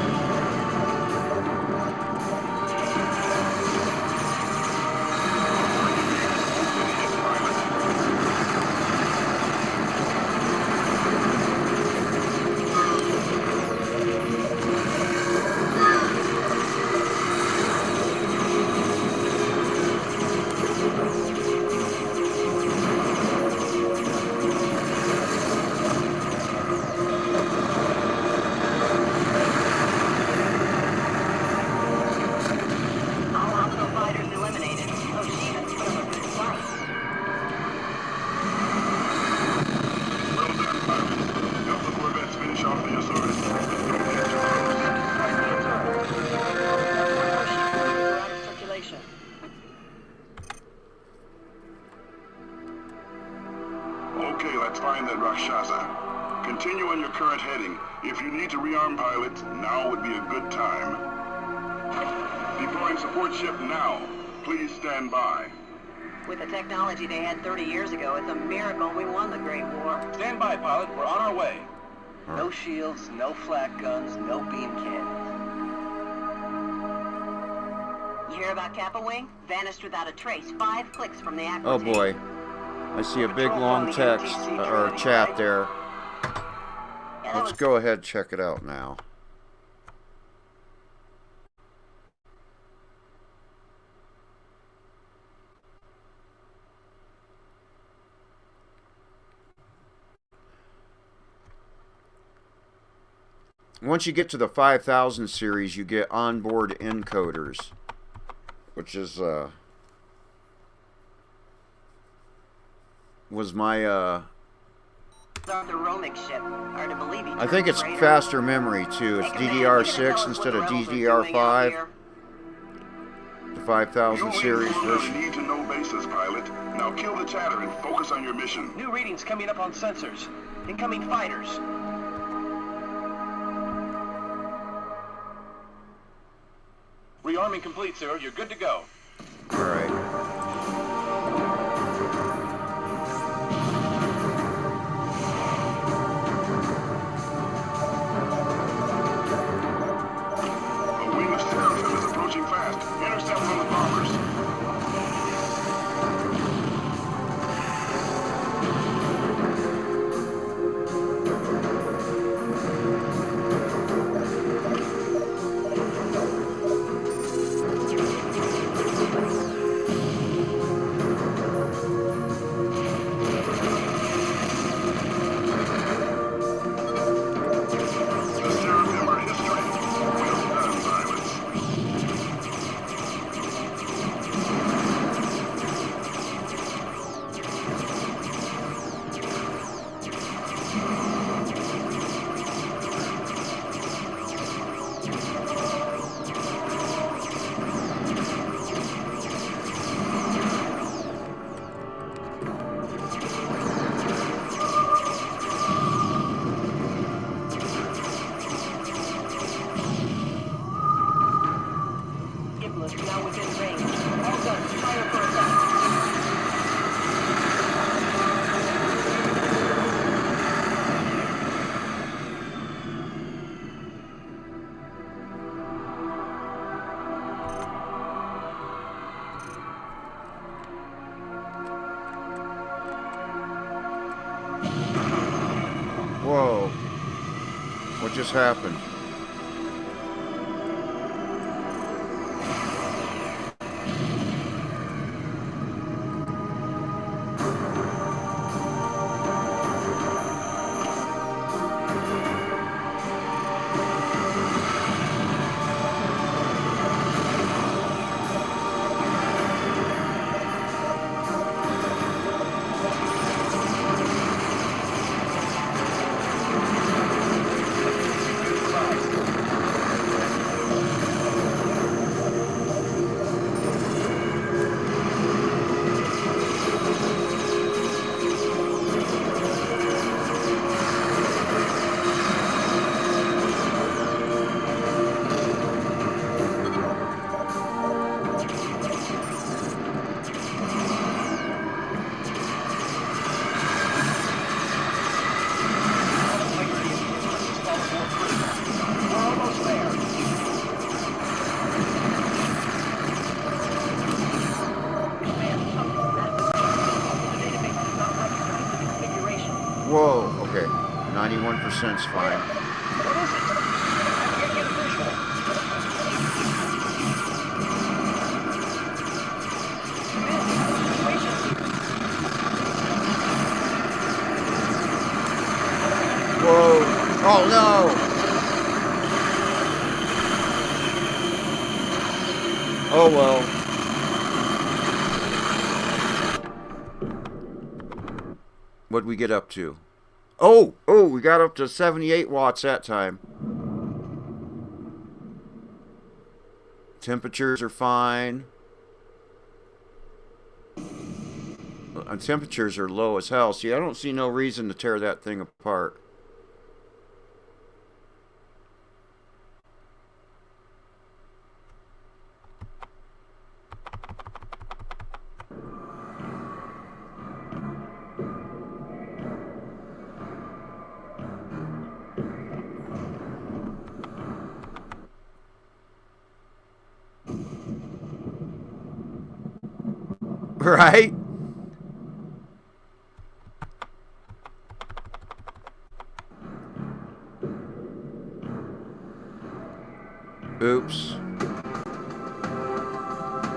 All hostile fighters eliminated. Those Shivans put up a good fight. Well done, pilot. Help the corvettes finish off the Azurus. Don't get too close. Those Shivans are out of circulation. Okay, let's find that Rakshasa. Continue on your current heading. If you need to rearm pilots, now would be a good time. Deploying support ship now. Please stand by. With the technology they had 30 years ago, it's a miracle we won the Great War. Stand by, pilot. We're on our way. No shields, no flak guns, no beam cannons. You hear about Kappa Wing? Vanished without a trace. 5 clicks from the Aquitane. Oh boy. I see a big long text or chat there. Let's go ahead and check it out now. Once you get to the 5000 series, you get onboard encoders, which is was my The roaming ship. Hard to believe he I think it's turned faster memory too. It's DDR6 instead of DDR5. The 5000 series version. Need to know basis, pilot. Now kill the chatter and focus on your mission. New readings coming up on sensors. Incoming fighters. Rearming complete, sir. You're good to go. All right. A wing of Seraphim is approaching fast. Intercept those bombers. Whoa. What just happened? Whoa, okay. 91%'s fine. Whoa. Oh no! Oh well. What'd we get up to? Oh, we got up to 78 watts that time. Temperatures are fine. Temperatures are low as hell. See, I don't see no reason to tear that thing apart. Right? Oops.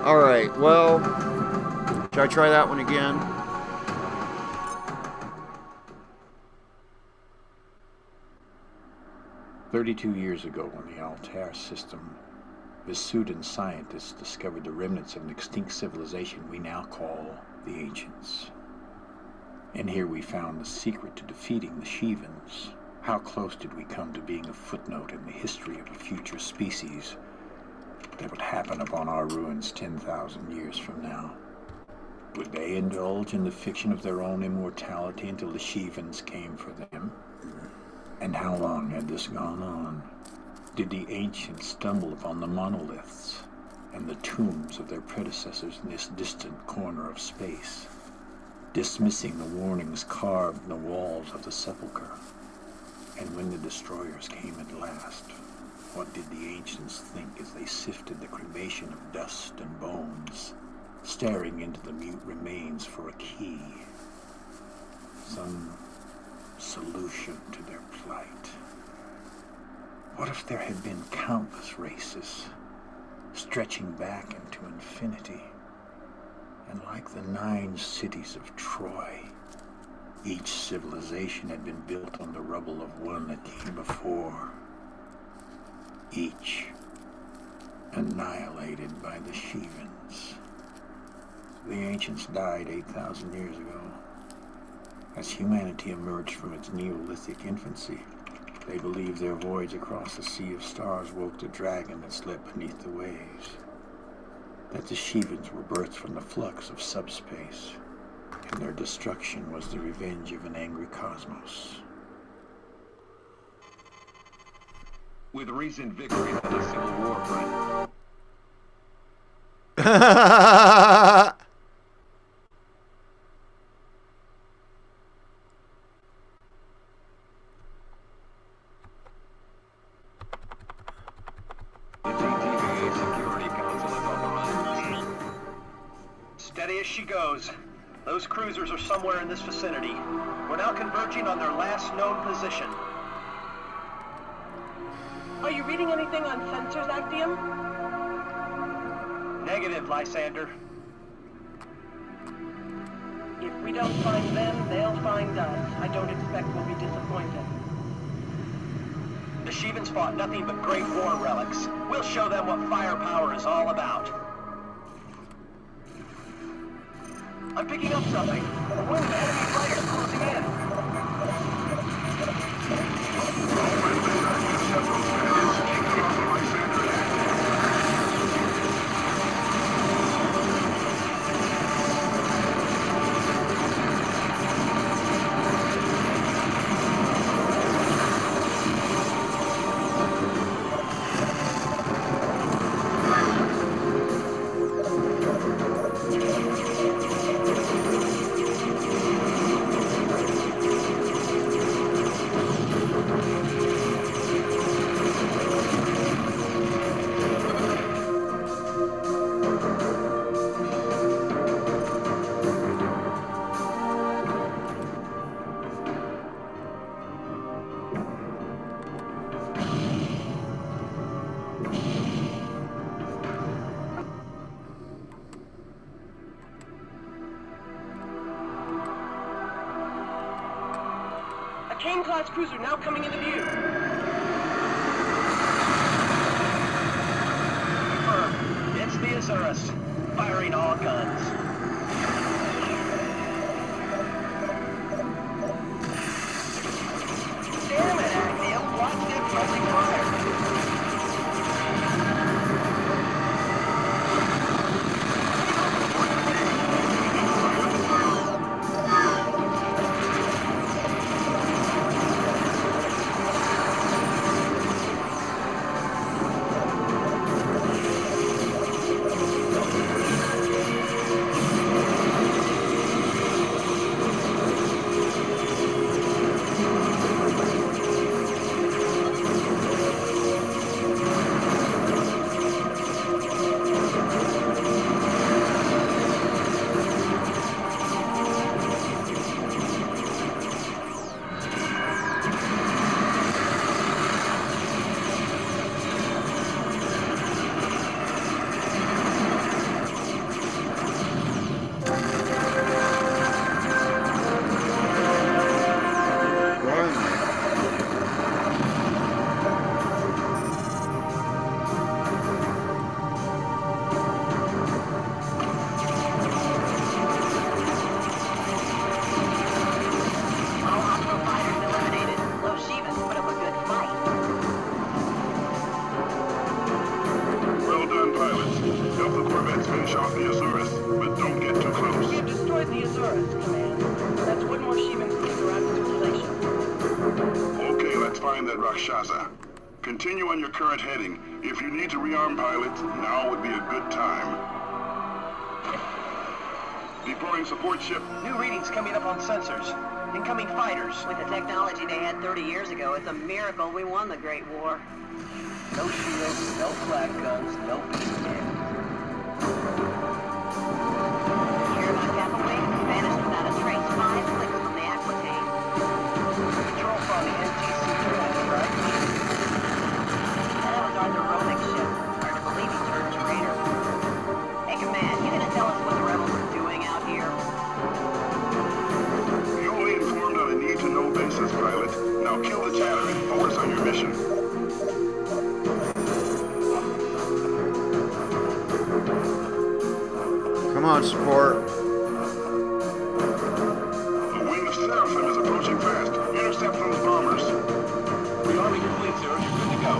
Alright, well, should I try that one again? "32 years ago, when the Altair system, Vesudan scientists discovered the remnants of an extinct civilization we now call the Ancients. And here we found the secret to defeating the Shivans. How close did we come to being a footnote in the history of a future species that would happen upon our ruins 10,000 years from now? Would they indulge in the fiction of their own immortality until the Shivans came for them? And how long had this gone on? Did the ancients stumble upon the monoliths and the tombs of their predecessors in this distant corner of space, dismissing the warnings carved in the walls of the sepulchre? And when the destroyers came at last, what did the ancients think as they sifted the cremation of dust and bones, staring into the mute remains for a key, some solution to their plight? What if there had been countless races, stretching back into infinity, and like the 9 cities of Troy, each civilization had been built on the rubble of one that came before, each annihilated by the Shivans? The ancients died 8,000 years ago. As humanity emerged from its Neolithic infancy, they believed their voyage across the sea of stars woke the dragon that slept beneath the waves, that the Shivans were birthed from the flux of subspace, and their destruction was the revenge of an angry cosmos. With recent victories in the Civil War front, Steady as she goes. Those cruisers are somewhere in this vicinity. We're now converging on their last known position. Are you reading anything on sensors, Actium? Negative, Lysander. If we don't find them, they'll find us. I don't expect we'll be disappointed. The Shivans fought nothing but great war relics. We'll show them what firepower is all about. I'm picking up something. A wing of enemy fighters closing in. Kane-class cruiser now coming into view. Confirmed. It's the Azurus, firing all guns. Damn it, Actium. Watch them friendly fire. at Rakshasa. Continue on your current heading. If you need to rearm pilots, now would be a good time. Deploying support ship. New readings coming up on sensors. Incoming fighters. With the technology they had 30 years ago, it's a miracle we won the Great War. No shields, no flak guns, no beacon. Hear about Kappa Wing? Vanished without a trace 5 clicks from the Aquitane. Control from the NTC Trinity, right? That was Arthur Romig's ship. Hard to believe he turned traitor. Hey, Command, you gonna tell us what the rebels are doing out here? Newly informed on a need-to-know basis, pilot. Now kill the chatter and focus on your mission. Come on, support. The wing of Seraphim is approaching fast. Intercept those bombers. Rearming your fleet, sir. You're good to go.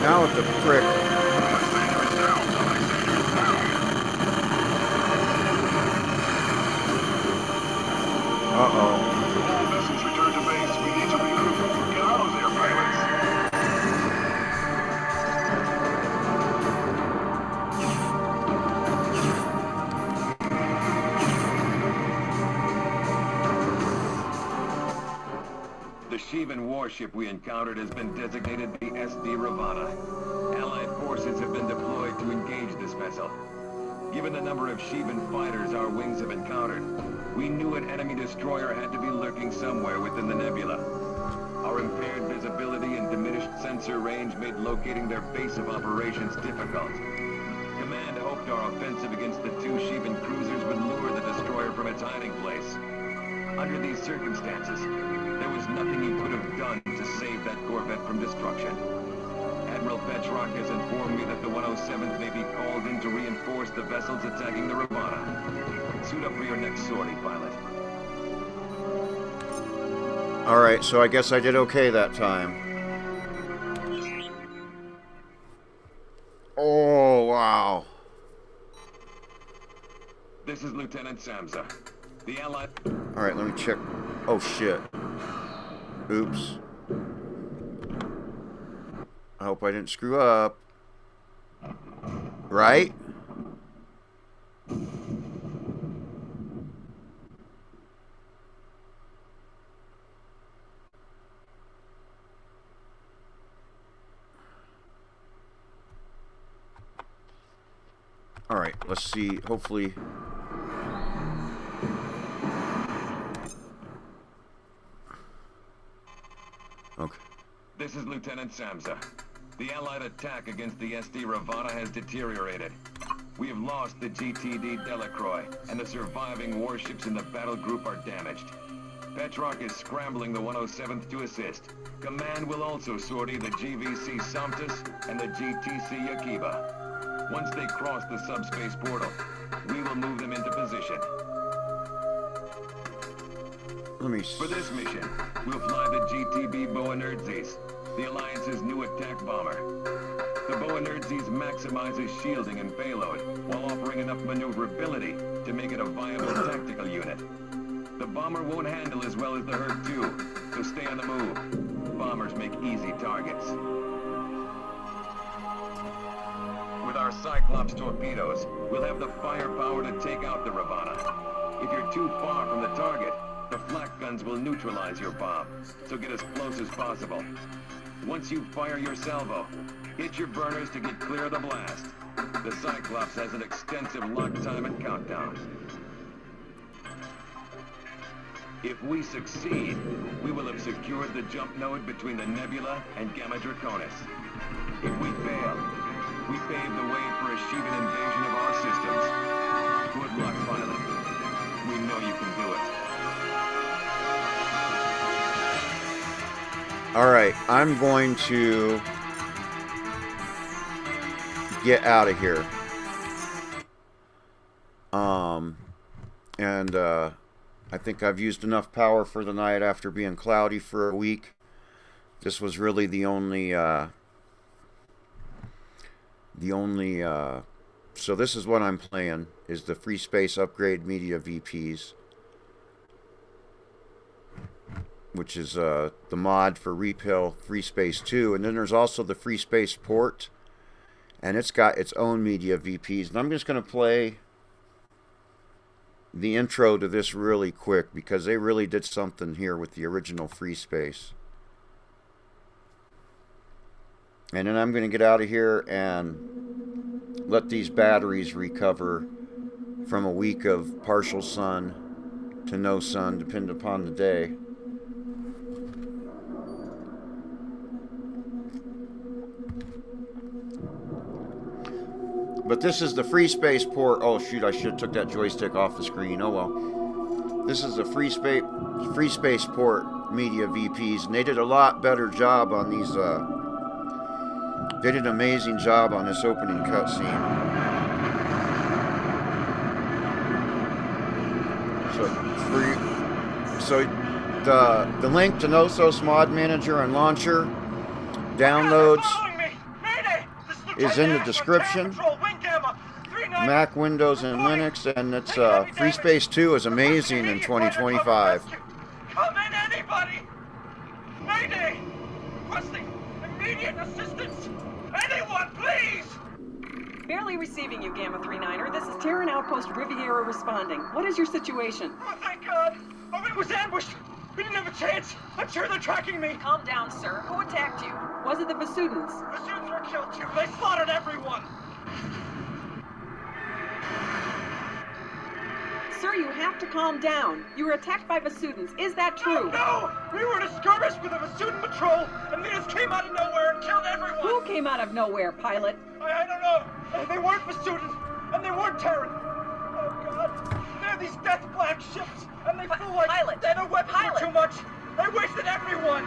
Now what the frick? Uh-oh. All vessels return to base. We need to regroup. Get out of there, pilots. The Shivan warship we encountered has been designated the SD Raana. Allied forces have been deployed to engage this vessel. Given the number of Shivan fighters our wings have encountered, we knew an enemy destroyer had to be lurking somewhere within the nebula. Our impaired visibility and diminished sensor range made locating their base of operations difficult. Command hoped our offensive against the two Shivan cruisers would lure the destroyer from its hiding place. Under these circumstances, there was nothing you could have done to save that corvette from destruction. Admiral Petrock has informed me that the 107th may be called in to reinforce the vessels attacking the Raana. Suit up for your next sortie, pilot. Alright, so I guess I did okay that time. Oh, wow. This is Lieutenant Samsa. The Allied... Alright, let me check. Oh, shit. Oops. I hope I didn't screw up. Right? Alright, let's see. Hopefully... Okay. This is Lieutenant Samsa. The Allied attack against the SD Raana has deteriorated. We have lost the GTD Delacroix, and the surviving warships in the battle group are damaged. Petrock is scrambling the 107th to assist. Command will also sortie the GVC Somptus and the GTC Yakiba. Once they cross the subspace portal, we will move them into position. For this mission, we'll fly the GTB Boanerdzes, the Alliance's new attack bomber. The Boanerdzes maximizes shielding and payload, while offering enough maneuverability to make it a viable tactical unit. The bomber won't handle as well as the Herc-2, so stay on the move. Bombers make easy targets. With our Cyclops torpedoes, we'll have the firepower to take out the Raana. If you're too far from the target, the flak guns will neutralize your bomb, so get as close as possible. Once you fire your salvo, hit your burners to get clear of the blast. The Cyclops has an extensive lock time and countdown. If we succeed, we will have secured the jump node between the Nebula and Gamma Draconis. If we fail, we pave the way for a Sheevan invasion of our systems. Good luck, pilot. We know you can do it. Alright, I'm going to get out of here. I think I've used enough power for the night after being cloudy for a week. This was really the only so this is what I'm playing, is the FreeSpace Upgrade Media VPs, which is the mod for Repill FreeSpace 2, and then there's also the FreeSpace Port, and it's got its own media VPs. And I'm just going to play the intro to this really quick, because they really did something here with the original FreeSpace. And then I'm going to get out of here and let these batteries recover from a week of partial sun to no sun, depending upon the day. But this is the FreeSpace Port. Oh shoot, I should have took that joystick off the screen. Oh well. This is the FreeSpace Port Media VPs, and they did a lot better job on these. They did an amazing job on this opening cutscene. So the link to Knossos Mod Manager and Launcher downloads is in the description. Mac, Windows, and Linux, and it's FreeSpace 2 is amazing in 2025. Come in, anybody! Mayday! Requesting immediate assistance! Anyone, please! Barely receiving you, Gamma 39er. This is Terran Outpost Riviera responding. What is your situation? Oh, thank God! Oh, it was ambushed! We didn't have a chance! I'm sure they're tracking me! Calm down, sir. Who attacked you? Was it the Basudans? Basudans were killed too! They slaughtered everyone! Sir, you have to calm down. You were attacked by Basudans. Is that true? No! We were in a skirmish with a Basudan patrol, and they just came out of nowhere and killed everyone! Who came out of nowhere, pilot? I don't know. They weren't Basudans, and they weren't Terran. Oh, God. They're these death black ships, and they feel like pilot. Their weapons were too much. They wasted everyone!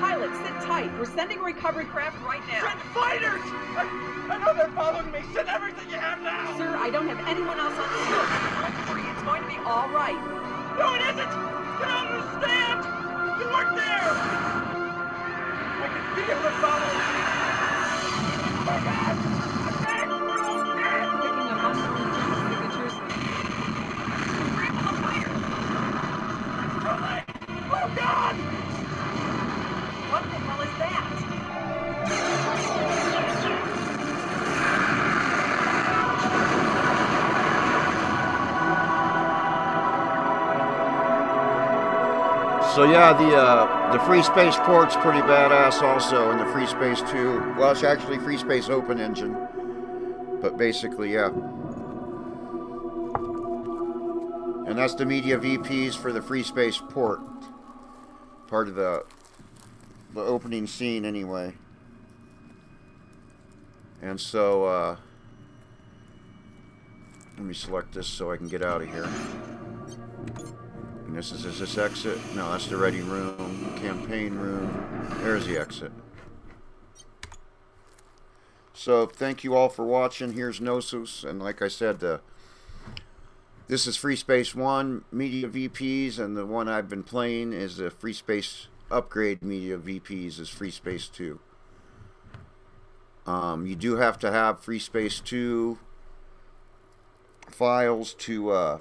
Pilot, sit tight. We're sending a recovery craft right now. Send fighters! I know they're following me. Send everything you have now! Sir, I don't have anyone else on the ship. Don't worry, it's going to be all right. No, it isn't! You don't understand! You weren't there! I can feel them following me! Oh, God! Picking up unsolicited signatures. Oh, God! So yeah, the FreeSpace Port's pretty badass also, and the FreeSpace 2. Well, it's actually FreeSpace Open Engine. But basically, yeah. And that's the media VPs for the FreeSpace Port. Part of the opening scene anyway. And so, let me select this so I can get out of here. And is this exit? No, that's the ready room, campaign room. There's the exit. So, thank you all for watching. Here's Knossos, and like I said, this is FreeSpace 1 Media VPs, and the one I've been playing is the FreeSpace Upgrade Media VPs is FreeSpace 2. You do have to have FreeSpace 2 files to,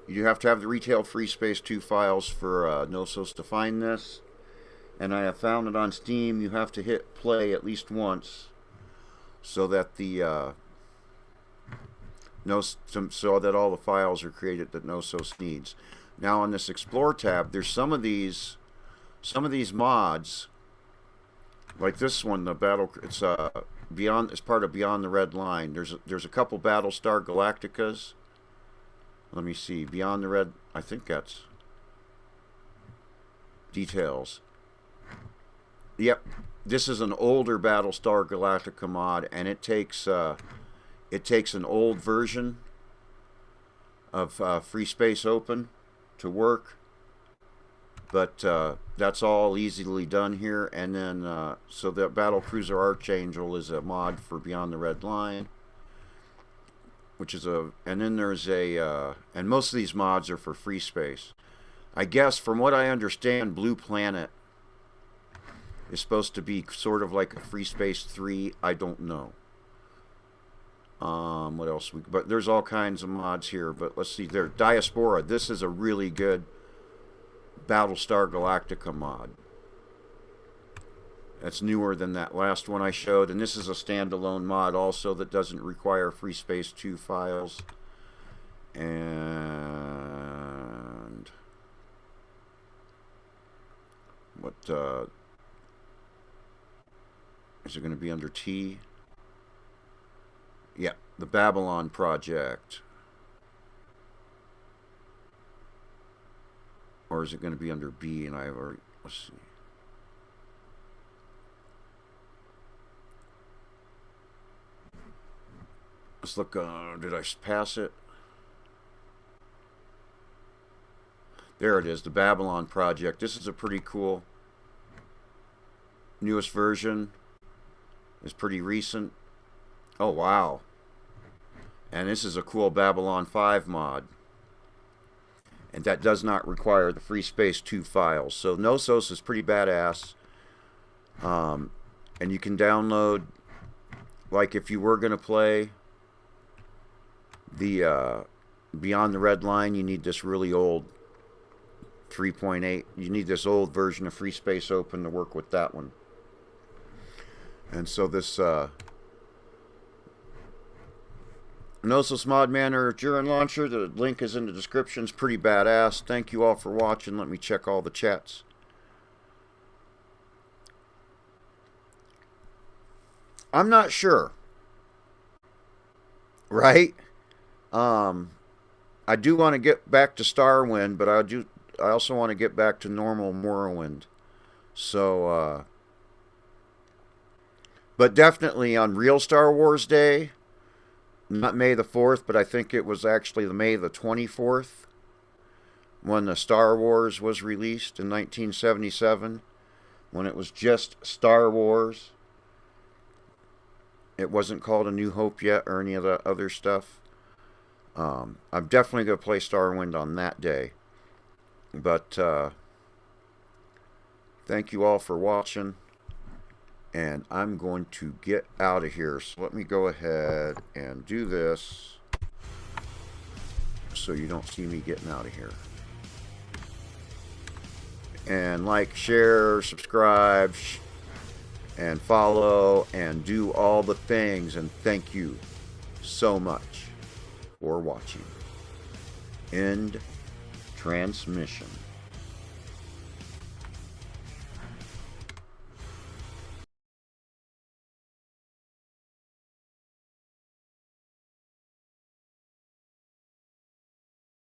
you do have to have the retail FreeSpace 2 files for Knossos to find this. And I have found it on Steam. You have to hit play at least once so that the so that all the files are created that Knossos needs. Now on this Explore tab, there's some of these mods, like this one, the battle. It's it's part of Beyond the Red Line. There's a couple Battlestar Galacticas. Let me see, Beyond the Red. I think that's details. Yep, this is an older Battlestar Galactica mod, and it takes an old version of FreeSpace Open to work, but that's all easily done here. And then so the Battlecruiser Archangel is a mod for Beyond the Red Line, which is and then there's and most of these mods are for FreeSpace. I guess from what I understand, Blue Planet is supposed to be sort of like a FreeSpace 3. I don't know. What else? But there's all kinds of mods here. But let's see. There, Diaspora. This is a really good Battlestar Galactica mod. That's newer than that last one I showed. And this is a standalone mod also that doesn't require FreeSpace 2 files. And what is it going to be under T? Yeah, the Babylon Project. Or is it going to be under B? And I've already, let's see. Let's look, did I pass it? There it is, the Babylon Project. This is a pretty cool newest version. It's pretty recent. Oh, wow. And this is a cool Babylon 5 mod. And that does not require the FreeSpace 2 files. So Knossos is pretty badass. And you can download, like if you were going to play the Beyond the Red Line, you need this really old 3.8. You need this old version of FreeSpace Open to work with that one. And so this Knossos Mod Manager during launcher, the link is in the description. It's pretty badass. Thank you all for watching. Let me check all the chats. I'm not sure. Right? I do want to get back to Starwind, but I also want to get back to normal Morrowind. So but definitely on real Star Wars Day, not May the 4th, but I think it was actually the May the 24th when the Star Wars was released in 1977, when it was just Star Wars. It wasn't called A New Hope yet or any of the other stuff. I'm definitely going to play Starwind on that day. But thank you all for watching. And I'm going to get out of here. So let me go ahead and do this so you don't see me getting out of here. And like, share, subscribe, and follow, and do all the things. And thank you so much for watching. End transmission.